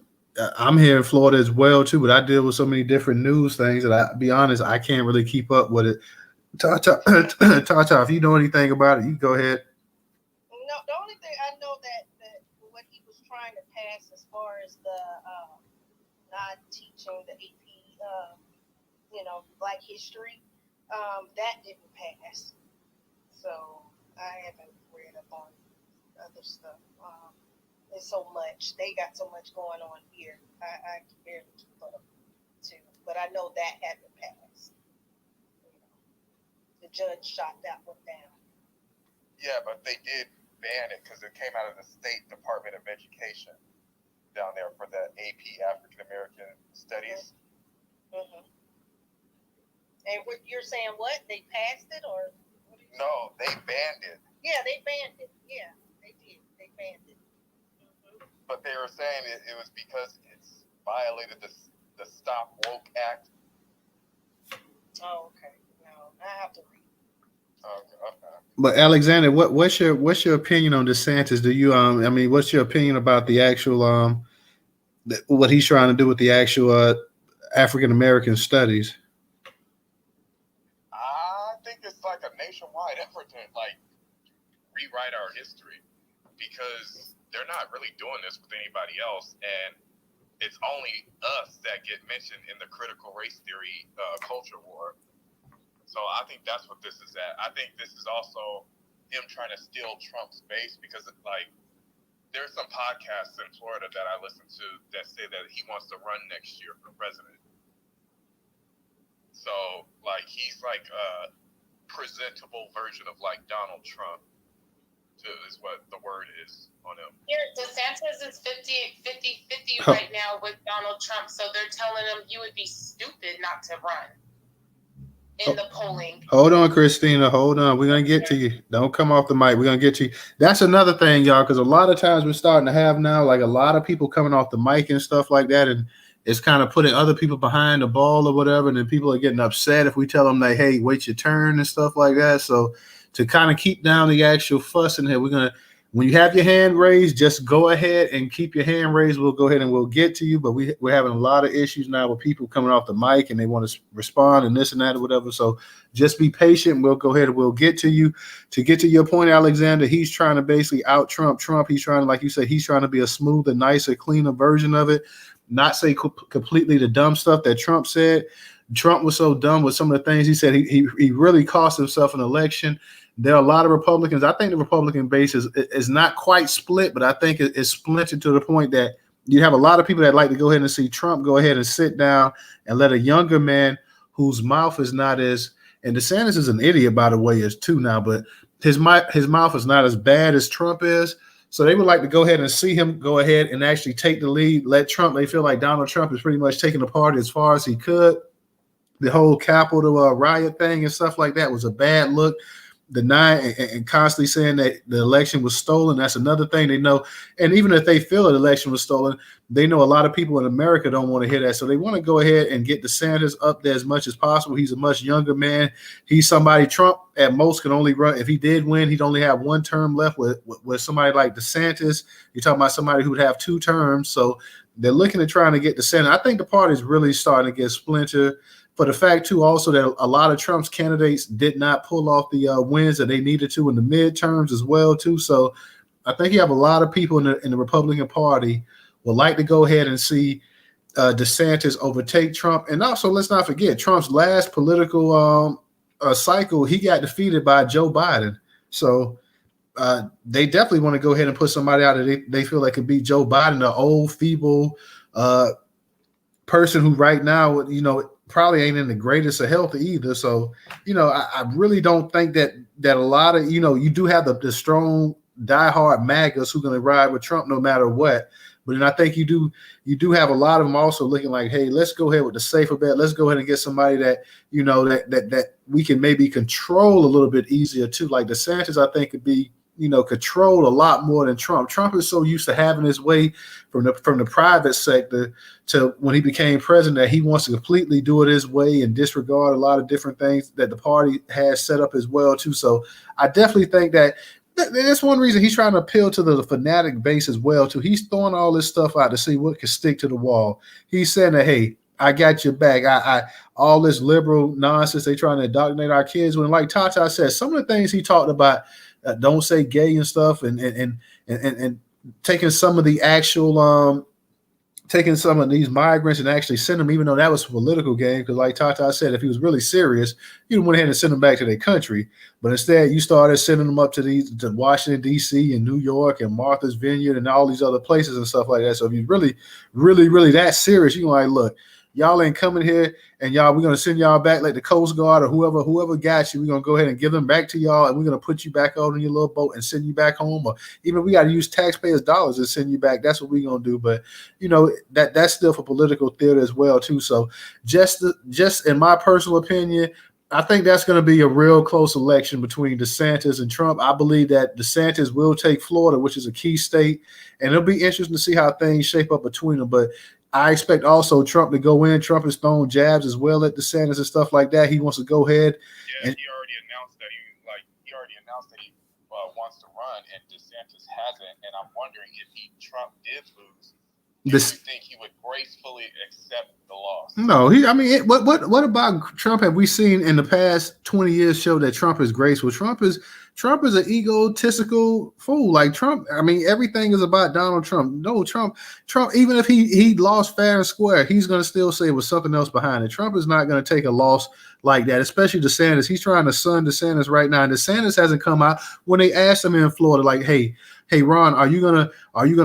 I'm here in Florida as well too, but I deal with so many different news things that I be honest, I can't really keep up with it. Tata, if you know anything about it, you go ahead.
No, the only thing I know that what he was trying to pass as far as the not teaching the AP, Black history, that didn't pass. So I haven't read up on other stuff. There's so much. They got so much going on here. I can barely keep up too. But I know that hasn't passed. The judge shot that one down.
Yeah, but they did ban it because it came out of the State Department of Education down there for the AP African American Studies.
Mm-hmm. And what you're saying, what? They passed it, or?
No, they banned it.
Yeah, they banned it. Yeah, they did. They banned it. Mm-hmm.
But they were saying it was because it's violated the Stop Woke Act.
Oh, okay. No, I have to read.
Okay.
But Alexander, what's your opinion on DeSantis? Do you what's your opinion about the actual what he's trying to do with the actual African American studies?
I think it's like a nationwide effort to like rewrite our history, because they're not really doing this with anybody else, and it's only us that get mentioned in the critical race theory culture war. So I think that's what this is at. I think this is also him trying to steal Trump's base, because there's some podcasts in Florida that I listen to that say that he wants to run next year for president. So like he's like a presentable version of like Donald Trump, is what the word is on him.
Here, DeSantis is 50
Huh.
right now with Donald Trump, so they're telling him you would be stupid not to run in the polling.
Hold on, Christina. Hold on. We're going to get to you. Don't come off the mic. We're going to get to you. That's another thing, y'all, because a lot of times we're starting to have now, like a lot of people coming off the mic and stuff like that, and it's kind of putting other people behind the ball or whatever, and then people are getting upset if we tell them, like, hey, wait your turn and stuff like that. So to kind of keep down the actual fuss in here, we're going to, when you have your hand raised, just go ahead and keep your hand raised. We'll go ahead and we'll get to you. But we're having a lot of issues now with people coming off the mic and they want to respond and this and that or whatever. So just be patient. We'll go ahead and we'll get to you. To get to your point, Alexander, he's trying to basically out Trump. He's trying to, like you said, he's trying to be a smoother, nicer, cleaner version of it. Not say completely the dumb stuff that Trump said. Trump was so dumb with some of the things he said. He really cost himself an election. There are a lot of Republicans. I think the Republican base is not quite split, but I think it's splintered to the point that you have a lot of people that like to go ahead and see Trump go ahead and sit down and let a younger man whose mouth is not as, and DeSantis is an idiot, by the way, is too now, but his mouth is not as bad as Trump is. So they would like to go ahead and see him go ahead and actually take the lead, let Trump, they feel like Donald Trump is pretty much taking the party as far as he could. The whole Capitol riot thing and stuff like that was a bad look. Denying and constantly saying that the election was stolen. That's another thing they know. And even if they feel the election was stolen, they know a lot of people in America don't want to hear that. So they want to go ahead and get DeSantis up there as much as possible. He's a much younger man. He's somebody Trump at most can only run. If he did win, he'd only have one term left. With somebody like DeSantis, you're talking about somebody who would have 2 terms. So they're looking at trying to get DeSantis. I think the party's really starting to get splintered. For the fact, too, also that a lot of Trump's candidates did not pull off the wins that they needed to in the midterms as well, too. So I think you have a lot of people in the Republican Party would like to go ahead and see DeSantis overtake Trump. And also, let's not forget, Trump's last political cycle, he got defeated by Joe Biden. So they definitely want to go ahead and put somebody out that they feel like could beat Joe Biden, an old, feeble person who right now, probably ain't in the greatest of health either. So, I really don't think that a lot of, you do have the strong diehard MAGAs who are going to ride with Trump no matter what. But then I think you do have a lot of them also looking like, hey, let's go ahead with the safer bet. Let's go ahead and get somebody that, that we can maybe control a little bit easier too. Like DeSantis, I think could be, controlled a lot more than Trump. Trump is so used to having his way from the private sector to when he became president that he wants to completely do it his way and disregard a lot of different things that the party has set up as well too. So I definitely think that's one reason he's trying to appeal to the fanatic base as well too. He's throwing all this stuff out to see what can stick to the wall. He's saying that, hey, I got your back. I all this liberal nonsense they trying to indoctrinate our kids. When, like Tata said, some of the things he talked about, don't say gay and stuff, and taking some of the actual taking some of these migrants and actually send them, even though that was a political game, because like Tata said, if he was really serious, you went ahead and send them back to their country. But instead, you started sending them up to Washington, D.C. and New York and Martha's Vineyard and all these other places and stuff like that. So if you're really, really, really that serious, you're like, look, y'all ain't coming here, and we're going to send y'all back like the Coast Guard or whoever got you. We're going to go ahead and give them back to y'all, and we're going to put you back out on your little boat and send you back home. Or even we got to use taxpayers' dollars to send you back. That's what we're going to do. But, that's still for political theater as well, too. So just in my personal opinion, I think that's going to be a real close election between DeSantis and Trump. I believe that DeSantis will take Florida, which is a key state, and it'll be interesting to see how things shape up between them. But I expect also Trump to go in. Trump has thrown jabs as well at DeSantis and stuff like that. He wants to go ahead.
Yeah, he already announced that he wants to run, and DeSantis hasn't. And I'm wondering if Trump did lose, do you think he would gracefully accept the loss?
No, what about Trump have we seen in the past 20 years show that Trump is graceful? Trump is an egotistical fool. Like Trump, everything is about Donald Trump. No, Trump, even if he lost fair and square, he's going to still say it was something else behind it. Trump is not going to take a loss like that, especially DeSantis. He's trying to sun DeSantis right now. And DeSantis hasn't come out when they asked him in Florida, like, hey, Ron, are you gonna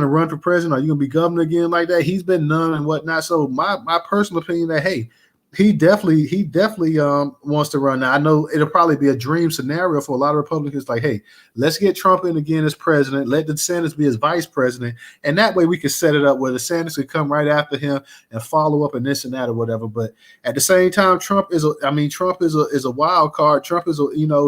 run for president? Are you gonna be governor again like that? He's been none and whatnot. So my personal opinion that, hey, he definitely wants to run. Now I know it'll probably be a dream scenario for a lot of Republicans. Like, hey, let's get Trump in again as president. Let DeSantis be his vice president, and that way we can set it up where DeSantis could come right after him and follow up and this and that or whatever. But at the same time, Trump is a wild card. Trump is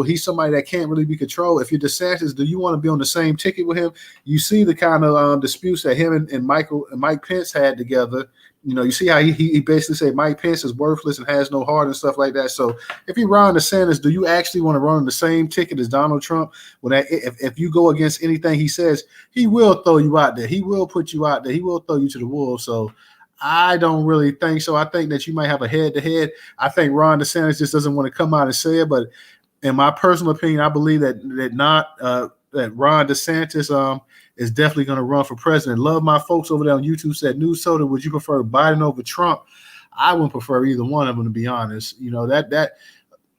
he's somebody that can't really be controlled. If you're DeSantis, do you want to be on the same ticket with him? You see the kind of disputes that him and Mike Pence had together. You see how he basically said Mike Pence is worthless and has no heart and stuff like that. So if you Ron DeSantis, do you actually want to run on the same ticket as Donald Trump? When if you go against anything he says, he will throw you out there. He will put you out there. He will throw you to the wolves. So I don't really think so. I think that you might have a head-to-head. I think Ron DeSantis just doesn't want to come out and say it. But in my personal opinion, I believe that Ron DeSantis is definitely going to run for president. Love my folks over there on YouTube said, Newstoter, would you prefer Biden over Trump? I wouldn't prefer either one of them, to be honest. That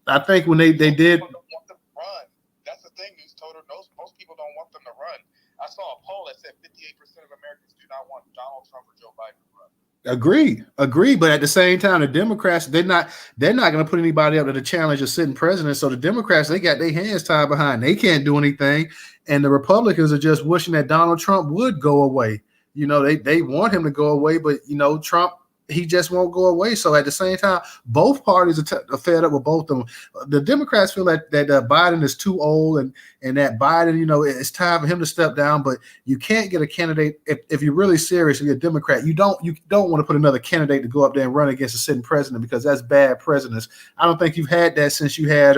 I think when they did.
People don't want them to run. That's the thing, Newstoter. Most people don't want them to run. I saw a poll that said 58% of Americans do not want Donald Trump or Joe Biden to run.
Agree. But at the same time, the Democrats, they're not going to put anybody up to the challenge of sitting president. So the Democrats, they got their hands tied behind. They can't do anything. And the Republicans are just wishing that Donald Trump would go away. They want him to go away, but Trump, he just won't go away. So at the same time, both parties are fed up with both of them. The Democrats feel that Biden is too old and that Biden, it's time for him to step down. But you can't get a candidate if you're really serious. If you're a Democrat, you don't want to put another candidate to go up there and run against a sitting president, because that's bad presidents. I don't think you've had that since you had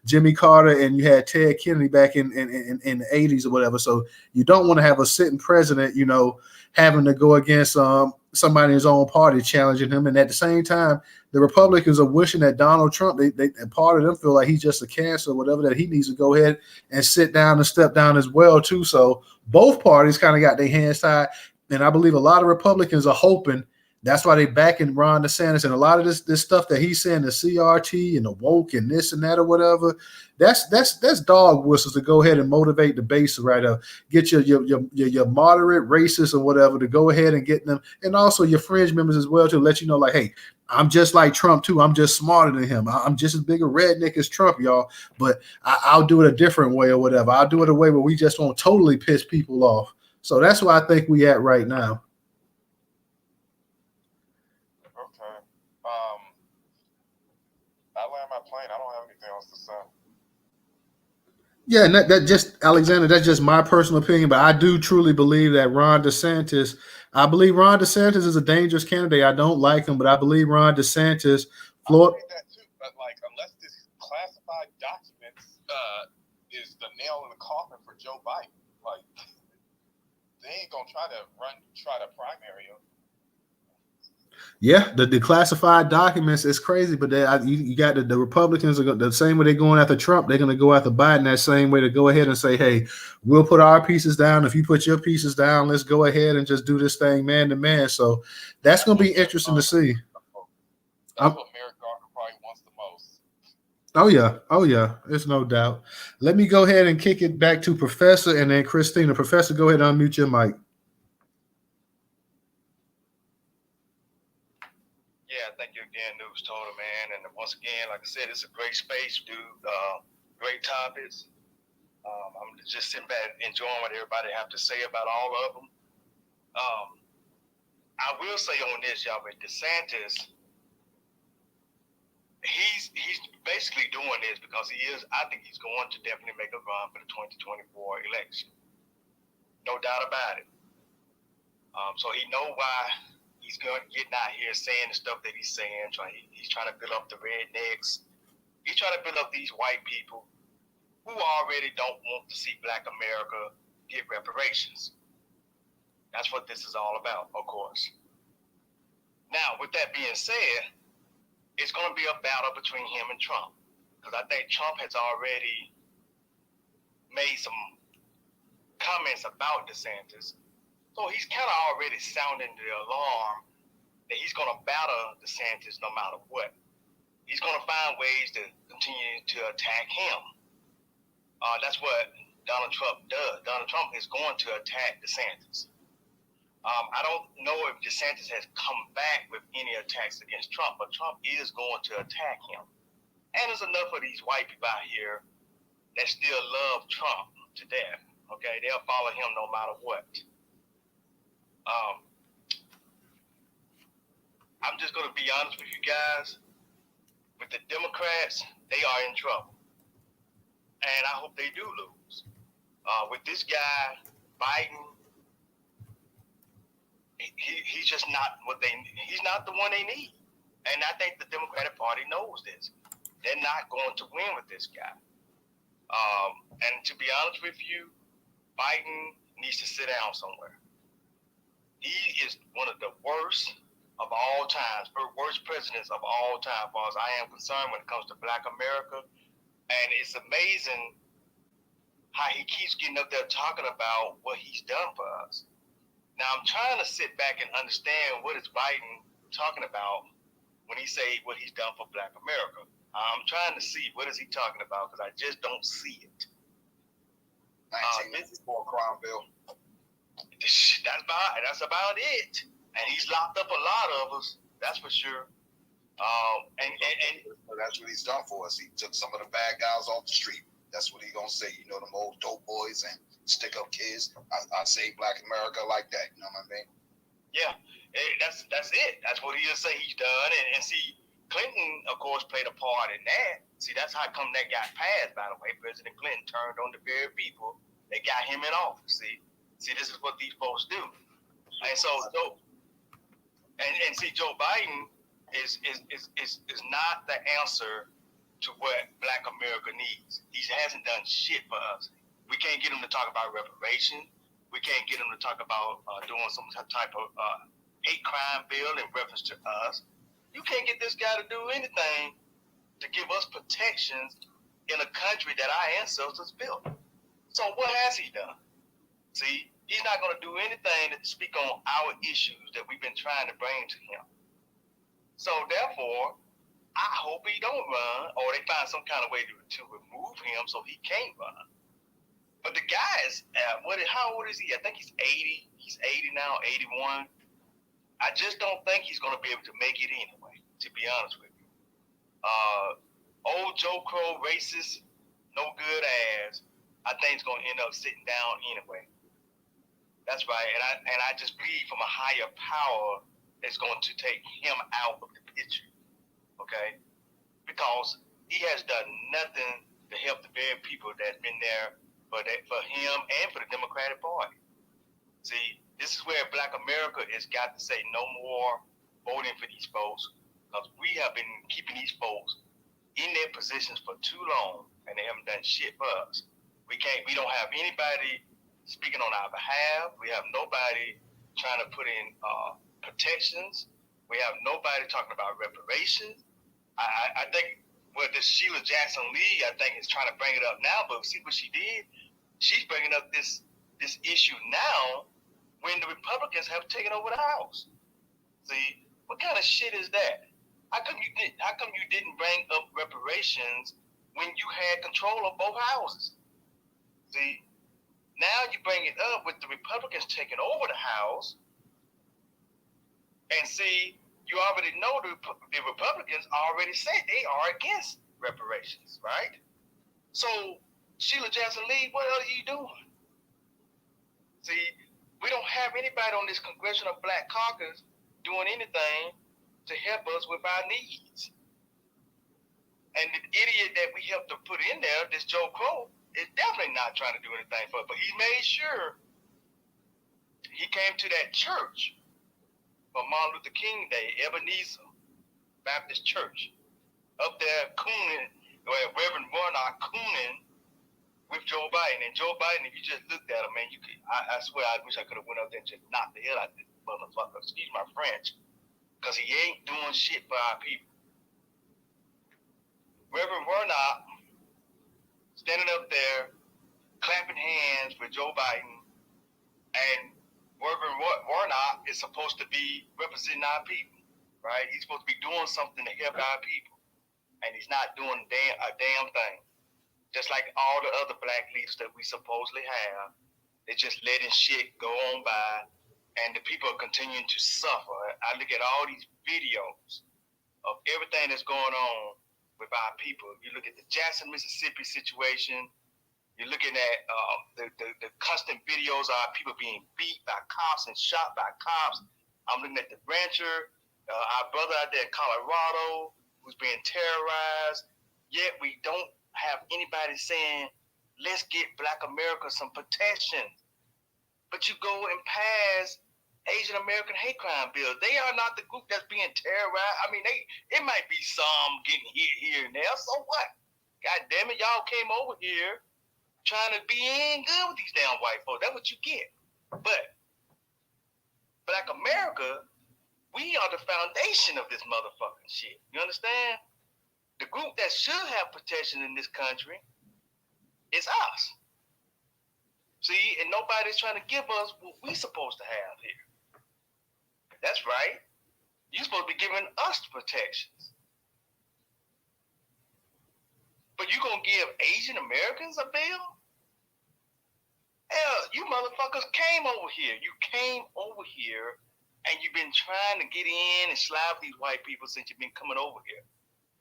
Jimmy Carter and you had Ted Kennedy back in the 80s or whatever. So you don't want to have a sitting president, having to go against somebody in his own party challenging him. And at the same time, the Republicans are wishing that Donald Trump, they part of them feel like he's just a cancer or whatever, that he needs to go ahead and sit down and step down as well too. So both parties kind of got their hands tied. And I believe a lot of Republicans are hoping that's why they backing Ron DeSantis, and a lot of this stuff that he's saying, the CRT and the woke and this and that or whatever, that's dog whistles to go ahead and motivate the base right up. Get your moderate racists or whatever to go ahead and get them, and also your fringe members as well, to let you know, like, hey, I'm just like Trump too. I'm just smarter than him. I'm just as big a redneck as Trump, y'all. But I'll do it a different way or whatever. I'll do it a way where we just won't totally piss people off. So that's where I think we at right now.
I land my plane. I don't have anything else to say.
Yeah, and that just, Alexander, that's just my personal opinion, but I do truly believe that Ron DeSantis is a dangerous candidate. I don't like him, but I believe Ron DeSantis, Florida.
I believe that too, but unless this classified documents is the nail in the coffin for Joe Biden, they ain't gonna try to primary him.
Yeah, the classified documents is crazy, but you got the Republicans are the same way they're going after Trump. They're going to go after Biden that same way, to go ahead and say, hey, we'll put our pieces down. If you put your pieces down, let's go ahead and just do this thing man to man. So that's going to be interesting to see.
That's what Merrick Garland probably wants the most.
Oh yeah, there's no doubt. Let me go ahead and kick it back to Professor, and then Christina. Professor, go ahead and unmute your mic.
Yeah, thank you again, Newstoter, man. And once again, like I said, it's a great space, dude. Great topics. I'm just sitting back enjoying what everybody have to say about all of them. I will say on this, y'all, with DeSantis, he's basically doing this because I think he's going to definitely make a run for the 2024 election. No doubt about it. So he know why he's getting out here saying the stuff that he's saying. He's trying to build up the rednecks. He's trying to build up these white people who already don't want to see Black America get reparations. That's what this is all about, of course. Now, with that being said, it's going to be a battle between him and Trump, because I think Trump has already made some comments about DeSantis. So he's kind of already sounding the alarm that he's going to battle DeSantis no matter what. He's going to find ways to continue to attack him. That's what Donald Trump does. Donald Trump is going to attack DeSantis. I don't know if DeSantis has come back with any attacks against Trump, but Trump is going to attack him. And there's enough of these white people out here that still love Trump to death. Okay, they'll follow him no matter what. I'm just going to be honest with you guys. With the Democrats, they are in trouble. And I hope they do lose. With this guy, Biden, he's just not he's not the one they need. And I think the Democratic Party knows this. They're not going to win with this guy. And to be honest with you, Biden needs to sit down somewhere. He is one of the worst of all times, worst presidents of all time, as far as I am concerned when it comes to Black America. And it's amazing how he keeps getting up there talking about what he's done for us. Now, I'm trying to sit back and understand what is Biden talking about when he say what he's done for Black America. I'm trying to see what is he talking about because I just don't see it.
1954 crime bill.
That's about it. And he's locked up a lot of us. That's for sure. And
that's what he's done for us. He took some of the bad guys off the street. That's what he gonna say. You know, them old dope boys and stick up kids. I say Black America like that. You know what I mean?
Yeah, that's it. That's what he'll say he's done. And see, Clinton, of course, played a part in that. See, that's how come that got passed. By the way, President Clinton turned on the very people that got him in office. See, this is what these folks do. And so see, Joe Biden is not the answer to what Black America needs. He hasn't done shit for us. We can't get him to talk about reparations. We can't get him to talk about doing some type of hate crime bill in reference to us. You can't get this guy to do anything to give us protections in a country that our ancestors built. So what has he done? See, he's not going to do anything to speak on our issues that we've been trying to bring to him. So therefore, I hope he don't run, or they find some kind of way to remove him so he can't run. But the guy is, how old is he? I think he's 80. He's 80 now, 81. I just don't think he's going to be able to make it anyway, to be honest with you. Old Joe Crow, racist, no good ass, I think he's going to end up sitting down anyway. That's right. And I just believe from a higher power that's going to take him out of the picture. Okay? Because he has done nothing to help the very people that's been there for him and for the Democratic Party. See, this is where Black America has got to say no more voting for these folks because we have been keeping these folks in their positions for too long and they haven't done shit for us. We don't have anybody speaking on our behalf. We have nobody trying to put in protections. We have nobody talking about reparations. I think this Sheila Jackson Lee, I think, is trying to bring it up now, but see what she did? She's bringing up this issue now when the Republicans have taken over the House. See, what kind of shit is that? How come you didn't bring up reparations when you had control of both houses? See, now you bring it up with the Republicans taking over the House, and see, you already know the Republicans already said they are against reparations, right? So, Sheila Jackson Lee, what are you doing? See, we don't have anybody on this Congressional Black Caucus doing anything to help us with our needs. And the idiot that we helped to put in there, this Joe Crow, is definitely not trying to do anything for us. But he made sure he came to that church for Martin Luther King Day, Ebenezer Baptist Church, up there cooning, Reverend Warnock cooning with Joe Biden. And Joe Biden, if you just looked at him, man, I swear I wish I could have went up there and just knocked the hell out of this motherfucker, excuse my French, because he ain't doing shit for our people. Reverend Warnock standing up there, clapping hands with Joe Biden, and Reverend Warnock is supposed to be representing our people, right? He's supposed to be doing something to help our people, and he's not doing a damn thing. Just like all the other black leaders that we supposedly have, they're just letting shit go on by and the people are continuing to suffer. I look at all these videos of everything that's going on with our people. You look at the Jackson, Mississippi situation. You're looking at the constant videos of people being beat by cops and shot by cops. I'm looking at the rancher, our brother out there in Colorado, who's being terrorized. Yet we don't have anybody saying, let's get Black America some protection. But you go and pass Asian American hate crime bills. They are not the group that's being terrorized. I mean, it might be some getting hit here and there. So what? God damn it, y'all came over here trying to be in good with these damn white folks. That's what you get. But Black America, we are the foundation of this motherfucking shit. You understand? The group that should have protection in this country is us. See, and nobody's trying to give us what we're supposed to have here. That's right. You're supposed to be giving us protections. But you gonna give Asian Americans a bill? Hell, you motherfuckers came over here. You came over here and you've been trying to get in and slap these white people since you've been coming over here.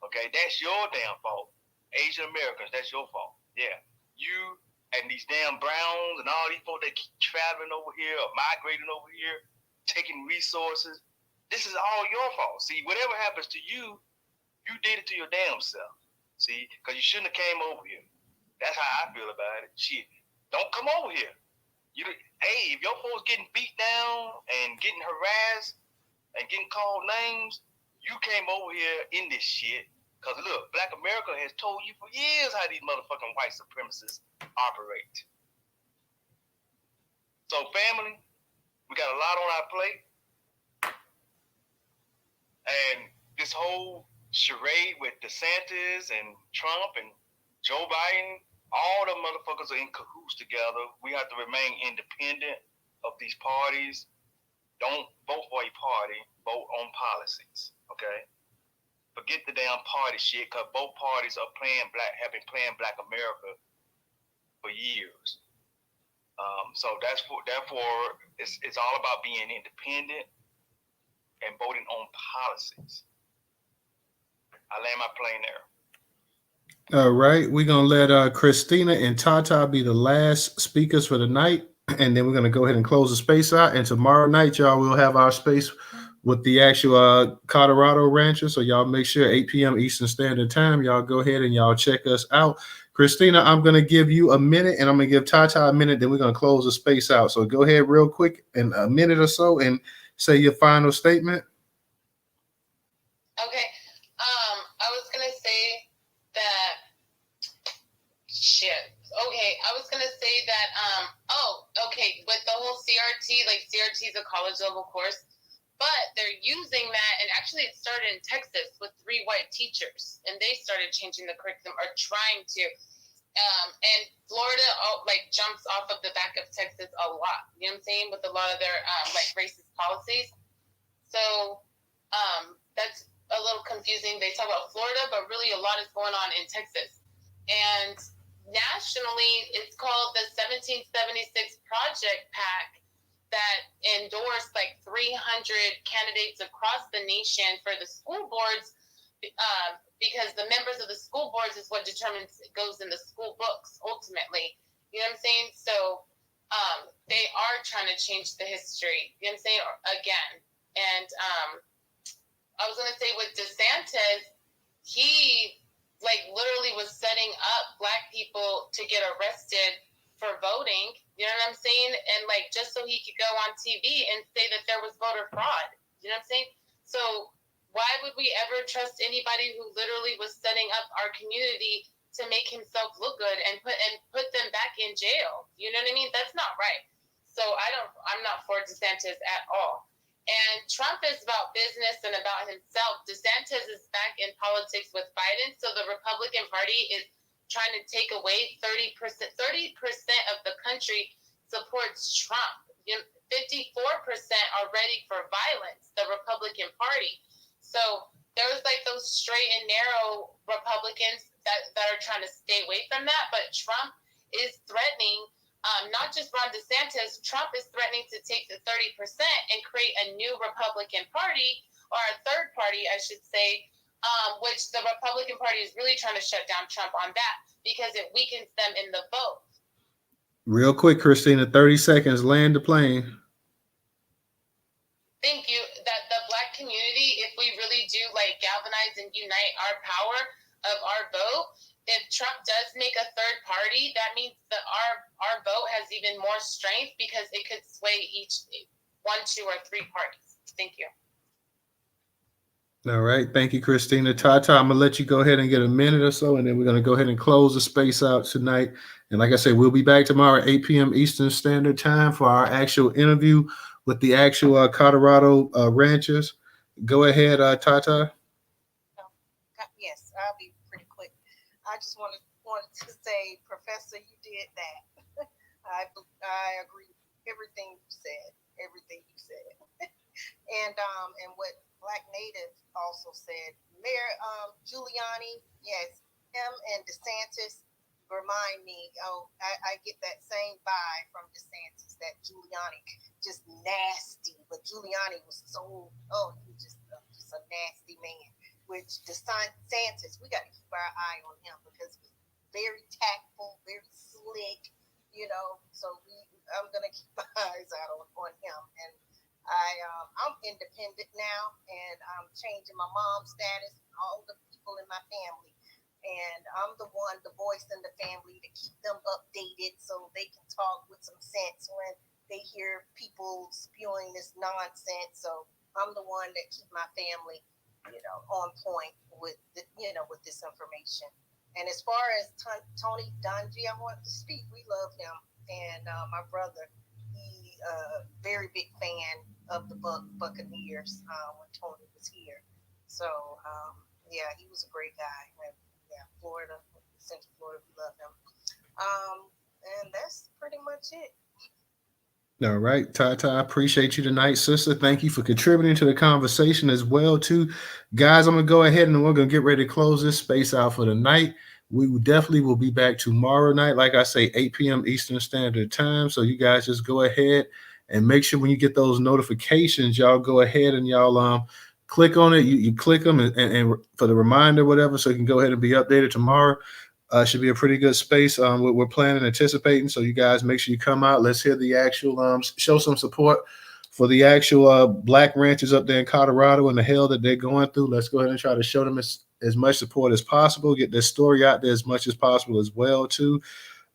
Okay, that's your damn fault. Asian Americans, that's your fault. Yeah. You and these damn Browns and all these folks that keep traveling over here or migrating over here, taking resources. This is all your fault. See, whatever happens to you, you did it to your damn self. See, because you shouldn't have came over here. That's how I feel about it. Shit, don't come over here. Hey, if your folks getting beat down and getting harassed and getting called names, you came over here in this shit. Because look, Black America has told you for years how these motherfucking white supremacists operate. So family, we got a lot on our plate. And this whole charade with DeSantis and Trump and Joe Biden, all the motherfuckers are in cahoots together. We have to remain independent of these parties. Don't vote for a party, vote on policies, okay? Forget the damn party shit, because both parties are have been playing Black America for years. So therefore, it's all about being independent and voting on policies. I land my plane there.
All right, we're gonna let Christina and Tata be the last speakers for the night, and then we're gonna go ahead and close the space out. And tomorrow night, y'all will have our space with the actual Colorado rancher. So y'all make sure 8 p.m. Eastern Standard Time. Y'all go ahead and y'all check us out. Christina, I'm gonna give you a minute, and I'm gonna give Tata a minute. Then we're gonna close the space out. So go ahead, real quick, in a minute or so, and say your final statement.
Okay. I was gonna say that shit. Okay, I was gonna say that with the whole CRT, like CRT is a college level course, but they're using that, and actually it started in Texas with 3 white teachers, and they started changing the curriculum or trying to. And Florida jumps off of the back of Texas a lot. You know what I'm saying? With a lot of their racist policies. So that's a little confusing. They talk about Florida, but really a lot is going on in Texas. And nationally, it's called the 1776 Project PAC that endorsed 300 candidates across the nation for the school boards, because the members of the school boards is what determines it goes in the school books ultimately. You know what I'm saying? So they are trying to change the history. You know what I'm saying? Again. And I was going to say with DeSantis, he literally was setting up Black people to get arrested for voting. You know what I'm saying? And just so he could go on TV and say that there was voter fraud. You know what I'm saying? So why would we ever trust anybody who literally was setting up our community to make himself look good and put them back in jail? You know what I mean? That's not right. So I'm not for DeSantis at all. And Trump is about business and about himself. DeSantis is back in politics with Biden. So the Republican Party is trying to take away 30% of the country supports Trump. 54% are ready for violence, the Republican Party. So there's those straight and narrow Republicans that are trying to stay away from that. But Trump is threatening not just Ron DeSantis, Trump is threatening to take the 30% and create a new Republican Party, or a third party, I should say, which the Republican Party is really trying to shut down Trump on that because it weakens them in the vote.
Real quick, Christina, 30 seconds, land the plane.
Thank you. That the Black community, if we really do like galvanize and unite our power of our vote, if Trump does make a third party, that means that our vote has even more strength because it could sway each 1, 2, or 3 parties. Thank you.
All right. Thank you, Christina. Tata, I'm going to let you go ahead and get a minute or so, and then we're going to go ahead and close the space out tonight. And like I said, we'll be back tomorrow at 8 p.m. Eastern Standard Time for our actual interview with the actual Colorado ranchers. Go ahead, Tata.
Yes, I'll be pretty quick. I just wanted to say, Professor, you did that. I agree with everything you said. And what Black Native also said. Mayor Giuliani, yes, him and DeSantis remind me. I get that same vibe from DeSantis. That Giuliani just nasty, but Giuliani was so he was just a nasty man. Which DeSantis, we got to keep our eye on him because he's very tactful, very slick, So I'm gonna keep my eyes out on him. And I'm independent now, and I'm changing my mom's status, all the people in my family, and I'm the voice in the family to keep them updated so they can talk with some sense when they hear people spewing this nonsense. So I'm the one that keep my family, on point with with this information. And as far as Tony Dungy, I want to speak. We love him, and my brother, he very big fan of the Buccaneers when Tony was here. So he was a great guy. And, Florida, Central Florida, we love him. And that's pretty much it.
All right, Tata, I appreciate you tonight, sister. Thank you for contributing to the conversation as well, too. Guys, I'm going to go ahead and we're going to get ready to close this space out for the night. We definitely will be back tomorrow night, like I say, 8 p.m. Eastern Standard Time. So you guys just go ahead and make sure when you get those notifications, y'all go ahead and y'all click on it. You click them and for the reminder, whatever, so you can go ahead and be updated tomorrow. Should be a pretty good space. We're planning, anticipating. So you guys make sure you come out. Let's hear the actual, show some support for the actual Black ranchers up there in Colorado and the hell that they're going through. Let's go ahead and try to show them as much support as possible. Get their story out there as much as possible as well, too.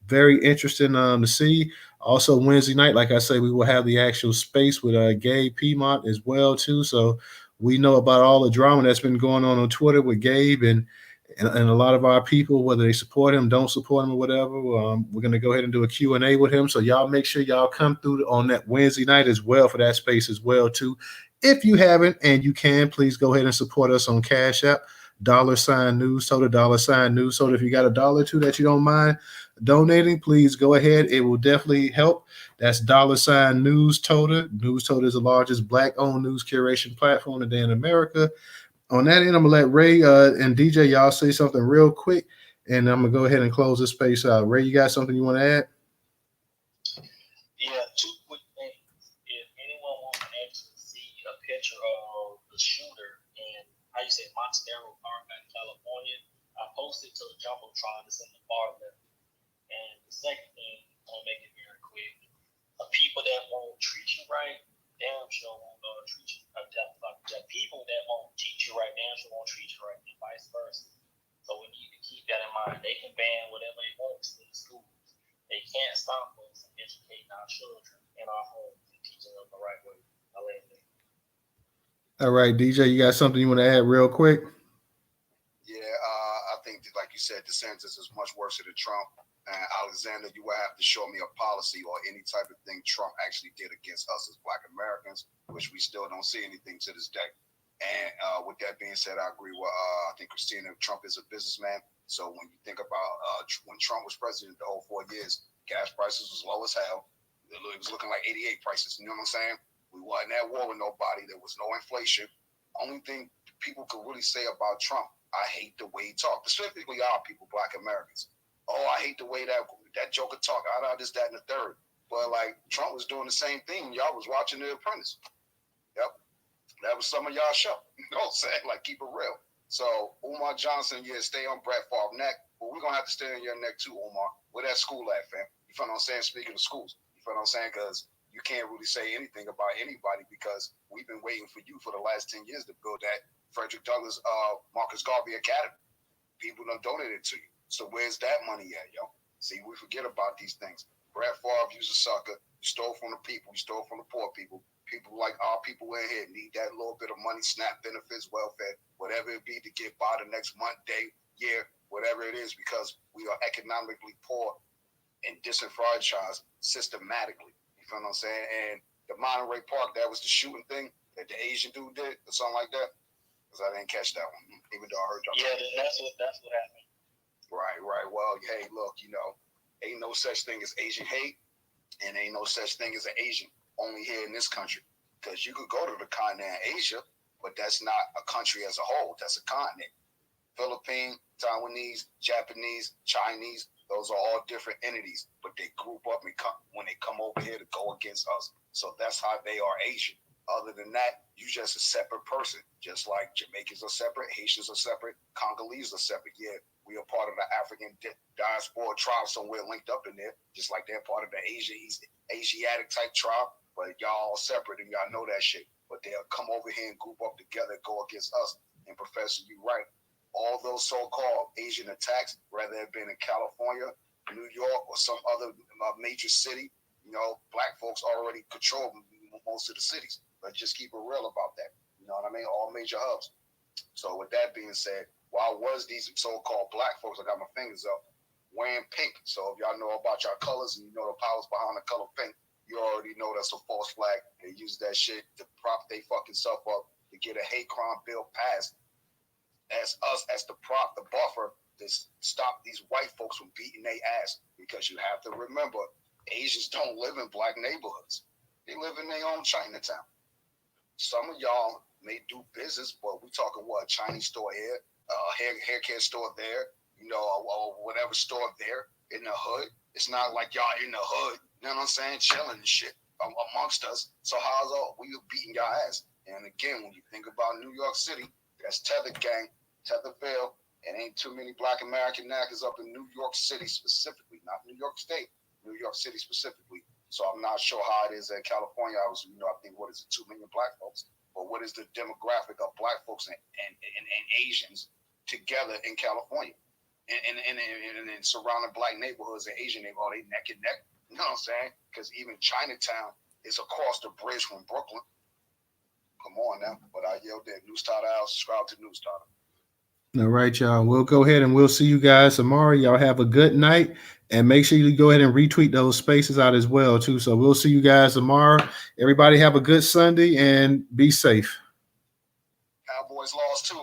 Very interesting to see. Also, Wednesday night, like I say, we will have the actual space with Gabe Piedmont as well, too. So we know about all the drama that's been going on Twitter with Gabe and a lot of our people, whether they support him, don't support him, or whatever. We're going to go ahead and do a Q&A with him. So y'all make sure y'all come through on that Wednesday night as well for that space as well, too. If you haven't and you can, please go ahead and support us on Cash App, $Newstoter, $Newstoter. If you got $1 or $2 that you don't mind donating, please go ahead. It will definitely help. That's $Newstoter. Newstoter is the largest Black-owned news curation platform today in America. On that end, I'm going to let Ray and DJ, y'all say something real quick, and I'm going to go ahead and close this space out. Ray, you got something you want to add?
Yeah, 2 quick things. If anyone wants to actually see a picture of the shooter in, Monterey Park in California, I posted to the Jumbotron that's in the bar there. And the second thing, I'm going to make it very quick. People that won't treat you right, damn sure won't treat you. The people that won't teach you right, damn sure won't treat you right, and vice versa. So we need to keep that in mind. They can ban whatever they want in the schools. They can't stop us from educating our children in our homes and teaching them the right way.
All right, DJ, you got something you want to add real quick?
Yeah, I think, like you said, DeSantis is much worse than Trump. And Alexander, you will have to show me a policy or any type of thing Trump actually did against us as Black Americans, which we still don't see anything to this day. And with that being said, I agree with, I think Christina, Trump is a businessman. So when you think about when Trump was president the whole 4 years, gas prices was low as hell. It was looking like 88 prices. You know what I'm saying? We wasn't at war with nobody. There was no inflation. Only thing people could really say about Trump, I hate the way he talked, specifically our people, Black Americans. Oh, I hate the way that that joker talk, this, that, and the third. But like Trump was doing the same thing. Y'all was watching The Apprentice. Yep. That was some of y'all show. You know what I'm saying? Like, keep it real. So Umar Johnson, yeah, stay on Brett Favre neck. But we're gonna have to stay on your neck too, Umar. Where that school at, fam? You feel what I'm saying? Speaking of schools, you feel what I'm saying? Because you can't really say anything about anybody because we've been waiting for you for the last 10 years to build that Frederick Douglass Marcus Garvey Academy. People done donated to you. So where's that money at, yo? See, we forget about these things. Brett Favre, you's a sucker. You stole from the people. You stole from the poor people. People like our people in here need that little bit of money, SNAP benefits, welfare, whatever it be to get by the next month, day, year, whatever it is, because we are economically poor and disenfranchised systematically. You feel what I'm saying? And the Monterey Park, that was the shooting thing that the Asian dude did or something like that. Because I didn't catch that one, even though I heard y'all.
Yeah, that's what happened.
Right. Well, hey, look, ain't no such thing as Asian hate, and ain't no such thing as an Asian only here in this country. Because you could go to the continent of Asia, but that's not a country as a whole. That's a continent. Philippine, Taiwanese, Japanese, Chinese, those are all different entities, but they group up and when they come over here to go against us. So that's how they are Asian. Other than that, you just a separate person. Just like Jamaicans are separate, Haitians are separate, Congolese are separate. Yeah, we are part of the African diaspora tribe somewhere linked up in there, just like they're part of the Asiatic type tribe. But y'all all separate and y'all know that shit. But they'll come over here and group up together and go against us. And Professor, you right. All those so-called Asian attacks, whether it been in California, New York, or some other major city, black folks already control most of the cities. Let's just keep it real about that. You know what I mean? All major hubs. So with that being said, why was these so-called black folks, I got my fingers up, wearing pink? So if y'all know about y'all colors and you know the powers behind the color pink, you already know that's a false flag. They use that shit to prop they fucking self up to get a hate crime bill passed as the prop, the buffer to stop these white folks from beating their ass. Because you have to remember, Asians don't live in black neighborhoods. They live in their own Chinatown. Some of y'all may do business, but we talking what, Chinese store here, hair care store there, or whatever store there in the hood. It's not like y'all in the hood, you know what I'm saying, chilling and shit amongst us. So how's all we beating y'all ass? And again, when you think about New York City, that's Tether Gang, Tetherville, and ain't too many black American knackers up in New York City specifically, not New York State, New York City specifically. So I'm not sure how it is in California. I think, what is it, 2 million black folks? But what is the demographic of black folks and Asians together in California? And surrounding black neighborhoods and Asian neighborhoods, they neck and neck. You know what I'm saying? Because even Chinatown is across the bridge from Brooklyn. Come on now. But I yelled at Newstoter out, subscribe to Newstoter.
All right, y'all. We'll go ahead and we'll see you guys tomorrow. Y'all have a good night. And make sure you go ahead and retweet those spaces out as well, too. So we'll see you guys tomorrow. Everybody have a good Sunday and be safe.
Cowboys lost, too.